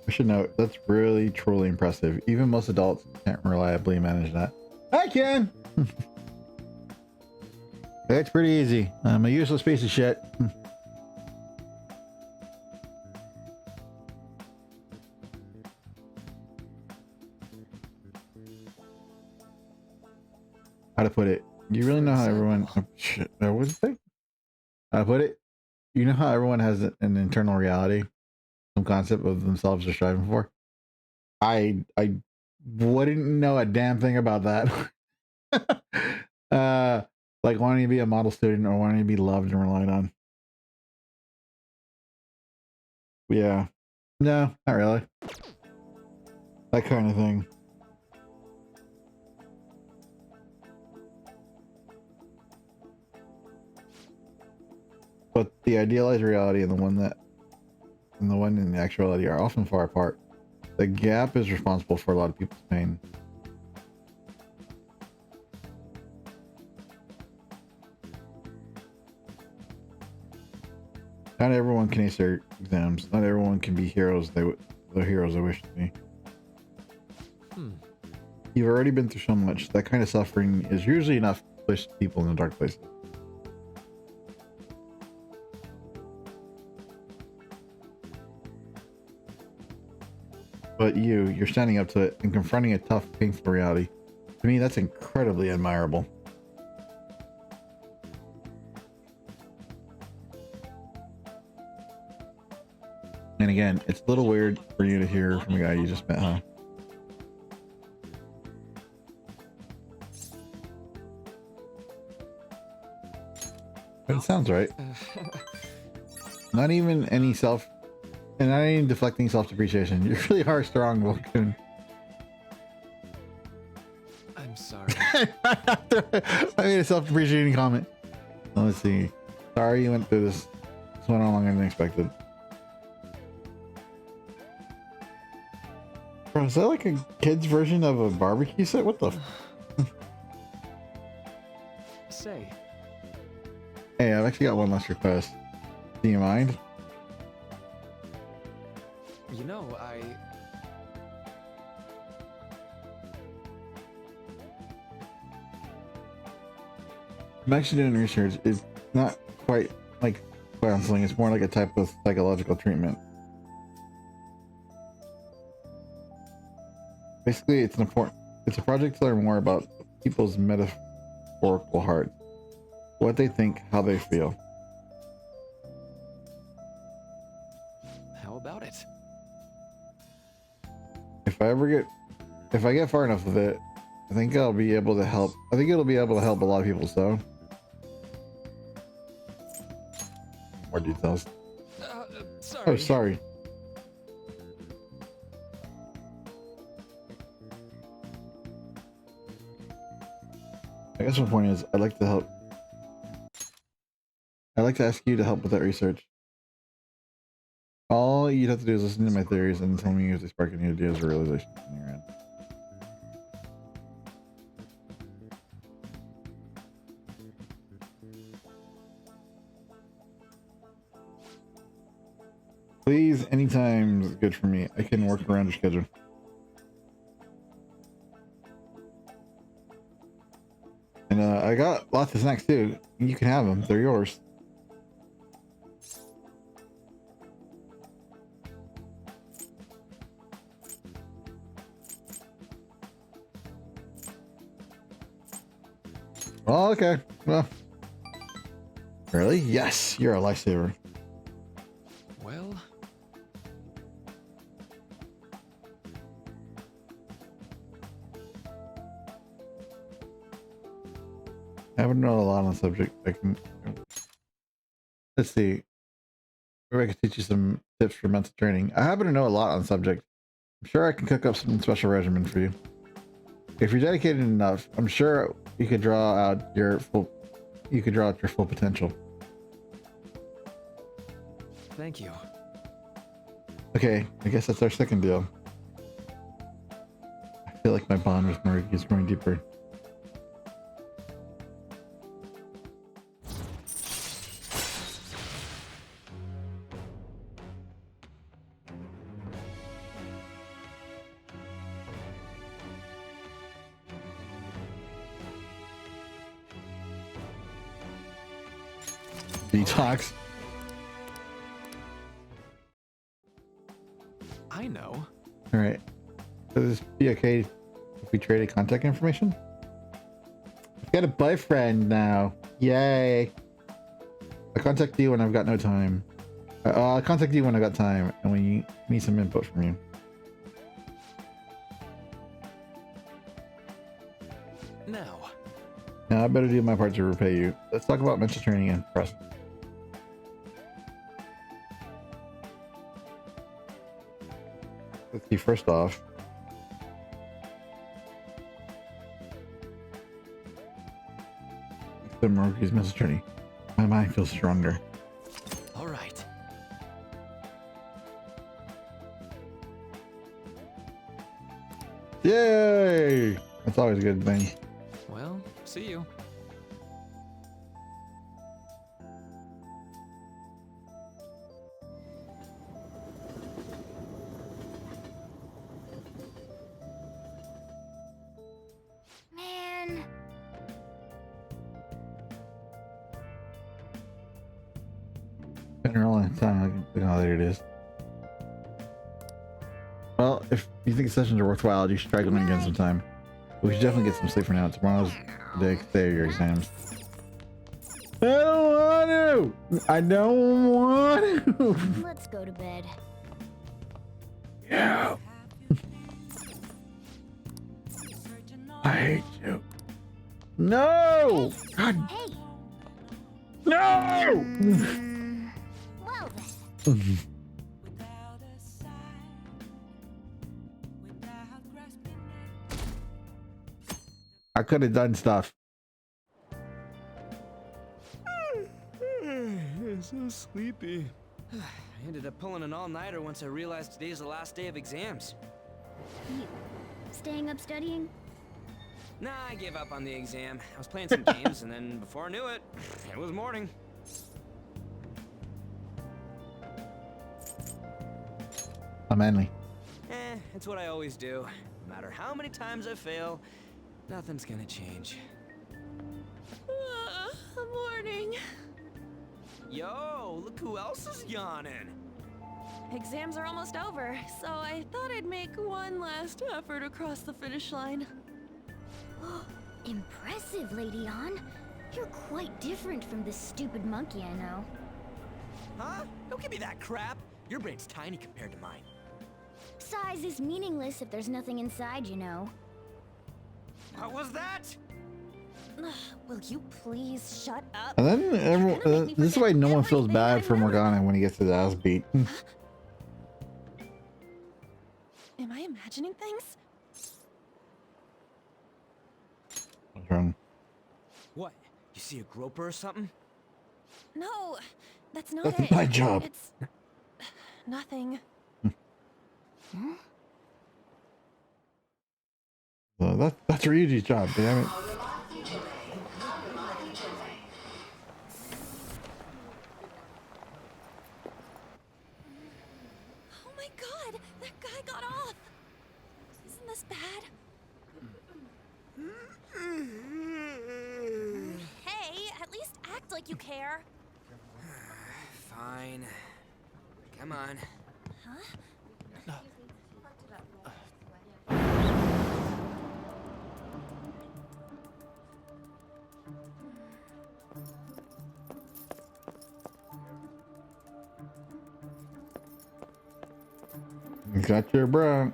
I should note, that's really truly impressive. Even most adults can't reliably manage that. I can! It's pretty easy. I'm a useless piece of shit. How to put it? You really know how everyone... Oh, shit. What's the thing? How to put it? You know how everyone has an internal reality? Some concept of themselves they're striving for? I wouldn't know a damn thing about that. Like wanting to be a model student or wanting to be loved and relied on. Yeah. No, not really. That kind of thing. But the idealized reality and the one in the actuality are often far apart. The gap is responsible for a lot of people's pain. Not everyone can ace their exams. Not everyone can be heroes the heroes they wish to be. You've already been through so much. That kind of suffering is usually enough to push people in the dark places. But you're standing up to it and confronting a tough, painful reality. To me, that's incredibly admirable. And again, it's a little weird for you to hear from a guy you just met, huh? But it sounds right. Not even any and not even deflecting self-depreciation. You really are strong, Volkun. I'm sorry. I made a self-depreciating comment. Let's see. Sorry you went through this. This went on longer than expected. Bro, is that like a kid's version of a barbecue set? What the Say. Hey, I've actually got one last request. Do you mind? You know, I'm actually doing research. It's not quite like counseling. It's more like a type of psychological treatment. Basically, it's a project to learn more about people's metaphorical hearts. What they think, how they feel. How about it? If I get far enough with it, I think I'll be able to help. I think it'll be able to help a lot of people, so. More details. Sorry. Oh, sorry. I guess my point is, I'd like to help. I'd like to ask you to help with that research. All you'd have to do is listen to my theories and tell me if they spark any ideas or realizations on your end. Please, anytime is good for me. I can work around your schedule. And I got lots of snacks too. You can have them. They're yours. Oh, okay. Well, really? Yes, you're a lifesaver. Well, I haven't known a lot on the subject. Let's see. Maybe I could teach you some tips for mental training. I happen to know a lot on the subject. I'm sure I can cook up some special regimen for you. If you're dedicated enough, I'm sure you could draw out your full potential. thank you. Okay, I guess that's our second deal. I feel like my bond with Marie is growing deeper. Detox. I know. All right. So this be okay if we traded contact information? I've got a boyfriend now. Yay. I'll contact you when I've got no time. I'll contact you when I've got time and we need some input from you. Now I better do my part to repay you. Let's talk about mental training and press. Let's see, first off. The Murphy's mental training. My mind feels stronger. All right. Yay! That's always a good thing. Well, see you. Man. Been a long time. I can how late it is. Well, if you think sessions are worthwhile, you should try going again sometime. We should definitely get some sleep for now. Tomorrow's the day of your exams. I don't want to! I don't want to! Let's go to bed. Yeah. I hate you. No! God. Hey! No! Well then. I could have done stuff. I'm so sleepy. I ended up pulling an all-nighter once I realized today's the last day of exams. You staying up studying? Nah, I gave up on the exam. I was playing some games, and then before I knew it, it was morning. I'm manly. It's what I always do. No matter how many times I fail, nothing's gonna change. Morning. Yo, look who else is yawning. Exams are almost over, so I thought I'd make one last effort across the finish line. Impressive, Lady Ann. You're quite different from this stupid monkey I know. Huh? Don't give me that crap. Your brain's tiny compared to mine. Size is meaningless if there's nothing inside, you know. What was that? Will you please shut up? And then everyone, this is why no one feels bad for Morgana when he gets his ass beat. Am I imagining things? What's wrong? What? You see a groper or something? No, that's not That's it. my job. It's nothing. That's Ryuji's job, damn it. bad? Hey, at least act like you care. Fine. Come on. Huh? You got your bra.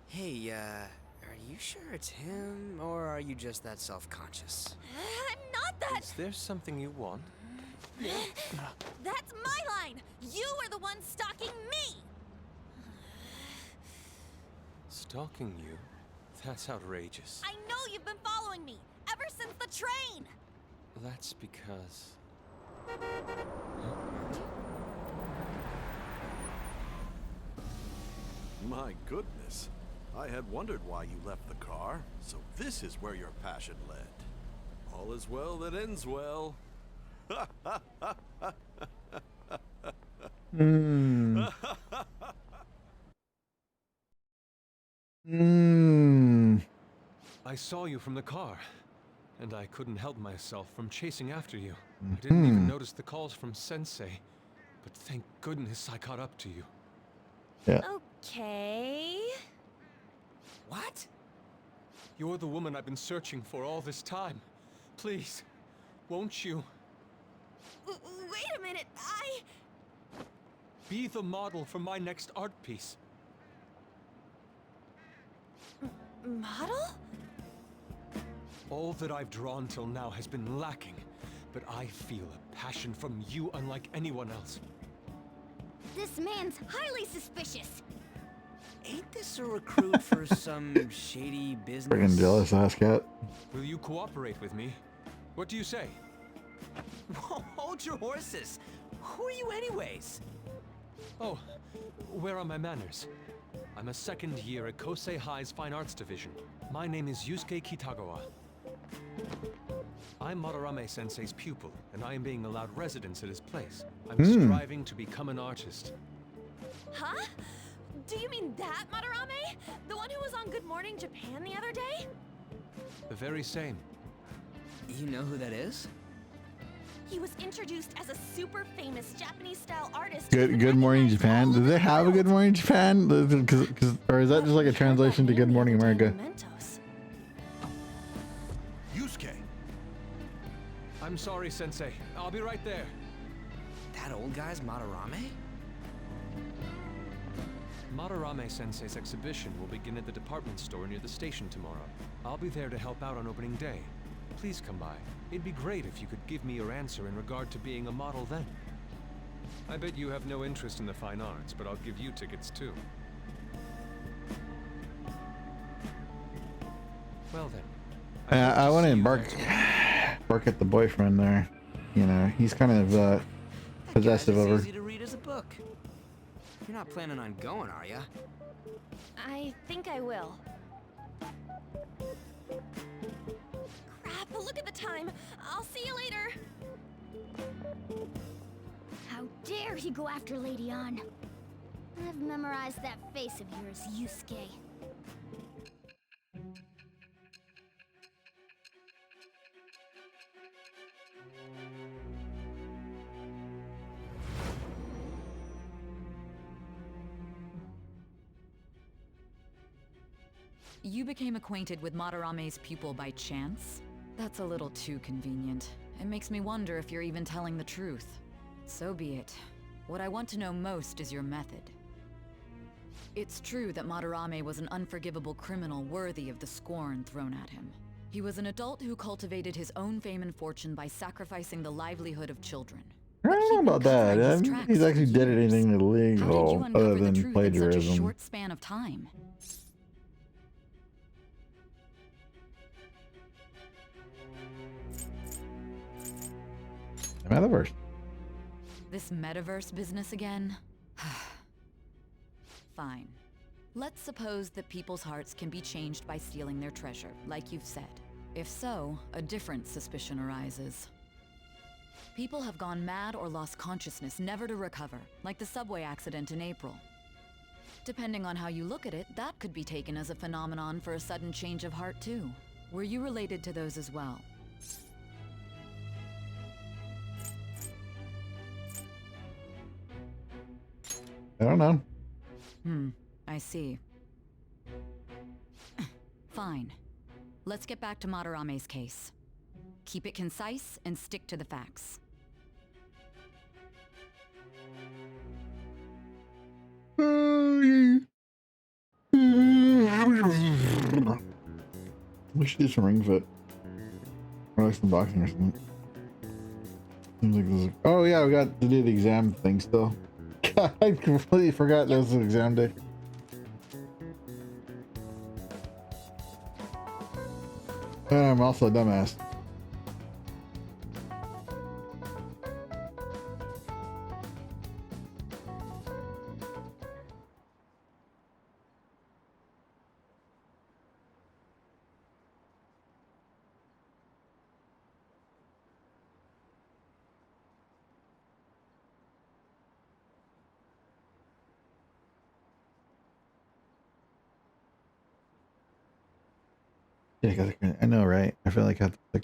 Hey, are you sure it's him, or are you just that self-conscious? I'm not that. Is there something you want? That's my line. You are the one stalking me. Stalking you? That's outrageous. I know you've been following me ever since the train. That's because... My goodness. I had wondered why you left the car, so this is where your passion led. All is well that ends well. I saw you from the car, and I couldn't help myself from chasing after you. I didn't even notice the calls from Sensei, but thank goodness I caught up to you. Yeah. Okay. What? You're the woman I've been searching for all this time. Please, won't you? Wait a minute. Be the model for my next art piece. Model? All that I've drawn till now has been lacking, but I feel a passion from you unlike anyone else. This man's highly suspicious. Ain't this a recruit for some shady business? Freaking jealous ass cat. Will you cooperate with me? What do you say? Hold your horses. Who are you anyways? Oh, where are my manners? I'm a second year at Kosei High's Fine Arts Division. My name is Yusuke Kitagawa. I'm Madarame-sensei's pupil, and I am being allowed residence at his place. I'm striving to become an artist. Huh? Do you mean that Madarame? The one who was on Good Morning Japan the other day? The very same. You know who that is? He was introduced as a super famous Japanese-style artist. Good Morning Japan. Do they have a Good Morning Japan? Or is that just like a translation to Good Morning America? Yusuke! I'm sorry, Sensei. I'll be right there. That old guy's Madarame? Madarame-sensei's exhibition will begin at the department store near the station tomorrow. I'll be there to help out on opening day. Please come by. It'd be great if you could give me your answer in regard to being a model then. I bet you have no interest in the fine arts, but I'll give you tickets too. Well then. I want to bark at the boyfriend there. You know, he's kind of possessive of her. Easy to read as a book. You're not planning on going, are ya? I think I will. Crap, look at the time. I'll see you later. How dare he go after Lady Ann? I've memorized that face of yours, Yusuke. You became acquainted with Madarame's pupil by chance? That's a little too convenient. It makes me wonder if you're even telling the truth. So be it. What I want to know most is your method. It's true that Madarame was an unforgivable criminal worthy of the scorn thrown at him. He was an adult who cultivated his own fame and fortune by sacrificing the livelihood of children. I don't know about that. I don't think he's actually did anything illegal other than in such a plagiarism. short span of time? The metaverse. This metaverse business again? Fine. Let's suppose that people's hearts can be changed by stealing their treasure, like you've said. If so, a different suspicion arises. People have gone mad or lost consciousness, never to recover, like the subway accident in April. Depending on how you look at it, that could be taken as a phenomenon for a sudden change of heart too. Were you related to those as well? I don't know. I see. Fine. Let's get back to Madarame's case. Keep it concise and stick to the facts. We should do some ring fit. Or like some boxing or something. Seems like this is... Oh yeah, we got to do the exam thing still. God, I completely forgot that was an exam day. And I'm also a dumbass. Yeah, I know, right? I feel like I have to click.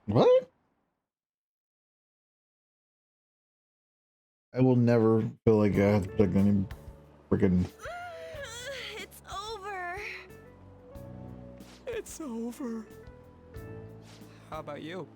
What? I will never feel like I have to click any freaking. It's over. It's over. How about you?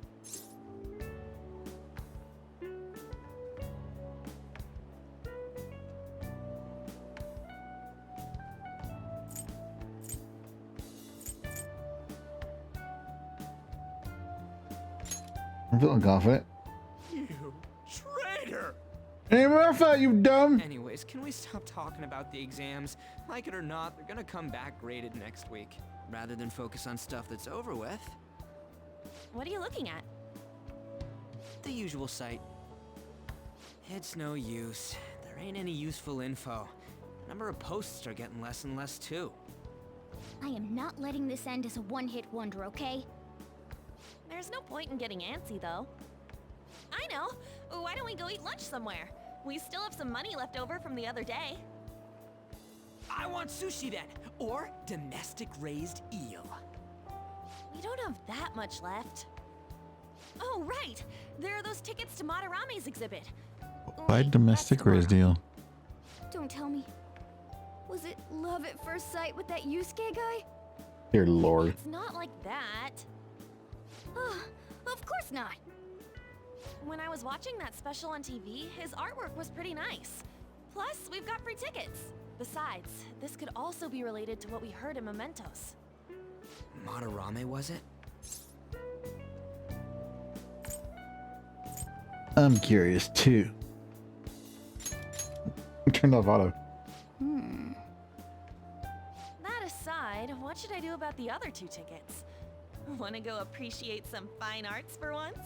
I'm feeling confident. You traitor! Hey, Murphy, you dumb! Anyways, can we stop talking about the exams? Like it or not, they're gonna come back graded next week. Rather than focus on stuff that's over with. What are you looking at? The usual site. It's no use. There ain't any useful info. The number of posts are getting less and less too. I am not letting this end as a one-hit wonder, okay? There's no point in getting antsy, though. I know! Why don't we go eat lunch somewhere? We still have some money left over from the other day. I want sushi then! Or domestic-raised eel. We don't have that much left. Oh, right! There are those tickets to Madarame's exhibit. Why domestic raised deal? Don't tell me. Was it love at first sight with that Yusuke guy? Dear Lord. It's not like that. Of course not. When I was watching that special on TV, his artwork was pretty nice. Plus, we've got free tickets. Besides, this could also be related to what we heard in Mementos. Madarame, was it? I'm curious too. Turn off auto. That aside, what should I do about the other 2 tickets? Want to go appreciate some fine arts for once?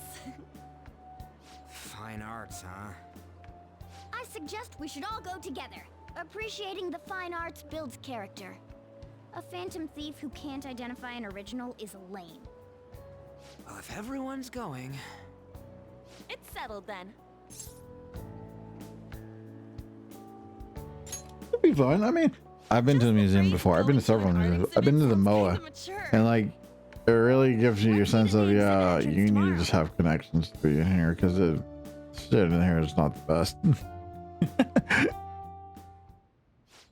Fine arts, huh? I suggest we should all go together. Appreciating the fine arts builds character. A phantom thief who can't identify an original is lame. Well, if everyone's going... It's settled then. It'd be fun. I mean, I've been to the museum before. I've been to several museums. I've been to the MOA. And like, it really gives you your sense of, yeah, you need to just have connections to be in here because the shit in here is not the best.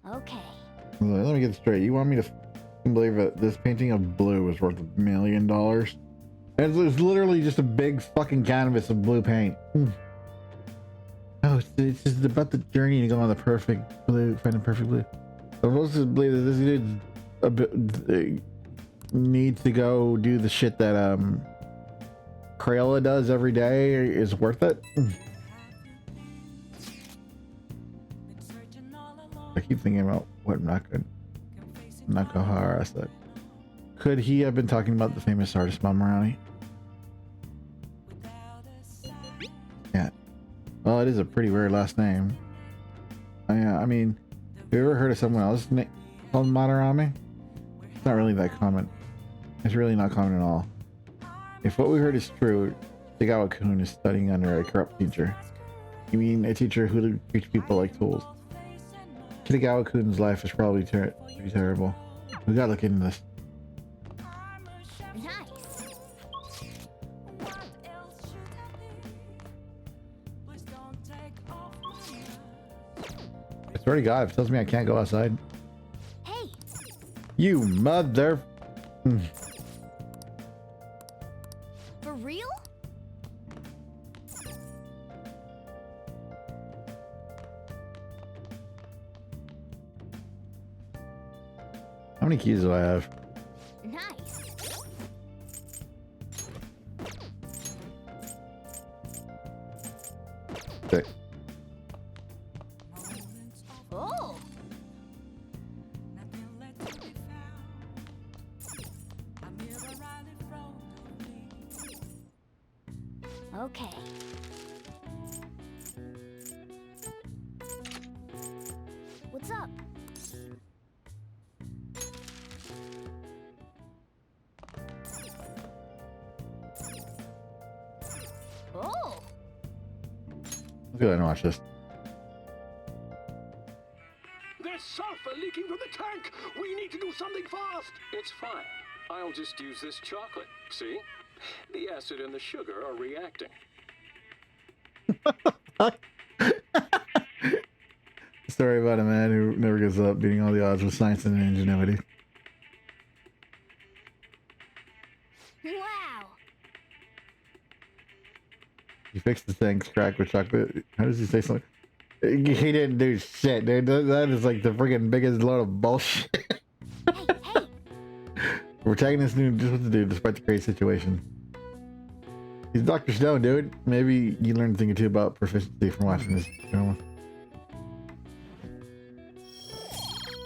Okay. Let me get straight. You want me to believe that this painting of blue is worth $1 million? It's literally just a big fucking canvas of blue paint. Oh, it's just about the journey to go on the perfect blue, find the perfect blue. I'm supposed to believe that this dude needs to go do the shit that Crayola does every day is worth it. I keep thinking about what Nakahara said. Could he have been talking about the famous artist Mamarani? Yeah. Well, it is a pretty weird last name. Yeah, I mean, have you ever heard of someone else called Madarame? It's not really that common. It's really not common at all. If what we heard is true, Tagawa-kun is studying under a corrupt teacher. You mean a teacher who treats people like tools? Kitagawa-kun's life is probably pretty terrible. We gotta look into this. Nice. I swear to God, if it tells me I can't go outside. Hey. You mother... For real? How many keys do I have? Nice. Six. Oh. Okay. What's up? Oh. Let's go ahead and watch this. There's sulfur leaking from the tank! We need to do something fast! It's fine. I'll just use this chocolate. See? The acid and the sugar are reacting. Story about a man who never gives up, beating all the odds with science and ingenuity. Wow. He fixed the tank's crack with chocolate. How does he say something? He didn't do shit, dude. That is like the freaking biggest load of bullshit. Hey. Protagonist knew just what to do despite the crazy situation. He's Dr. Stone, dude. Maybe you learned a thing or two about proficiency from watching this drama.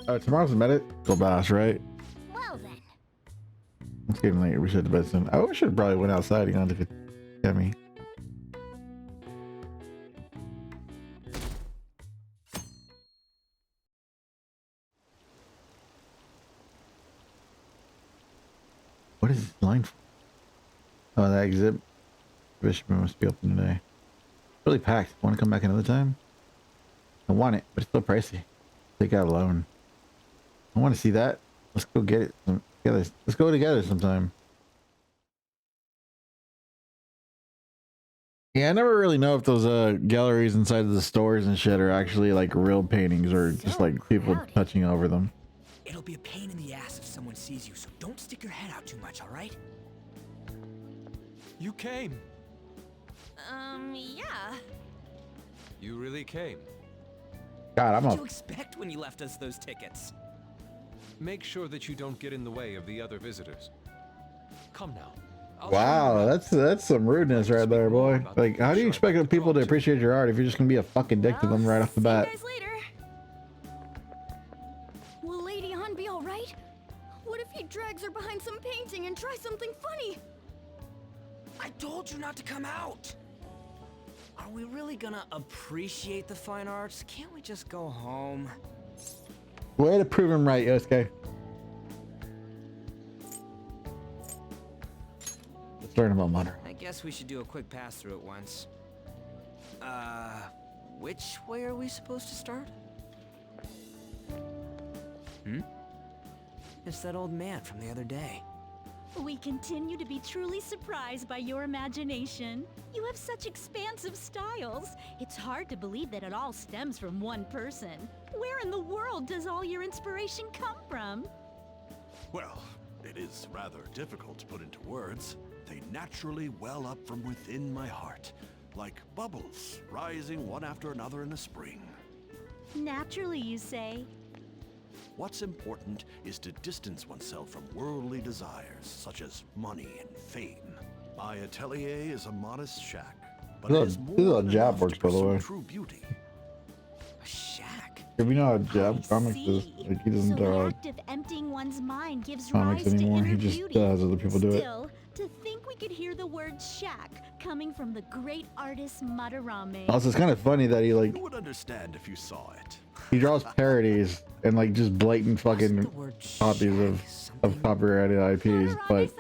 Oh, tomorrow's the medical bash, right? Well then. It's getting late. We should head to bed soon. Oh, we should have probably went outside. You know, to get me. What is this line for? Oh, that exhibit must be open today. Really packed. Want to come back another time? I want it, but it's still pricey. Take out a loan. I want to see that. Let's go get it together. Let's go together sometime. Yeah, I never really know if those galleries inside of the stores and shit are actually like real paintings or just like people touching over them. It'll be a pain in the ass if someone sees you, so don't stick your head out too much, all right? You came. Yeah. You really came. God, What did you expect when you left us those tickets? Make sure that you don't get in the way of the other visitors. Come now. Wow, that's some rudeness right there, boy. Like, how do you expect people to appreciate your art if you're just gonna be a fucking dick to them right off the bat? See you guys later. Will Lady Han be alright? What if he drags her behind some painting and tries something funny? I told you not to come out! Are we really gonna appreciate the fine arts? Can't we just go home? Way to prove him right, Yosuke. Let's learn about Mother. I guess we should do a quick pass through at once. Which way are we supposed to start? It's that old man from the other day. We continue to be truly surprised by your imagination. You have such expansive styles. It's hard to believe that it all stems from one person. Where in the world does all your inspiration come from? Well, it is rather difficult to put into words. They naturally well up from within my heart, like bubbles rising one after another in the spring. Naturally, you say? What's important is to distance oneself from worldly desires, such as money and fame. My atelier is a modest shack, but it is more This is how than Jab enough works, to by the pursue way. true beauty. A shack? If you know how Jab comics is, like he doesn't So the draw act of emptying one's mind gives comics rise anymore. to He inner just beauty. has other people do it. Still, to think we could hear the word shack coming from the great artist Madarame. Also, it's kind of funny that he like You would understand if you saw it. He draws parodies and like just blatant fucking copies of copyrighted IPs, but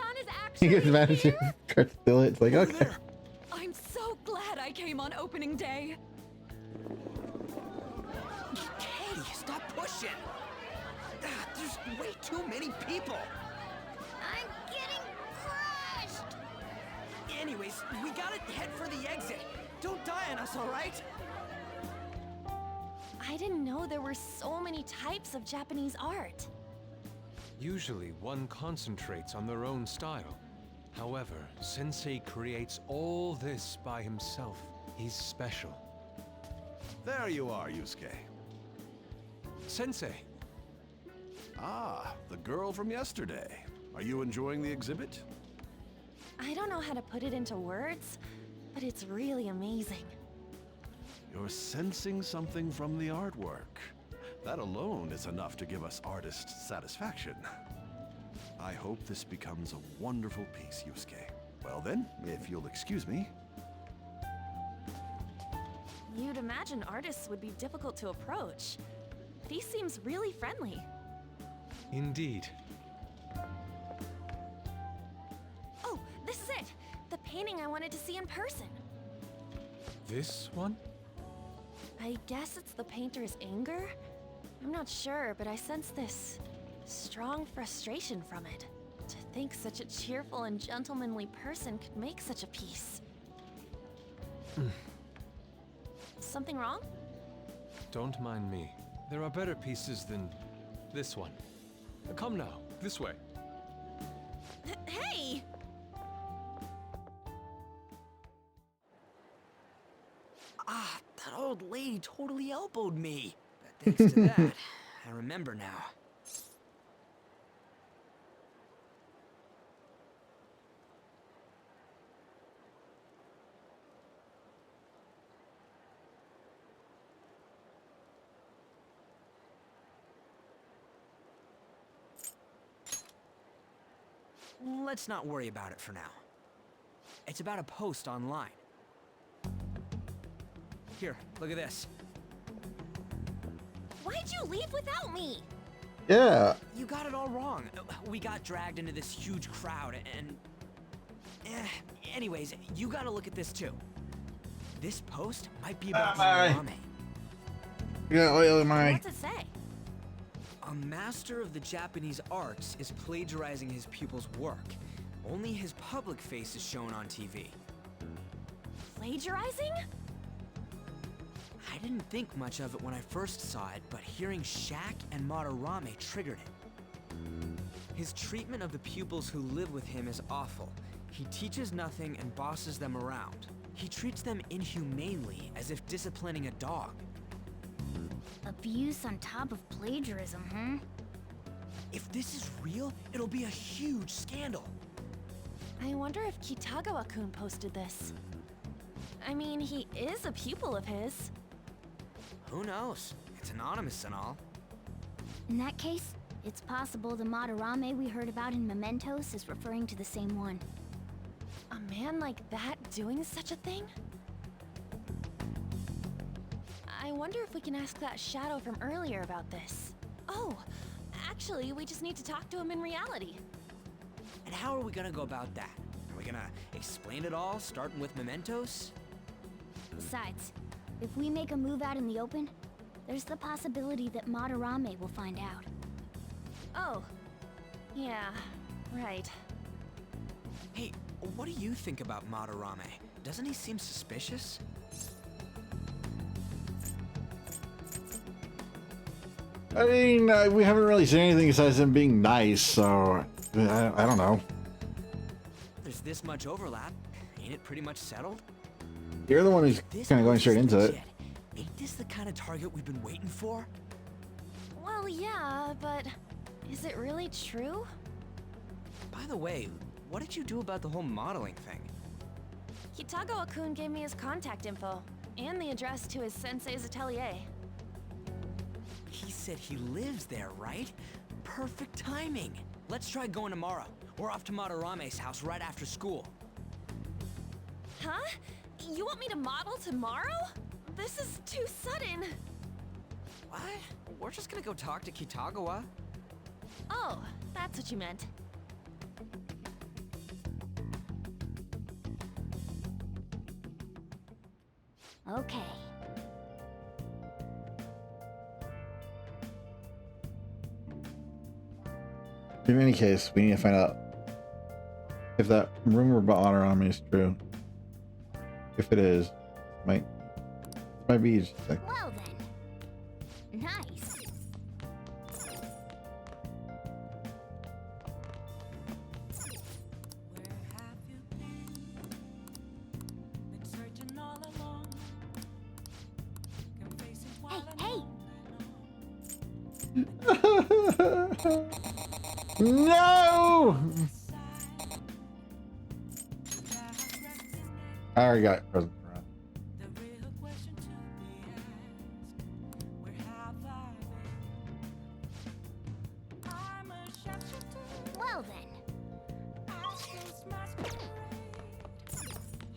he gets mad at you. Tries to steal it. It's like, okay. I'm so glad I came on opening day. Katie, stop pushing. There's way too many people. I'm getting crushed. Anyways, we gotta head for the exit. Don't die on us, all right? I didn't know there were so many types of Japanese art. Usually, one concentrates on their own style. However, Sensei creates all this by himself. He's special. There you are, Yusuke. Sensei. Ah, the girl from yesterday. Are you enjoying the exhibit? I don't know how to put it into words, but it's really amazing. You're sensing something from the artwork. That alone is enough to give us artists satisfaction. I hope this becomes a wonderful piece, Yusuke. Well then, if you'll excuse me. You'd imagine artists would be difficult to approach, but he seems really friendly. Indeed. Oh, this is it! The painting I wanted to see in person. This one? I guess it's the painter's anger? I'm not sure, but I sense this strong frustration from it. To think such a cheerful and gentlemanly person could make such a piece. Something wrong? Don't mind me. There are better pieces than this one. Come now, this way. Hey! Ah, that old lady totally elbowed me. But thanks to that, I remember now. Let's not worry about it for now. It's about a post online. Here, look at this. Why'd you leave without me? Yeah. You got it all wrong. We got dragged into this huge crowd and... anyways, you gotta look at this too. This post might be about Marame. Yeah, What's it say? A master of the Japanese arts is plagiarizing his pupil's work. Only his public face is shown on TV. Plagiarizing? I didn't think much of it when I first saw it, but hearing Shaq and Madarame triggered it. His treatment of the pupils who live with him is awful. He teaches nothing and bosses them around. He treats them inhumanely, as if disciplining a dog. Abuse on top of plagiarism, huh? If this is real, it'll be a huge scandal. I wonder if Kitagawa-kun posted this. I mean, he is a pupil of his. Who knows? It's anonymous and all. In that case, it's possible the Madarame we heard about in Mementos is referring to the same one. A man like that doing such a thing? I wonder if we can ask that shadow from earlier about this. Oh, actually, we just need to talk to him in reality. And how are we gonna go about that? Are we gonna explain it all, starting with Mementos? Besides, if we make a move out in the open, there's the possibility that Madarame will find out. Oh, yeah, right. Hey, what do you think about Madarame? Doesn't he seem suspicious? I mean, we haven't really seen anything besides him being nice, so I don't know. There's this much overlap. Ain't it pretty much settled? You're the one who's kind of going straight into it. Ain't this the kind of target we've been waiting for? Well, yeah, but is it really true? By the way, what did you do about the whole modeling thing? Kitagawa-kun gave me his contact info and the address to his sensei's atelier. He said he lives there, right? Perfect timing. Let's try going tomorrow. We're off to Madarame's house right after school. Huh? You want me to model tomorrow? This is too sudden. What? We're just gonna go talk to Kitagawa. Oh, that's what you meant. Okay. In any case, we need to find out if that rumor about Madarame is true. If it is, might be just like. Well then. Nice. No! I already got a present for him. Well then.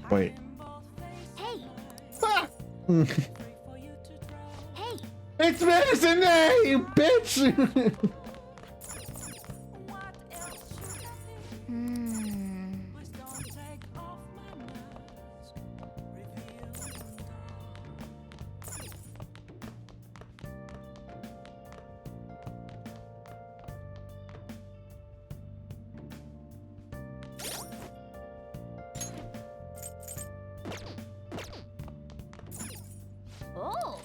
Wait. Hey. Ah! Hey. It's Medicine Day, you bitch! Oh.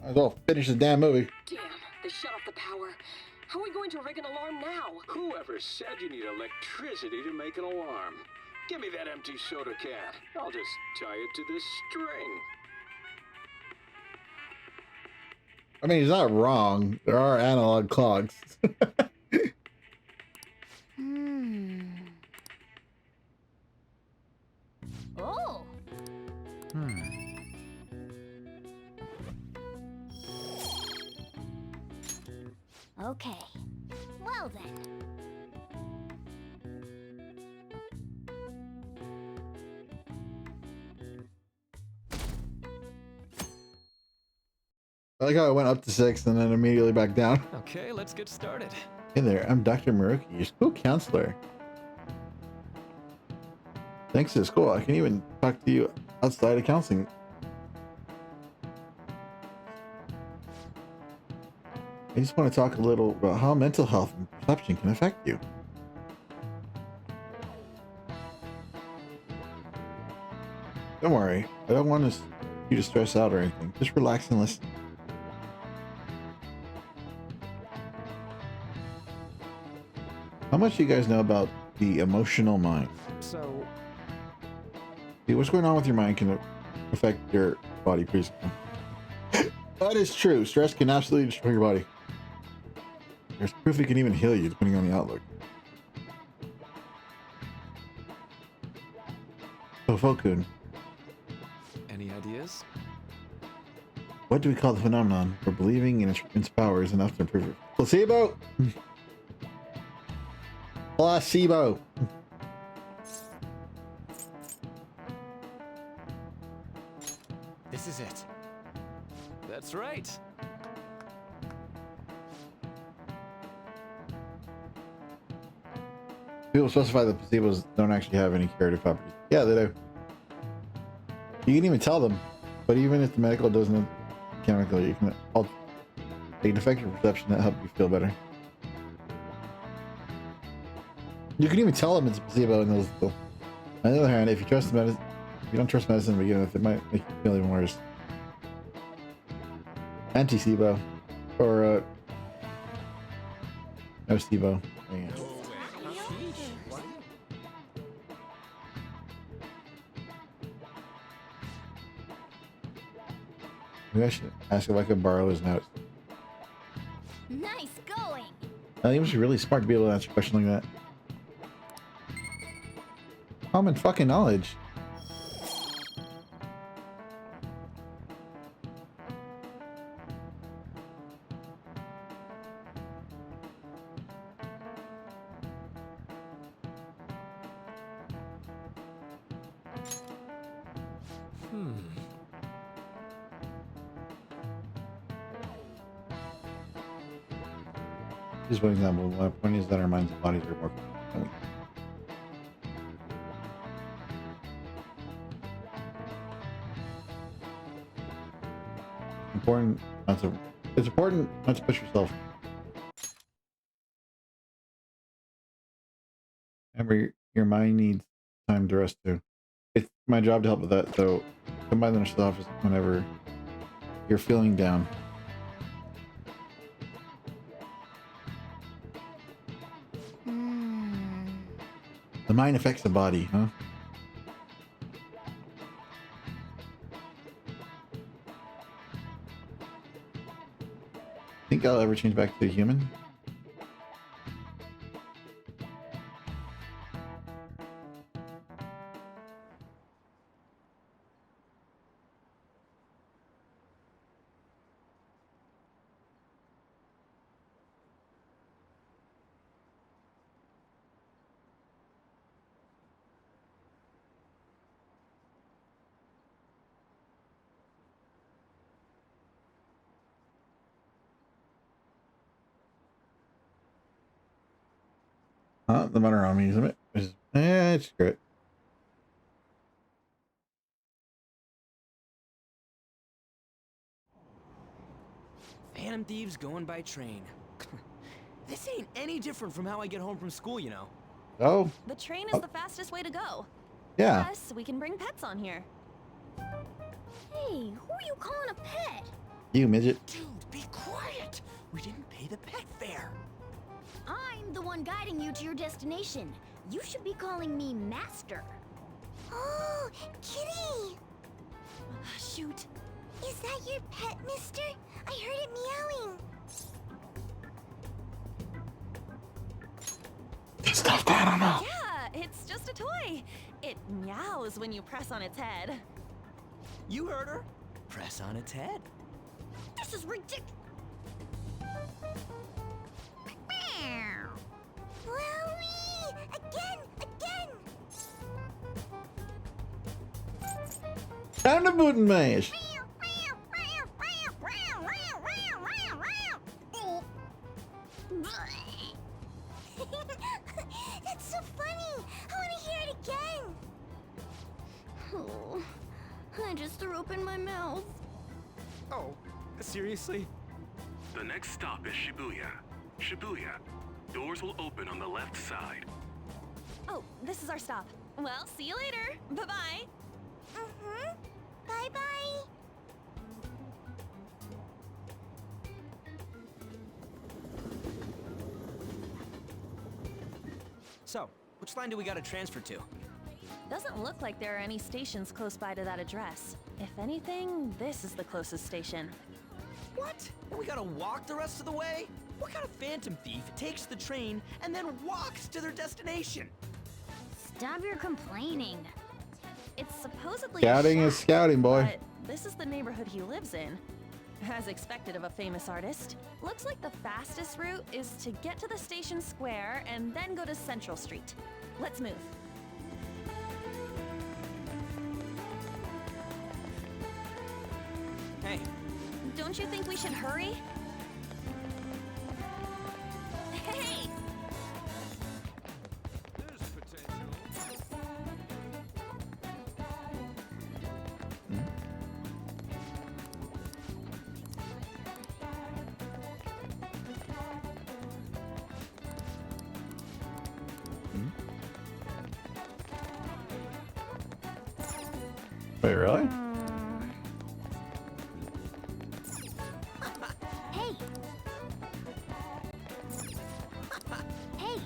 Might as well finish the damn movie. Damn, they shut off the power. How are we going to rig an alarm now? Whoever said you need electricity to make an alarm? Give me that empty soda can. I'll just tie it to this string. I mean, he's not wrong. There are analog clocks. Oh. Okay. Well then. I like how it went up to 6 and then immediately back down. Okay, let's get started. Hey there, I'm Dr. Maruki, your school counselor. Thanks to the school, I can even talk to you outside of counseling. I just want to talk a little about how mental health and perception can affect you. Don't worry, I don't want you to stress out or anything. Just relax and listen. How much do you guys know about the emotional mind? So, See, what's going on with your mind can affect your body pretty soon. That is true. Stress can absolutely destroy your body. There's proof it can even heal you, depending on the outlook. So, Volk-kun, any ideas? what do we call the phenomenon where believing in a treatment's power is enough to improve it? Placebo! Placebo! This is it. That's right. People specify that placebos don't actually have any curative properties. Yeah, they do. You can even tell them, but even if the medical doesn't chemically, they can affect your perception that help you feel better. You can even tell them it's a placebo and they'll still. On the other hand, if you trust the medicine, if you don't trust medicine to begin with, it might make you feel even worse. Anti-SIBO or no SIBO. Yeah. Maybe I should ask if I could borrow his notes. Nice going. I think it must be really smart to be able to answer a question like that. Common fucking knowledge. Just one example. My point is that our minds and bodies are more complex than we think. It's important not to push yourself. Remember, your mind needs time to rest too. It's my job to help with that, so come by the nurse's office whenever you're feeling down. The mind affects the body, huh? Think I'll ever change back to a human? The Manorami, isn't it? It's great. Phantom thieves going by train. This ain't any different from how I get home from school, you know. Oh. The train is the fastest way to go. Yeah. Plus, we can bring pets on here. Hey, who are you calling a pet? You midget. Dude, be quiet. We didn't pay the pet fare. I'm the one guiding you to your destination. You should be calling me Master. Oh, kitty! Shoot. Is that your pet, mister? I heard it meowing. Stuff that, I don't know. Yeah, it's just a toy. It meows when you press on its head. You heard her. Press on its head. This is ridiculous. Wowie! Again! Time to boot and mash. That's so funny! I want to hear it again! Oh, I just threw up in my mouth. Oh, seriously? The next stop is Shibuya. Shibuya. Doors will open on the left side. Oh, this is our stop. Well, see you later. Bye-bye. Bye-bye! So, which line do we gotta transfer to? Doesn't look like there are any stations close by to that address. If anything, this is the closest station. What? We gotta walk the rest of the way? What kind of phantom thief takes the train and then walks to their destination? Stop your complaining. It's supposedly Scouting is scouting, boy. But this is the neighborhood he lives in. As expected of a famous artist. Looks like the fastest route is to get to the station square and then go to Central Street. Let's move. Hey. Don't you think we should hurry? Hey! There's potential. Wait, really? Hey! Hey!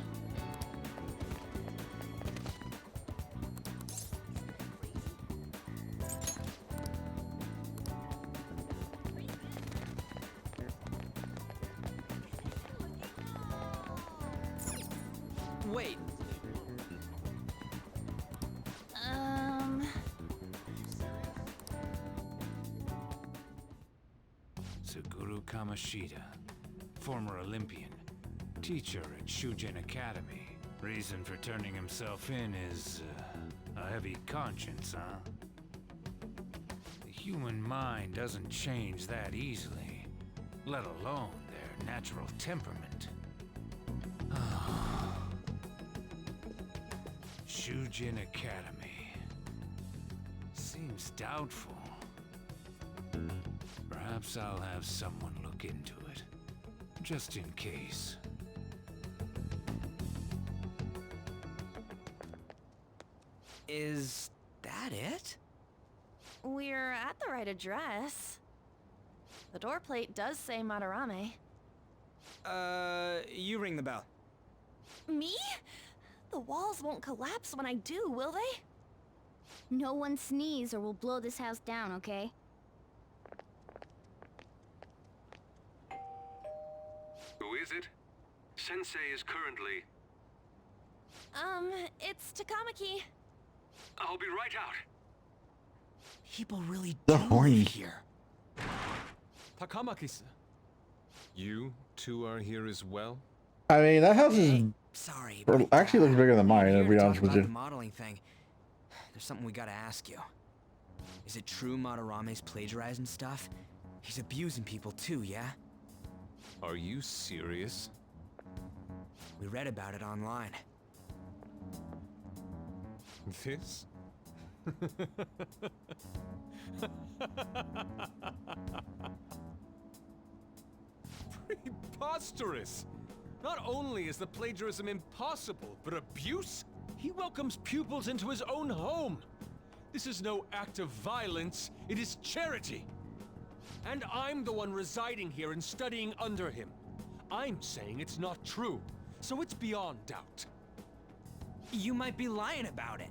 Wait. Suguru Kamashita, former Olympian, teacher at Shujin Academy. Reason for turning himself in is a heavy conscience, huh? The human mind doesn't change that easily, let alone their natural temperament. Shujin Academy. Seems doubtful. Perhaps I'll have someone look into it, just in case. Is that it? We're at the right address. The door plate does say Madarame. You ring the bell. Me? The walls won't collapse when I do, will they? No one sneeze or we'll blow this house down, okay? Who is it? Sensei is currently... It's Takamaki. I'll be right out. People really They're do horny. live here. Takamaki-san, you two are here as well? I mean, that house is Sorry, actually looks bigger than mine, here to be to honest talk with about the you. modeling thing. There's something we gotta ask you. Is it true Madarame's plagiarizing stuff? He's abusing people too, yeah? Are you serious? We read about it online. This? Preposterous! Not only is the plagiarism impossible, but abuse? He welcomes pupils into his own home. This is no act of violence, it is charity. And I'm the one residing here and studying under him. I'm saying it's not true, so it's beyond doubt. You might be lying about it.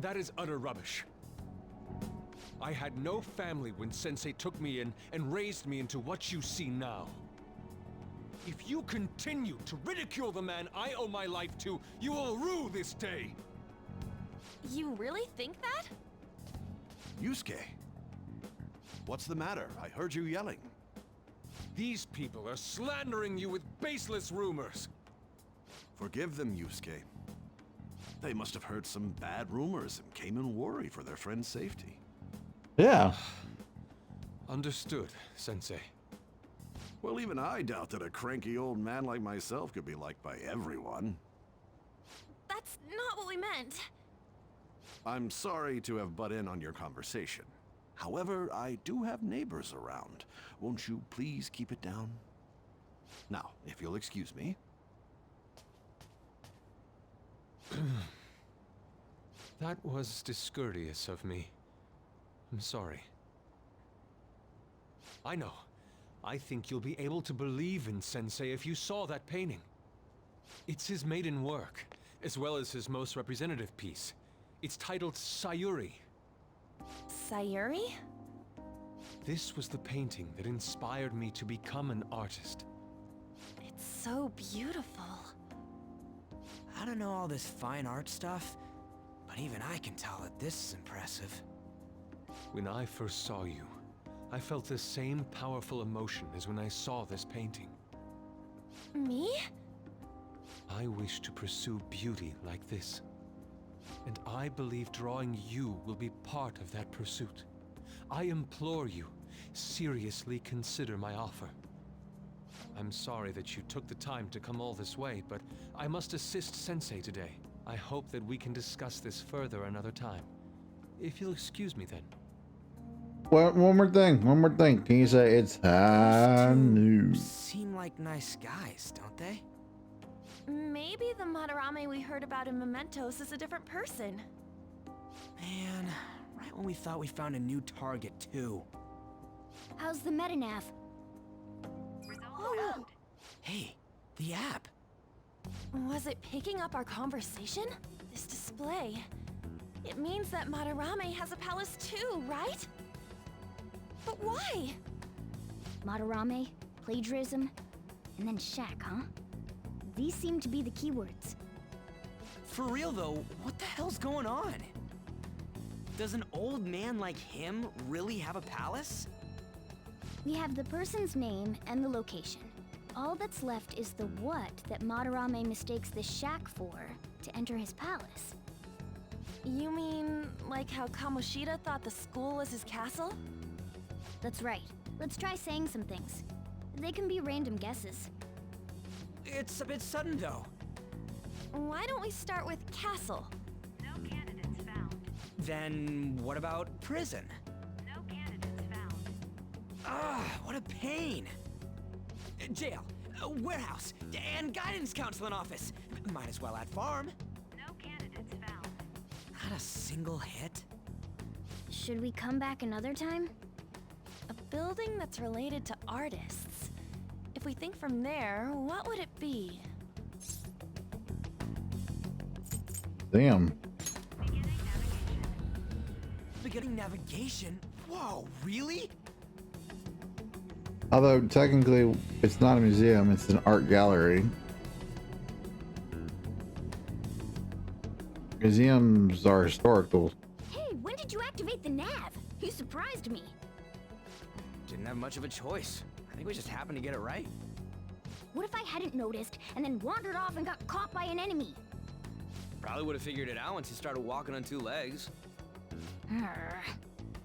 That is utter rubbish. I had no family when Sensei took me in and raised me into what you see now. If you continue to ridicule the man I owe my life to, you will rue this day. You really think that? Yusuke, what's the matter? I heard you yelling. These people are slandering you with baseless rumors. Forgive them, Yusuke. They must have heard some bad rumors and came in worried for their friend's safety. Yeah. Understood, Sensei. Well, even I doubt that a cranky old man like myself could be liked by everyone. That's not what we meant. I'm sorry to have butt in on your conversation. However, I do have neighbors around. Won't you please keep it down? Now, if you'll excuse me. That was discourteous of me. I'm sorry. I know. I think you'll be able to believe in Sensei if you saw that painting. It's his maiden work, as well as his most representative piece. It's titled Sayuri. Sayuri? This was the painting that inspired me to become an artist. It's so beautiful. I don't know all this fine art stuff, but even I can tell that this is impressive. When I first saw you, I felt the same powerful emotion as when I saw this painting. Me? I wish to pursue beauty like this. And I believe drawing you will be part of that pursuit. I implore you, seriously consider my offer. I'm sorry that you took the time to come all this way, but I must assist Sensei today. I hope that we can discuss this further another time. If you'll excuse me then. Well, one more thing. Can you say it's new? Seem like nice guys, don't they? Maybe the Madarame we heard about in Mementos is a different person. Man, right when we thought we found a new target, too. How's the metanav? Oh, Hey, the app. was it picking up our conversation? This display. It means that Madarame has a palace too, right? But why? Madarame, plagiarism, and then Shaq, huh? These seem to be the keywords. For real though, what the hell's going on? Does an old man like him really have a palace? We have the person's name and the location. All that's left is the what that Madarame mistakes the shack for to enter his palace. You mean, like how Kamoshida thought the school was his castle? That's right. Let's try saying some things. They can be random guesses. It's a bit sudden though. Why don't we start with castle? No candidates found. Then what about prison? No candidates found. Ah, what a pain. Jail, warehouse, and guidance counseling office. Might as well add farm. No candidates found. Not a single hit. Should we come back another time? A building that's related to artists. If we think from there, what would it be? Damn. Beginning navigation? Whoa, really? Although technically it's not a museum, it's an art gallery. Museums are historical. Hey, when did you activate the nav? You surprised me. Didn't have much of a choice. I think we just happened to get it right. What if I hadn't noticed and then wandered off and got caught by an enemy? Probably would have figured it out once you started walking on two legs.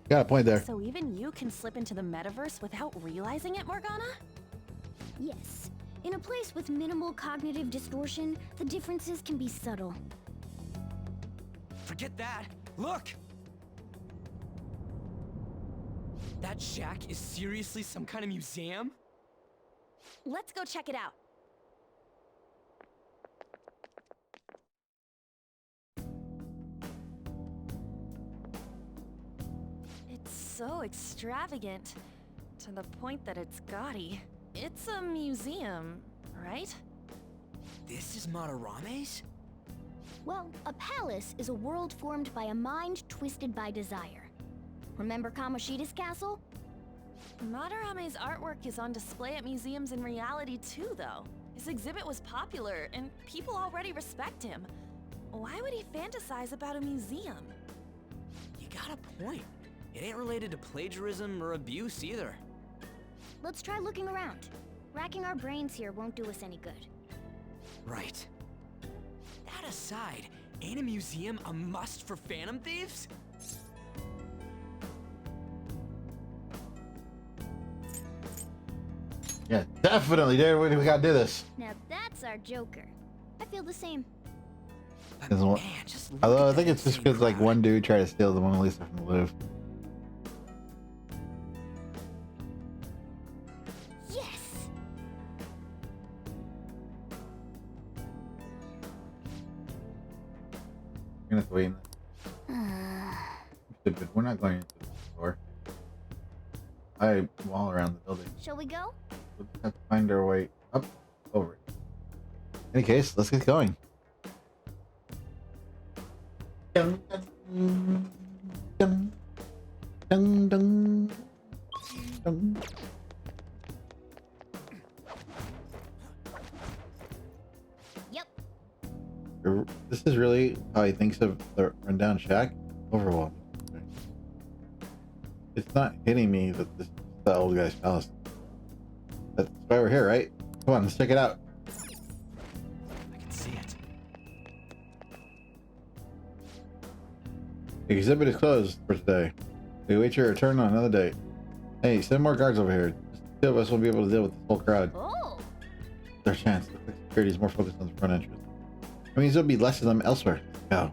Got a point there. So even you can slip into the metaverse without realizing it, Morgana? Yes. In a place with minimal cognitive distortion, the differences can be subtle. Forget that. Look! That shack is seriously some kind of museum? Let's go check it out. It's so extravagant, to the point that it's gaudy. It's a museum, right? This is Madarame's? Well, a palace is a world formed by a mind twisted by desire. Remember Kamoshida's castle? Madarame's artwork is on display at museums in reality too, though. His exhibit was popular, and people already respect him. Why would he fantasize about a museum? You got a point. It ain't related to plagiarism or abuse either. Let's try looking around. Racking our brains here won't do us any good. Right. That aside, ain't a museum a must for Phantom Thieves? Yeah, definitely, dude. We gotta do this. Now that's our Joker. I feel the same. Although I think it's just because like one dude tried to steal the Mona Lisa from the Louvre. Yes. We're gonna have to wait. Stupid. We're not going into the store. I wall around the building. Shall we go? We'll just have to find our way up over it. In any case, let's get going. Dun, dun, dun, dun, dun, dun. Yep. This is really how he thinks of the rundown shack. Overwhelming. It's not hitting me that this is the old guy's palace. That's why we're here, right? Come on, let's check it out. I can see it. The exhibit is closed for today. We await your return on another date. Hey, send more guards over here. Just the two of us will be able to deal with this whole crowd. Oh. Their chance. Looks like security is more focused on the front entrance. That means there'll be less of them elsewhere. Go.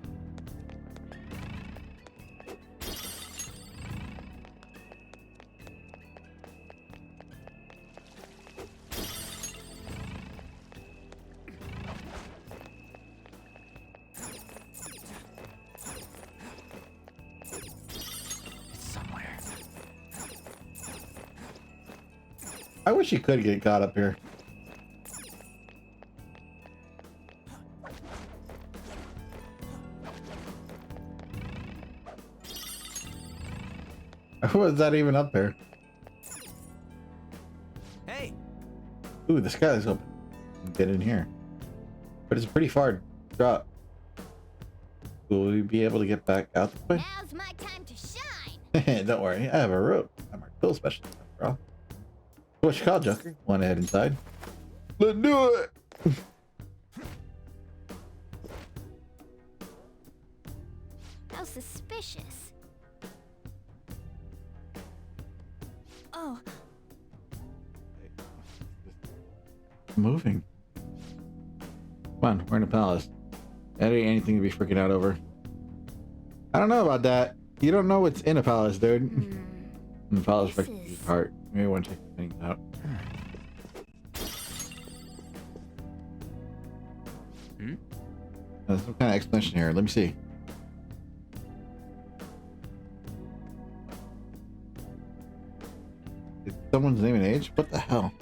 I wish you could get caught up here. How was that even up there? Hey! Ooh, the sky is open. Get in here. But it's pretty far drop. Will we be able to get back out this way? Now's my time to shine. Don't worry, I have a rope. I'm our tool specialist after all. What you call, Joker? Want to head inside? Let's do it! How suspicious. Oh, Moving. Come on, we're in a palace. That ain't anything to be freaking out over. I don't know about that. You don't know what's in a palace, dude. The palace affects your heart. Maybe I want to check things out. There's some kind of explanation here. Let me see. Is someone's name and age? What the hell?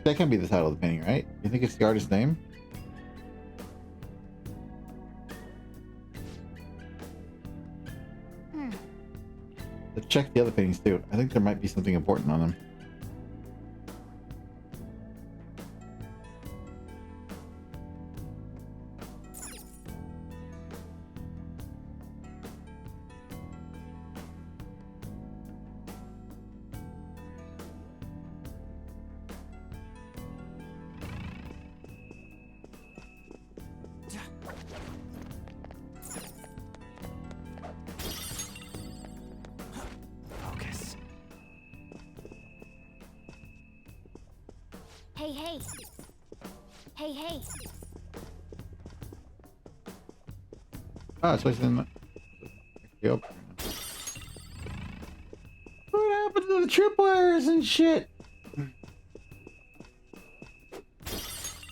That can't be the title of the painting, right? You think it's the artist's name? Let's check the other paintings too. I think there might be something important on them. Hey. Ah, it's placed in the... Yep. What happened to the tripwires and shit?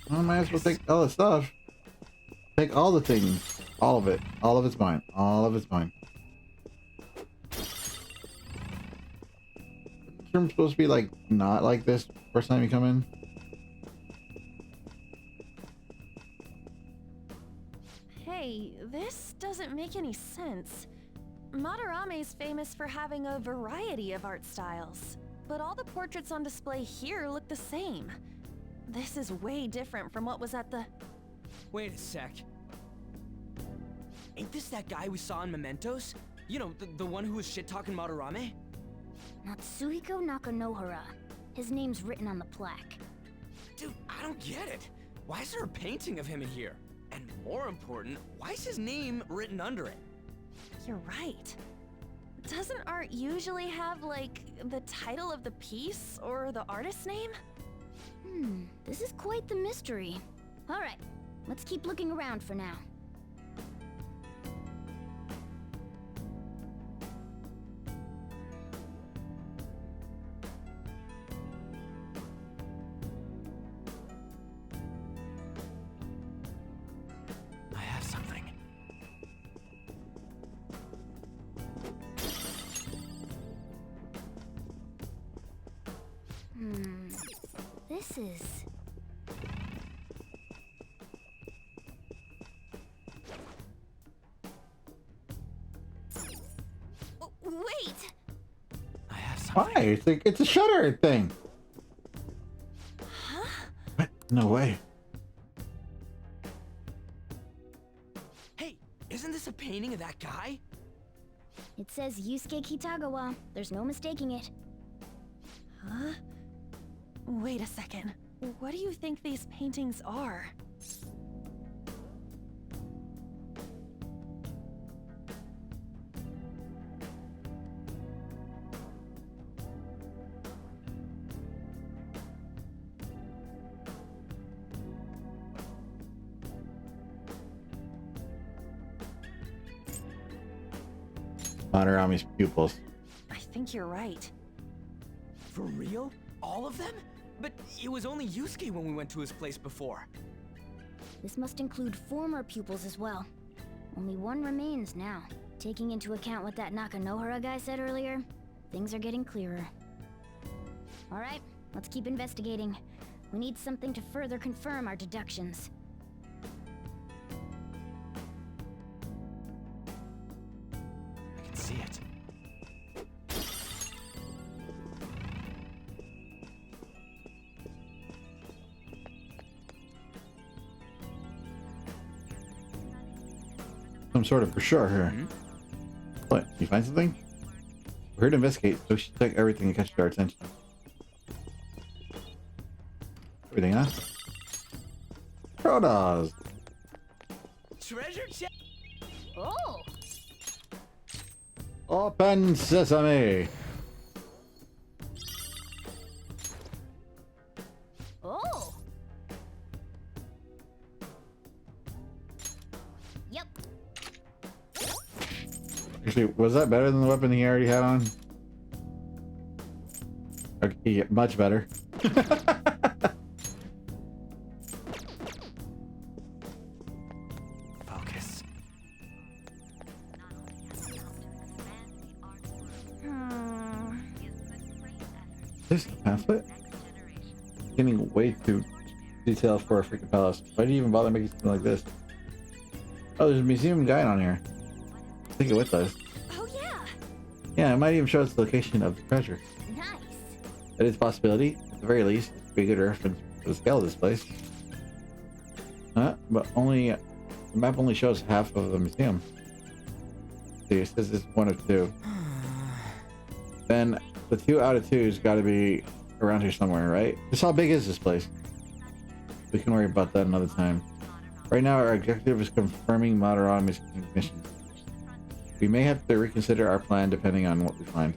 I might as well take all the stuff. Take all the things. All of it. All of it's mine. All of it's mine. This room's supposed to be like, not like this first time you come in. Hey, this doesn't make any sense. Madarame's famous for having a variety of art styles, but all the portraits on display here look the same. This is way different from what was at the... Wait a sec. Ain't this that guy we saw in Mementos? You know, the one who was shit-talking Madarame? Natsuhiko Nakanohara. His name's written on the plaque. Dude, I don't get it. Why is there a painting of him in here? And more important, why is his name written under it? You're right. Doesn't art usually have, like, the title of the piece or the artist's name? This is quite the mystery. Alright, let's keep looking around for now. I have something. This is... Wait! I have something. Why? It's a shutter thing. Huh? What? No way. Hey, isn't this a painting of that guy? It says Yusuke Kitagawa. There's no mistaking it. Huh? Wait a second. What do you think these paintings are? Madarame's pupils. I think you're right. For real? All of them? But it was only Yusuke when we went to his place before. This must include former pupils as well. Only one remains now. Taking into account what that Nakanohara guy said earlier, things are getting clearer. Alright, let's keep investigating. We need something to further confirm our deductions. I can see it. Some sort of brochure here. What? You find something? We're here to investigate, so we should check everything that catches our attention. Everything, huh? Protos! Treasure chest! Oh! Open sesame! Oh! Actually, was that better than the weapon he already had on? Okay, yeah, much better. Focus. This is the pamphlet? Getting way too detailed for a freaking palace. Why do you even bother making something like this? Oh, there's a museum guide on here. Take it with us. Oh yeah. Yeah, it might even show us the location of the treasure. Nice. That is a possibility. At the very least, it could be a good reference to the scale of this place. But the map only shows half of the museum. See, it says it's 1 of 2. Then the 2 out of 2's got to be around here somewhere, right? Just how big is this place? We can worry about that another time. Right now, our objective is confirming Madarame's mission. We may have to reconsider our plan depending on what we find.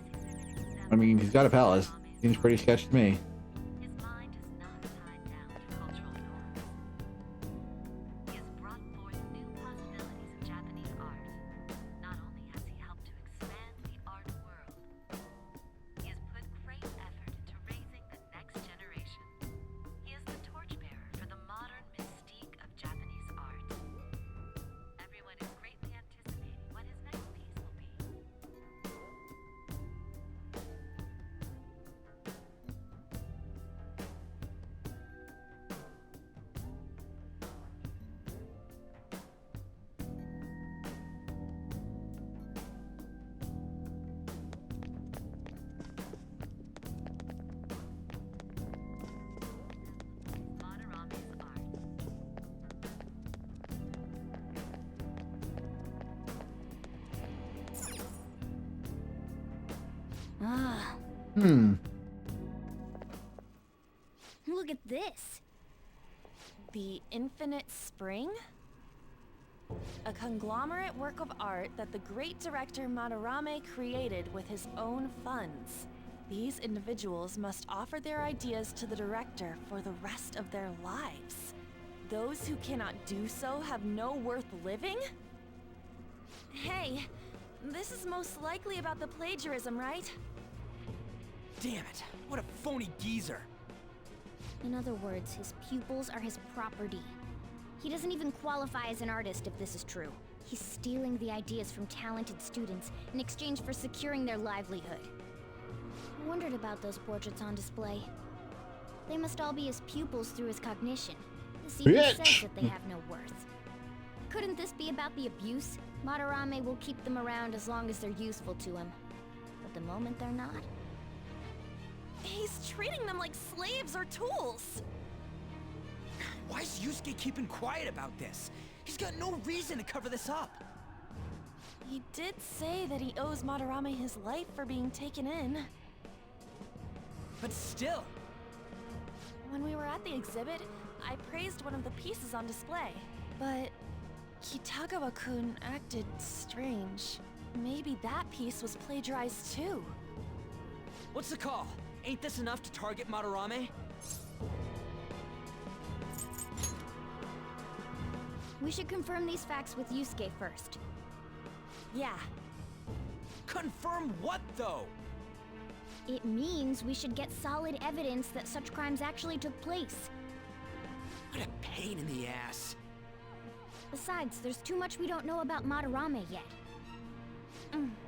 I mean, he's got a palace. Seems pretty sketchy to me. Look at this. The Infinite Spring? A conglomerate work of art that the great director Madarame created with his own funds. These individuals must offer their ideas to the director for the rest of their lives. Those who cannot do so have no worth living? Hey, this is most likely about the plagiarism, right? Damn it, what a phony geezer. In other words, his pupils are his property. He doesn't even qualify as an artist if this is true. He's stealing the ideas from talented students in exchange for securing their livelihood. I wondered about those portraits on display. They must all be his pupils through his cognition. This even says that they have no worth. Couldn't this be about the abuse? Madarame will keep them around as long as they're useful to him. But the moment they're not... He's treating them like slaves or tools! Why is Yusuke keeping quiet about this? He's got no reason to cover this up. He did say that he owes Madarame his life for being taken in. But still... When we were at the exhibit, I praised one of the pieces on display. But Kitagawa-kun acted strange. Maybe that piece was plagiarized too. What's the call? Ain't this enough to target Madarame? We should confirm these facts with Yusuke first. Yeah. Confirm what, though? It means we should get solid evidence that such crimes actually took place. What a pain in the ass. Besides, there's too much we don't know about Madarame yet.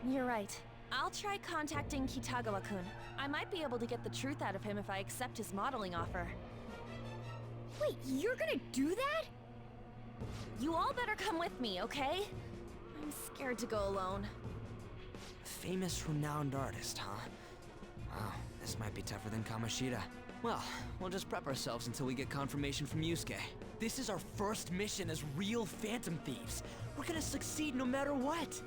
You're right. I'll try contacting Kitagawa-kun. I might be able to get the truth out of him if I accept his modeling offer. Wait, you're gonna do that? You all better come with me, okay? I'm scared to go alone. Famous, renowned artist, huh? Wow, this might be tougher than Kamoshida. Well, we'll just prep ourselves until we get confirmation from Yusuke. This is our first mission as real Phantom Thieves. We're gonna succeed no matter what.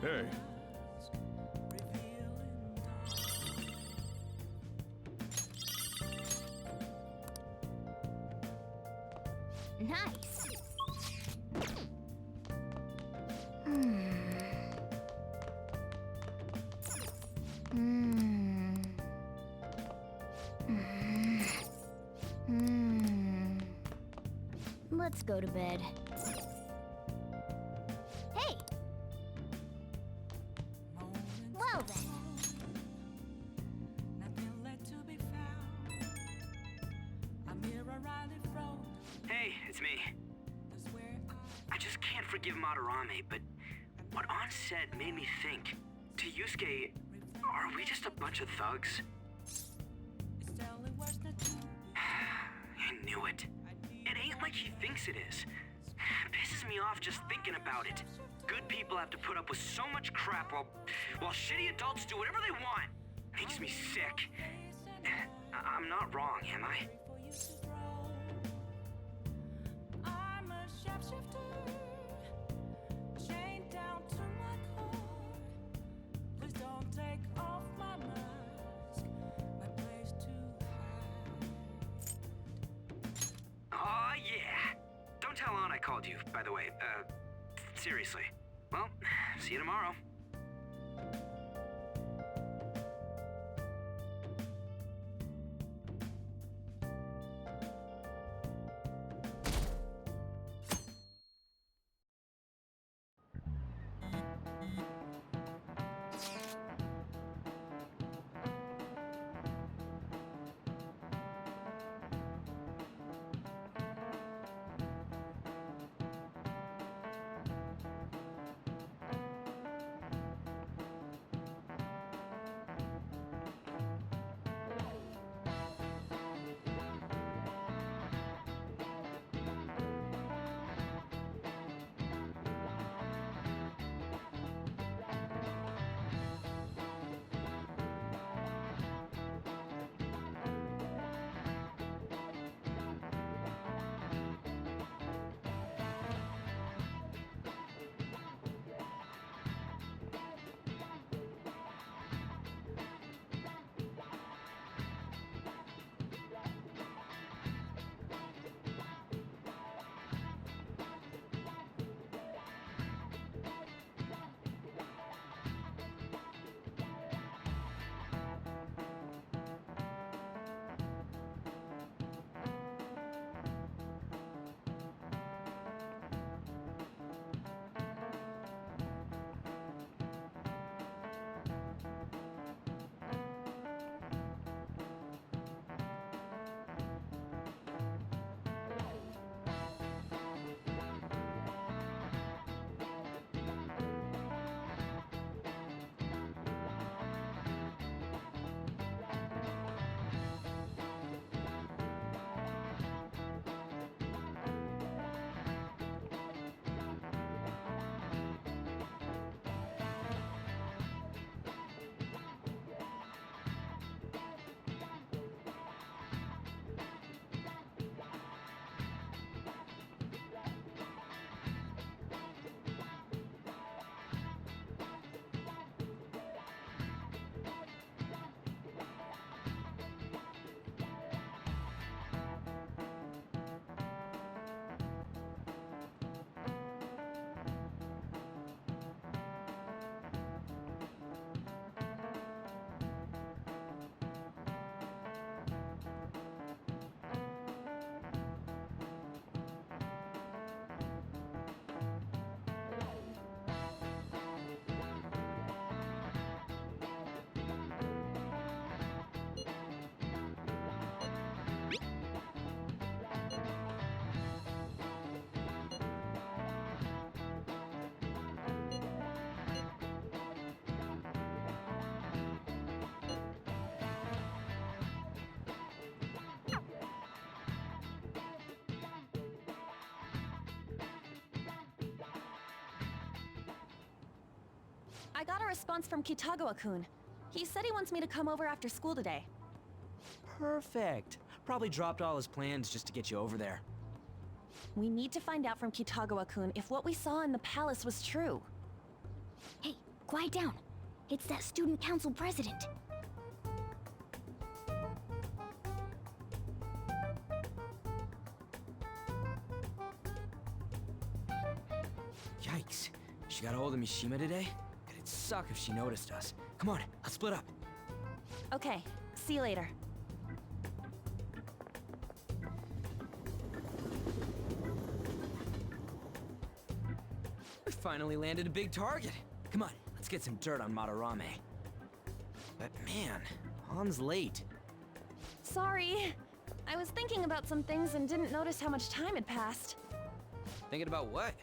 Hey. Nice. Let's go to bed. Hey! Well then. Hey, it's me. I just can't forgive Madarame, but what On said made me think. To Yusuke, are we just a bunch of thugs? I knew it. It ain't like he thinks it is. Pisses me off just thinking about it. Good people have to put up with so much crap while shitty adults do whatever they want. Makes me sick. I'm not wrong, am I? Aw, yeah. Don't tell On I called you, by the way. Seriously. Well, see you tomorrow. I got a response from Kitagawa-kun. He said he wants me to come over after school today. Perfect. Probably dropped all his plans just to get you over there. We need to find out from Kitagawa-kun if what we saw in the palace was true. Hey, quiet down. It's that student council president. Yikes. She got a hold of Mishima today? It'd suck if she noticed us. Come on, let's split up. Okay, see you later. We finally landed a big target. Come on, let's get some dirt on Madarame. But man, Han's late. Sorry. I was thinking about some things and didn't notice how much time had passed. Thinking about what?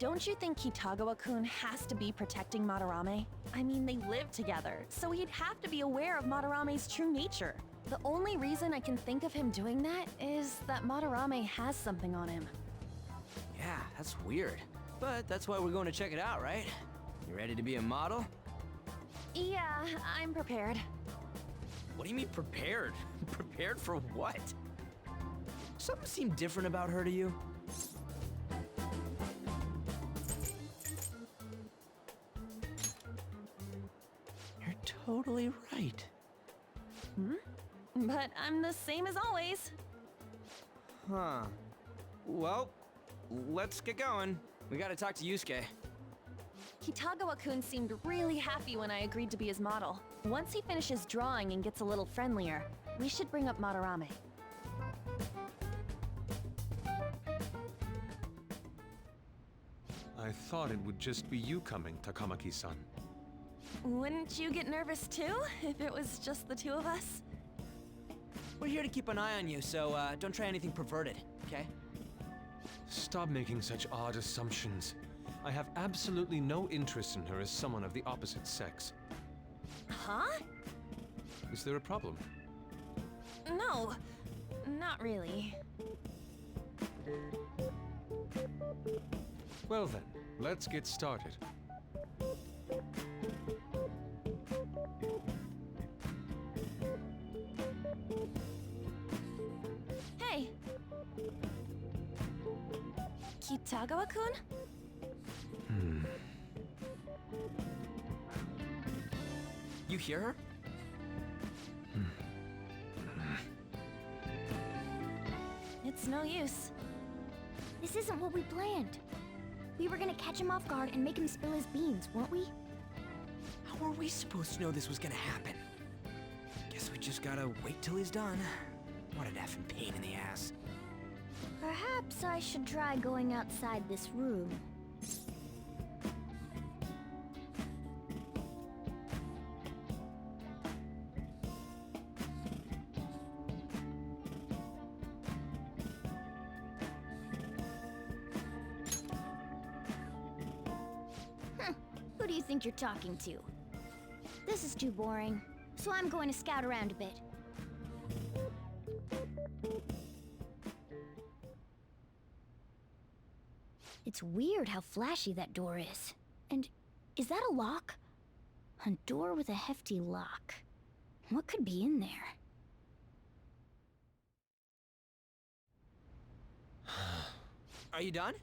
Don't you think Kitagawa-kun has to be protecting Madarame? I mean, they live together, so he'd have to be aware of Madarame's true nature. The only reason I can think of him doing that is that Madarame has something on him. Yeah, that's weird. But that's why we're going to check it out, right? You ready to be a model? Yeah, I'm prepared. What do you mean prepared? Prepared for what? Something seemed different about her to you? You're totally right. But I'm the same as always. Huh. Well, let's get going. We gotta talk to Yusuke. Kitagawa-kun seemed really happy when I agreed to be his model. Once he finishes drawing and gets a little friendlier, we should bring up Madarame. I thought it would just be you coming, Takamaki-san. Wouldn't you get nervous too, if it was just the two of us? We're here to keep an eye on you, so don't try anything perverted, okay? Stop making such odd assumptions. I have absolutely no interest in her as someone of the opposite sex. Huh? Is there a problem? No, not really. Well then, let's get started. Hey! Kitagawa-kun? You hear her? It's no use. This isn't what we planned. We were gonna catch him off guard and make him spill his beans, weren't we? How were we supposed to know this was gonna happen? Guess we just gotta wait till he's done. What an effing pain in the ass. Perhaps I should try going outside this room. Who do you think you're talking to? This is too boring, so I'm going to scout around a bit. It's weird how flashy that door is. And is that a lock? A door with a hefty lock. What could be in there? Are you done?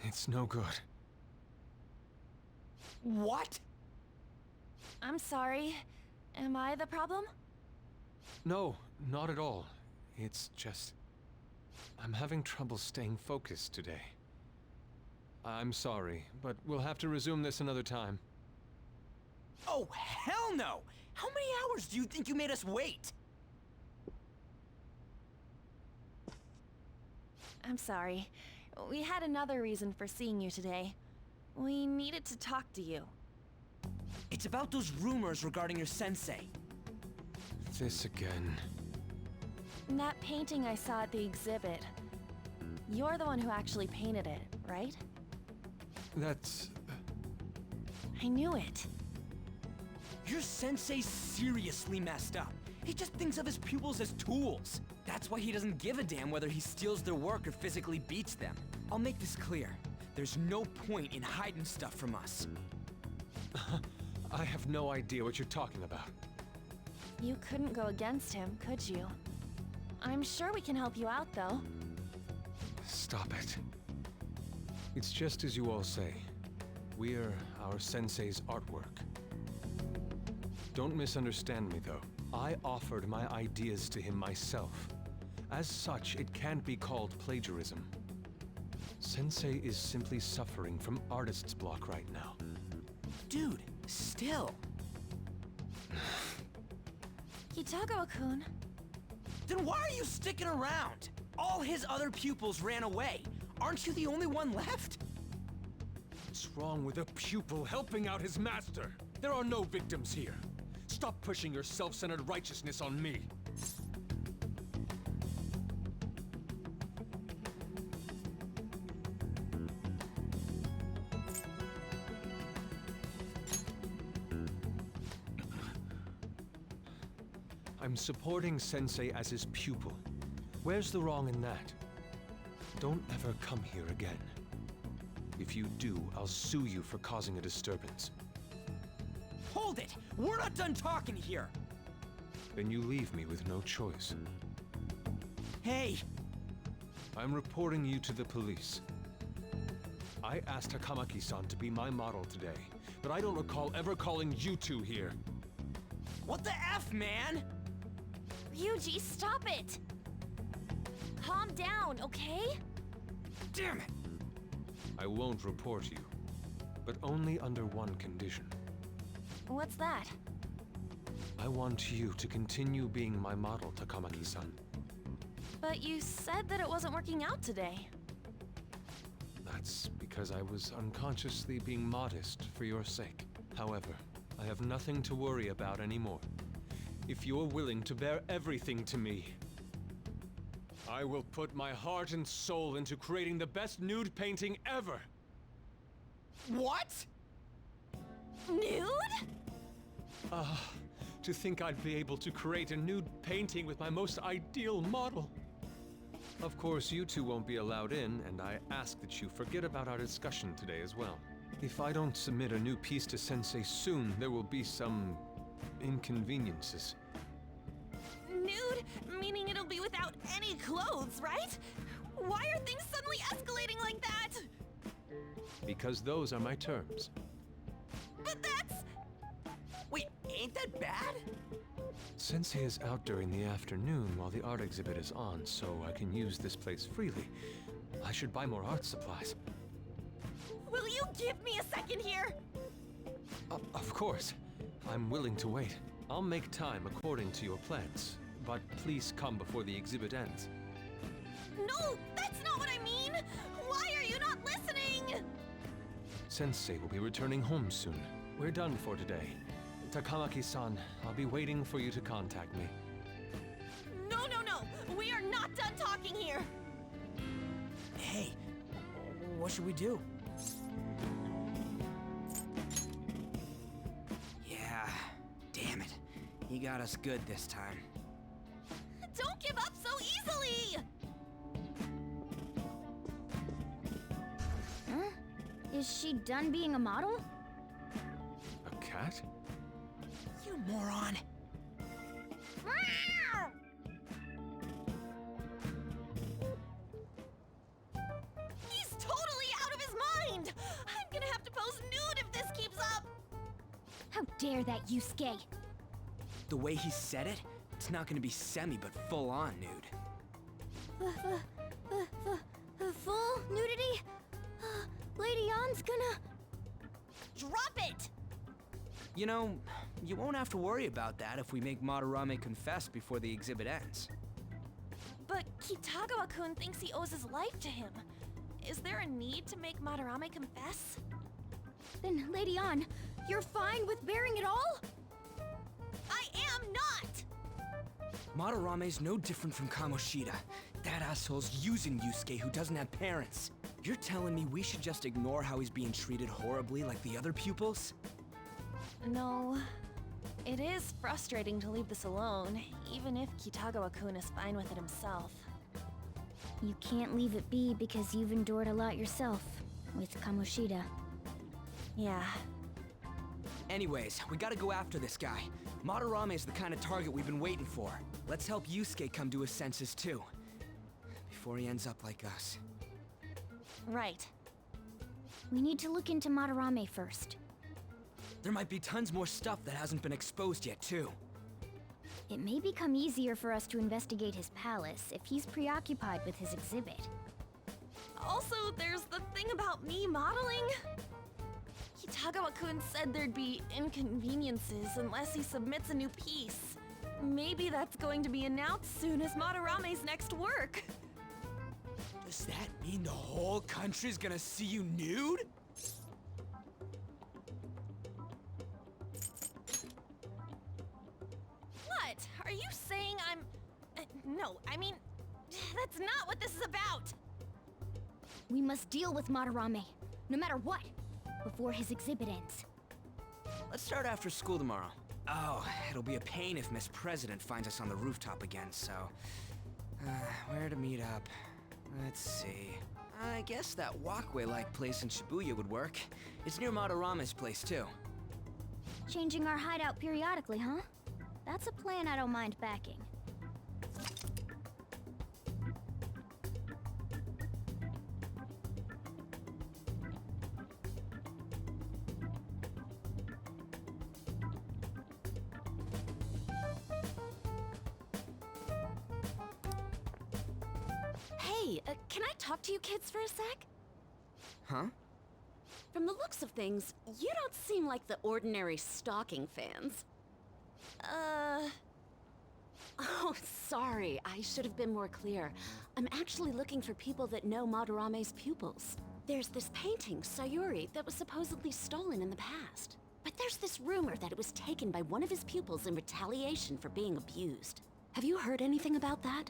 It's no good. What? I'm sorry. Am I the problem? No, not at all. It's just... I'm having trouble staying focused today. I'm sorry, but we'll have to resume this another time. Oh, hell no! How many hours do you think you made us wait? I'm sorry. We had another reason for seeing you today. We needed to talk to you. It's about those rumors regarding your sensei. This again. That painting I saw at the exhibit. You're the one who actually painted it, right? That's... I knew it. Your sensei's seriously messed up. He just thinks of his pupils as tools. That's why he doesn't give a damn whether he steals their work or physically beats them. I'll make this clear. There's no point in hiding stuff from us. I have no idea what you're talking about. You couldn't go against him, could you? I'm sure we can help you out, though. Stop it. It's just as you all say. We're our sensei's artwork. Don't misunderstand me, though. I offered my ideas to him myself. As such, it can't be called plagiarism. Sensei is simply suffering from artist's block right now. Dude, still. Kitagawa-kun. Then why are you sticking around? All his other pupils ran away. Aren't you the only one left? What's wrong with a pupil helping out his master? There are no victims here. Stop pushing your self-centered righteousness on me. I'm supporting Sensei as his pupil. Where's the wrong in that? Don't ever come here again. If you do, I'll sue you for causing a disturbance. Hold it! We're not done talking here! Then you leave me with no choice. Hey! I'm reporting you to the police. I asked Takamaki-san to be my model today, but I don't recall ever calling you two here. What the F, man? Ryuji, stop it! Calm down, okay? Damn it! I won't report you, but only under one condition. What's that? I want you to continue being my model, Takamaki-san. But you said that it wasn't working out today. That's because I was unconsciously being modest for your sake. However, I have nothing to worry about anymore. If you're willing to bear everything to me, I will put my heart and soul into creating the best nude painting ever! What? Nude? To think I'd be able to create a nude painting with my most ideal model. Of course, you two won't be allowed in, and I ask that you forget about our discussion today as well. If I don't submit a new piece to Sensei soon, there will be some inconveniences. Nude? Meaning it'll be without any clothes, right? Why are things suddenly escalating like that? Because those are my terms. But that's... Wait, ain't that bad? Sensei is out during the afternoon while the art exhibit is on, so I can use this place freely. I should buy more art supplies. Will you give me a second here? Of course. I'm willing to wait. I'll make time according to your plans, but please come before the exhibit ends. No, that's not what I mean! Why are you not listening? Sensei will be returning home soon. We're done for today. Takamaki-san, I'll be waiting for you to contact me. No! We are not done talking here! Hey, what should we do? Yeah, damn it. He got us good this time. Don't give up so easily! Huh? Is she done being a model? A cat? You moron! He's totally out of his mind! I'm gonna have to pose nude if this keeps up! How dare that, Yusuke? The way he said it, it's not gonna be semi, but full-on nude. Full nudity? Lady Ann's gonna... Drop it! You know, you won't have to worry about that if we make Madarame confess before the exhibit ends. But Kitagawa-kun thinks he owes his life to him. Is there a need to make Madarame confess? Then, Lady Ann, you're fine with bearing it all? I am not! Madarame's no different from Kamoshida. That asshole's using Yusuke who doesn't have parents. You're telling me we should just ignore how he's being treated horribly like the other pupils? No. It is frustrating to leave this alone, even if Kitagawa-kun is fine with it himself. You can't leave it be because you've endured a lot yourself, with Kamoshida. Yeah. Anyways, we gotta go after this guy. Madarame's the kind of target we've been waiting for. Let's help Yusuke come to his senses too. Before he ends up like us. Right. We need to look into Madarame first. There might be tons more stuff that hasn't been exposed yet too. It may become easier for us to investigate his palace if he's preoccupied with his exhibit. Also, there's the thing about me modeling. Kitagawa-kun said there'd be inconveniences unless he submits a new piece. Maybe that's going to be announced soon as Madarame's next work. Does that mean the whole country's gonna see you nude? What? Are you saying I'm... no, I mean, that's not what this is about. We must deal with Madarame, no matter what, before his exhibit ends. Let's start after school tomorrow. Oh, it'll be a pain if Miss President finds us on the rooftop again, so... where to meet up? Let's see... I guess that walkway-like place in Shibuya would work. It's near Madarame's place, too. Changing our hideout periodically, huh? That's a plan I don't mind backing. Hey, can I talk to you kids for a sec? Huh? From the looks of things, you don't seem like the ordinary stalking fans. Oh, sorry. I should have been more clear. I'm actually looking for people that know Madarame's pupils. There's this painting, Sayuri, that was supposedly stolen in the past. But there's this rumor that it was taken by one of his pupils in retaliation for being abused. Have you heard anything about that?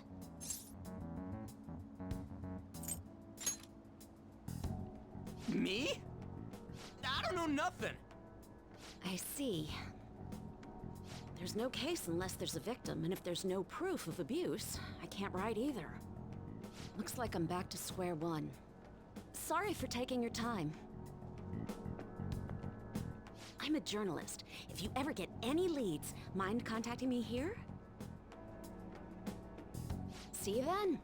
Me? I don't know nothing. I see. There's no case unless there's a victim, and if there's no proof of abuse, I can't write either. Looks like I'm back to square one. Sorry for taking your time. I'm a journalist. If you ever get any leads, mind contacting me here? See you then.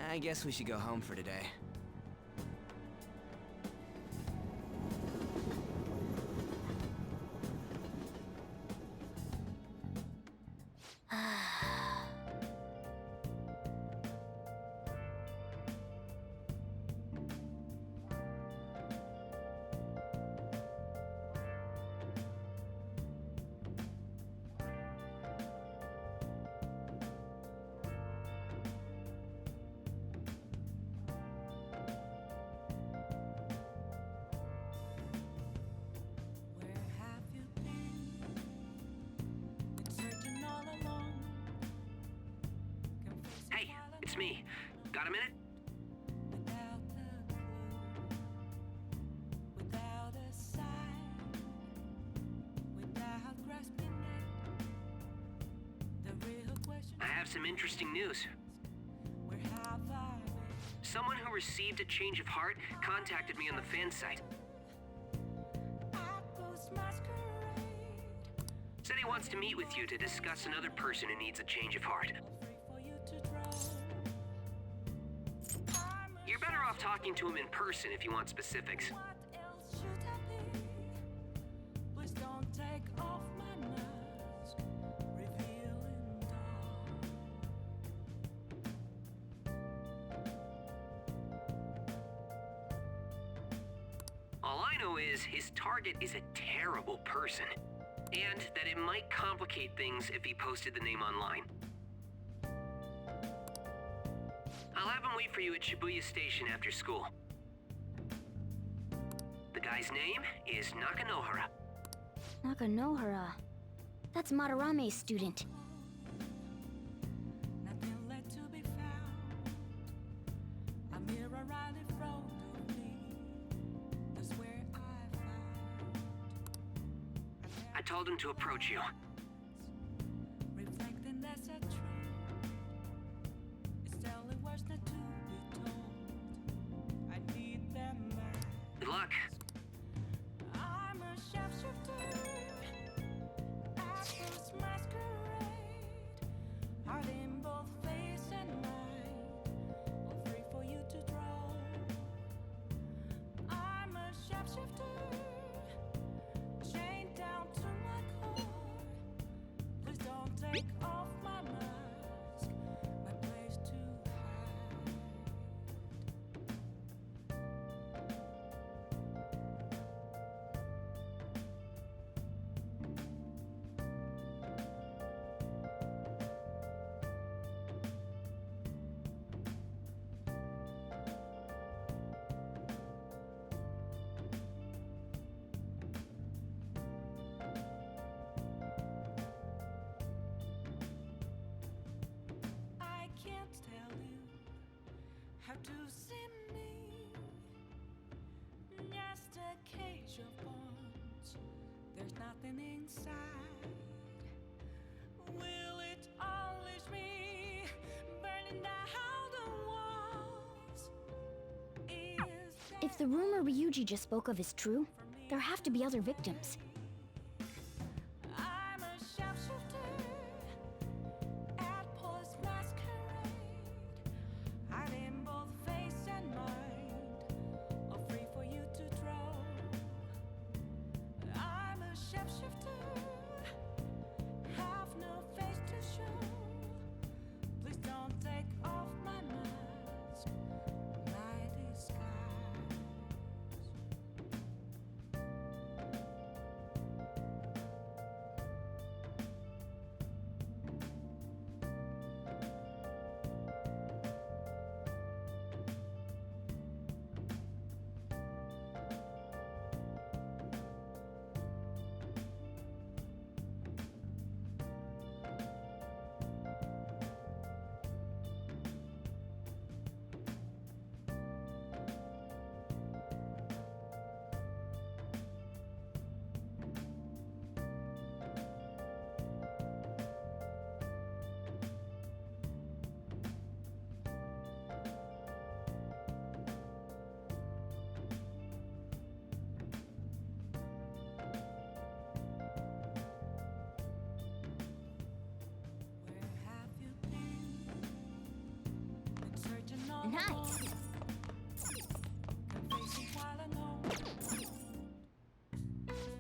I guess we should go home for today. Hey, it's me. Got a minute? I have some interesting news. Someone who received a change of heart contacted me on the fan site. Said he wants to meet with you to discuss another person who needs a change of heart. You're better off talking to him in person if you want specifics. All I know is his target is a terrible person, and that it might complicate things if he posted the name online. I'll have him wait for you at Shibuya Station after school. The guy's name is Nakanohara. Nakanohara. That's Madarame's student. I told him to approach you. Good luck. take off my mask, my place to hide. I can't tell you how to see me. Just a cage of bones. There's nothing inside. Will it unleash me, burning down the walls? If the rumor Ryuji just spoke of is true, there have to be other victims. I'm a sharpshooter at Paul's masquerade, hiding both face and mind, all free for you to draw. I'm a sharpshooter, have no face to show. Please don't take off my mask, my disguise. Nice.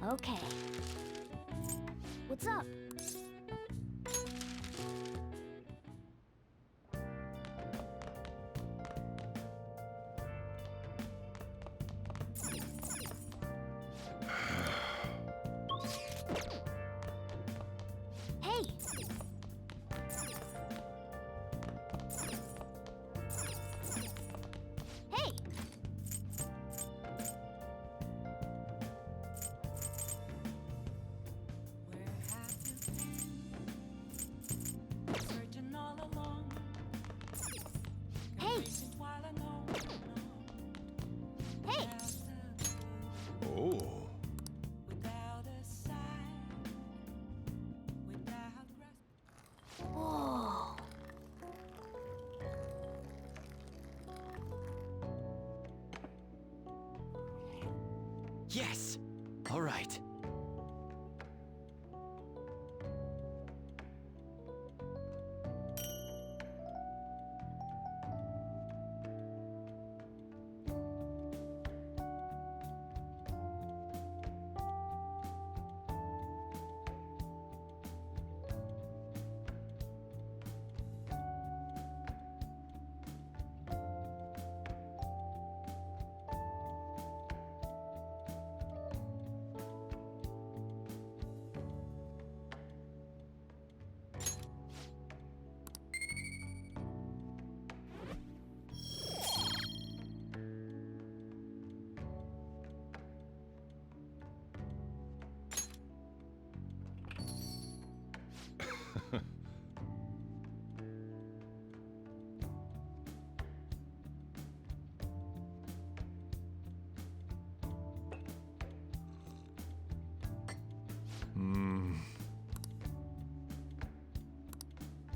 Okay. What's up? Hey! Hey! Searching all along. Hey! While I know. Hey! Oh. Without a sign, without grasp. Oh. Yes! All right.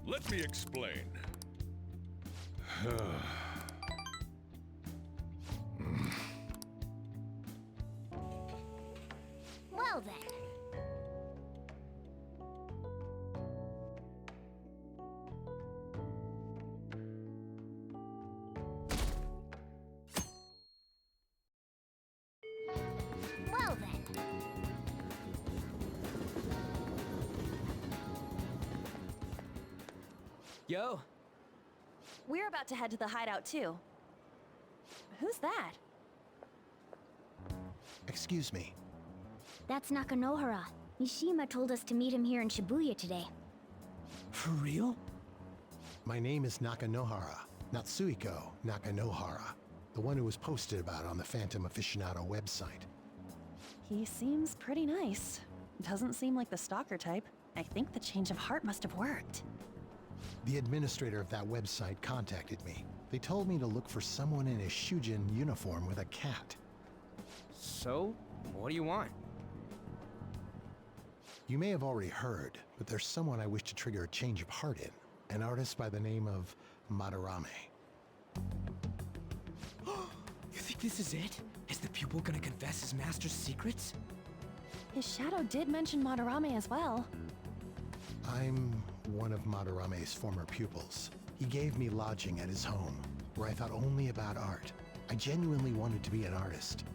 Let me explain. Well then. Well then. Yo. We're about to head to the hideout too. Who's that? Excuse me. That's Nakanohara. Mishima told us to meet him here in Shibuya today. For real? My name is Nakanohara, Natsuhiko Nakanohara, the one who was posted about on the Phantom Aficionado website. He seems pretty nice. Doesn't seem like the stalker type. I think the change of heart must have worked. The administrator of that website contacted me. They told me to look for someone in a Shujin uniform with a cat. So, what do you want? You may have already heard, but there's someone I wish to trigger a change of heart in. An artist by the name of Madarame. You think this is it? Is the pupil gonna confess his master's secrets? His shadow did mention Madarame as well. I'm one of Madarame's former pupils. He gave me lodging at his home, where I thought only about art. I genuinely wanted to be an artist.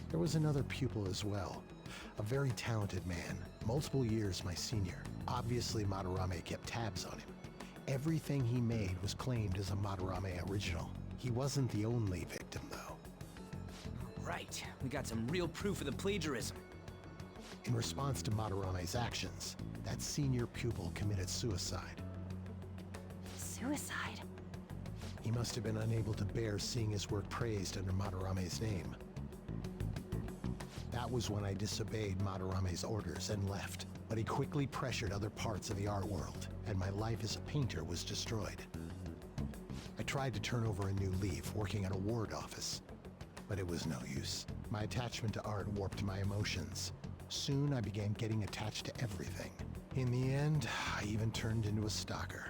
There was another pupil as well, a very talented man, multiple years my senior. Obviously, Madarame kept tabs on him. Everything he made was claimed as a Madarame original. He wasn't the only victim, though. Right, we got some real proof of the plagiarism. In response to Madarame's actions, that senior pupil committed suicide. Suicide? He must have been unable to bear seeing his work praised under Madarame's name. That was when I disobeyed Madarame's orders and left. But he quickly pressured other parts of the art world, and my life as a painter was destroyed. I tried to turn over a new leaf, working at a ward office, but it was no use. My attachment to art warped my emotions. Soon I began getting attached to everything. In the end, I even turned into a stalker.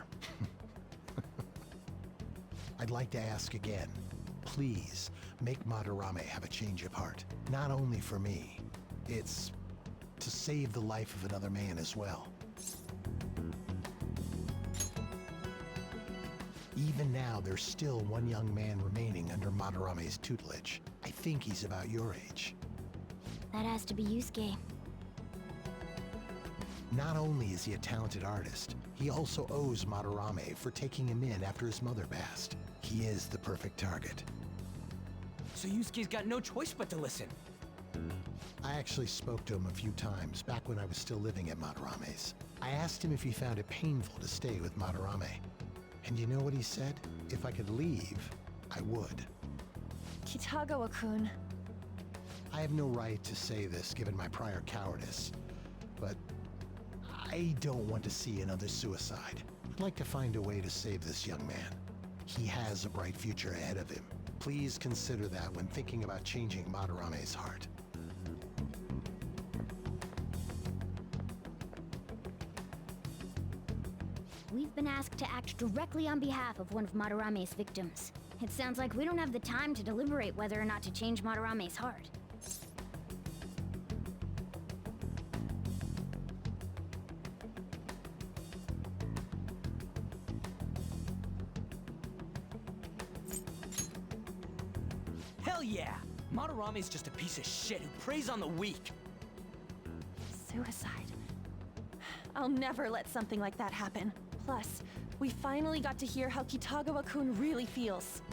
I'd like to ask again, please make Madarame have a change of heart. Not only for me, it's to save the life of another man as well. Even now, there's still one young man remaining under Madarame's tutelage. I think he's about your age. That has to be Yusuke. Not only is he a talented artist, he also owes Madarame for taking him in after his mother passed. He is the perfect target. So Yusuke's got no choice but to listen. I actually spoke to him a few times back when I was still living at Madarame's. I asked him if he found it painful to stay with Madarame. And you know what he said? If I could leave, I would. Kitagawa-kun. I have no right to say this given my prior cowardice, but I don't want to see another suicide. I'd like to find a way to save this young man. He has a bright future ahead of him. Please consider that when thinking about changing Madarame's heart. We've been asked to act directly on behalf of one of Madarame's victims. It sounds like we don't have the time to deliberate whether or not to change Madarame's heart. Hell yeah! Madarame's just a piece of shit who preys on the weak. Suicide. I'll never let something like that happen. Plus, we finally got to hear how Kitagawa-kun really feels.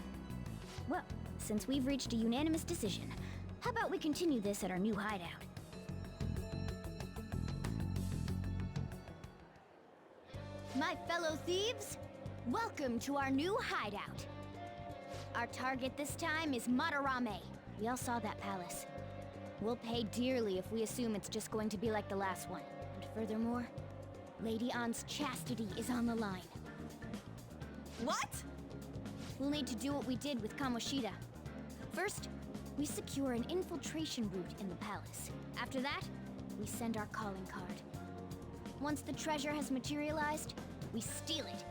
Well, since we've reached a unanimous decision, how about we continue this at our new hideout? My fellow thieves, welcome to our new hideout. Our target this time is Madarame. We all saw that palace. We'll pay dearly if we assume it's just going to be like the last one. And furthermore, Lady Ann's chastity is on the line. What? We'll need to do what we did with Kamoshida. First, we secure an infiltration route in the palace. After that, we send our calling card. Once the treasure has materialized, we steal it.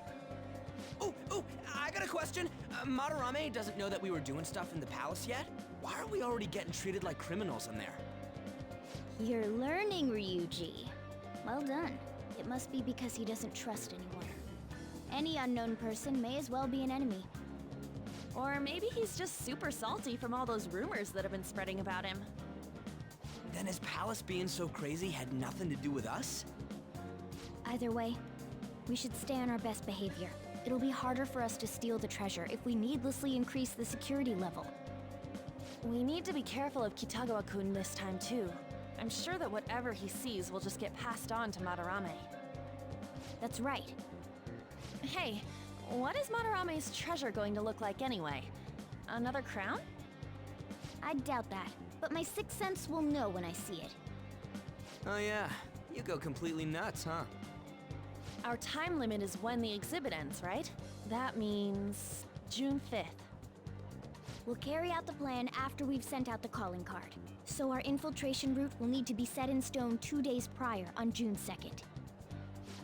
Oh, I got a question. Madarame doesn't know that we were doing stuff in the palace yet? Why are we already getting treated like criminals in there? You're learning, Ryuji. Well done. It must be because he doesn't trust anyone. Any unknown person may as well be an enemy. Or maybe he's just super salty from all those rumors that have been spreading about him. Then his palace being so crazy had nothing to do with us? Either way, We should stay on our best behavior. It'll be harder for us to steal the treasure if we needlessly increase the security level. We need to be careful of Kitagawa-kun this time too. I'm sure that whatever he sees will just get passed on to Madarame. That's right. Hey, what is Madarame's treasure going to look like anyway? Another crown? I doubt that, but my sixth sense will know when I see it. Oh yeah, you go completely nuts, huh? Our time limit is when the exhibit ends, right? That means June 5th. We'll carry out the plan after we've sent out the calling card. So our infiltration route will need to be set in stone 2 days prior on June 2nd.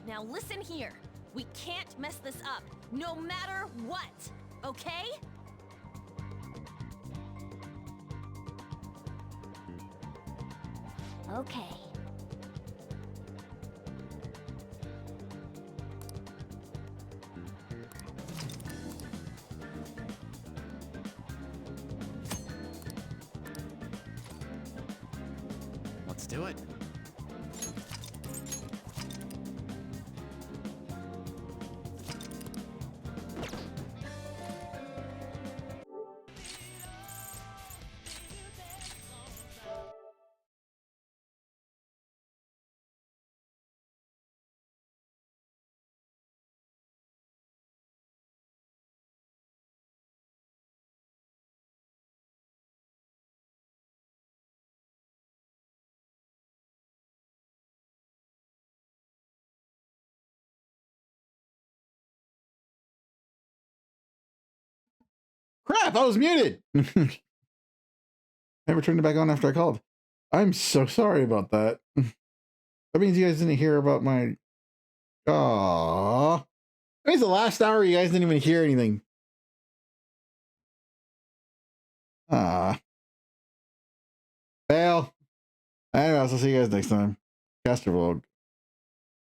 Now listen here. We can't mess this up, no matter what, okay? Okay. Let's do it. Crap, I was muted. Never turned it back on after I called. I'm so sorry about that. That means you guys didn't hear about my... Aww. That means the last hour you guys didn't even hear anything. Ah. Fail. Anyways, I'll see you guys next time. Castor Volk.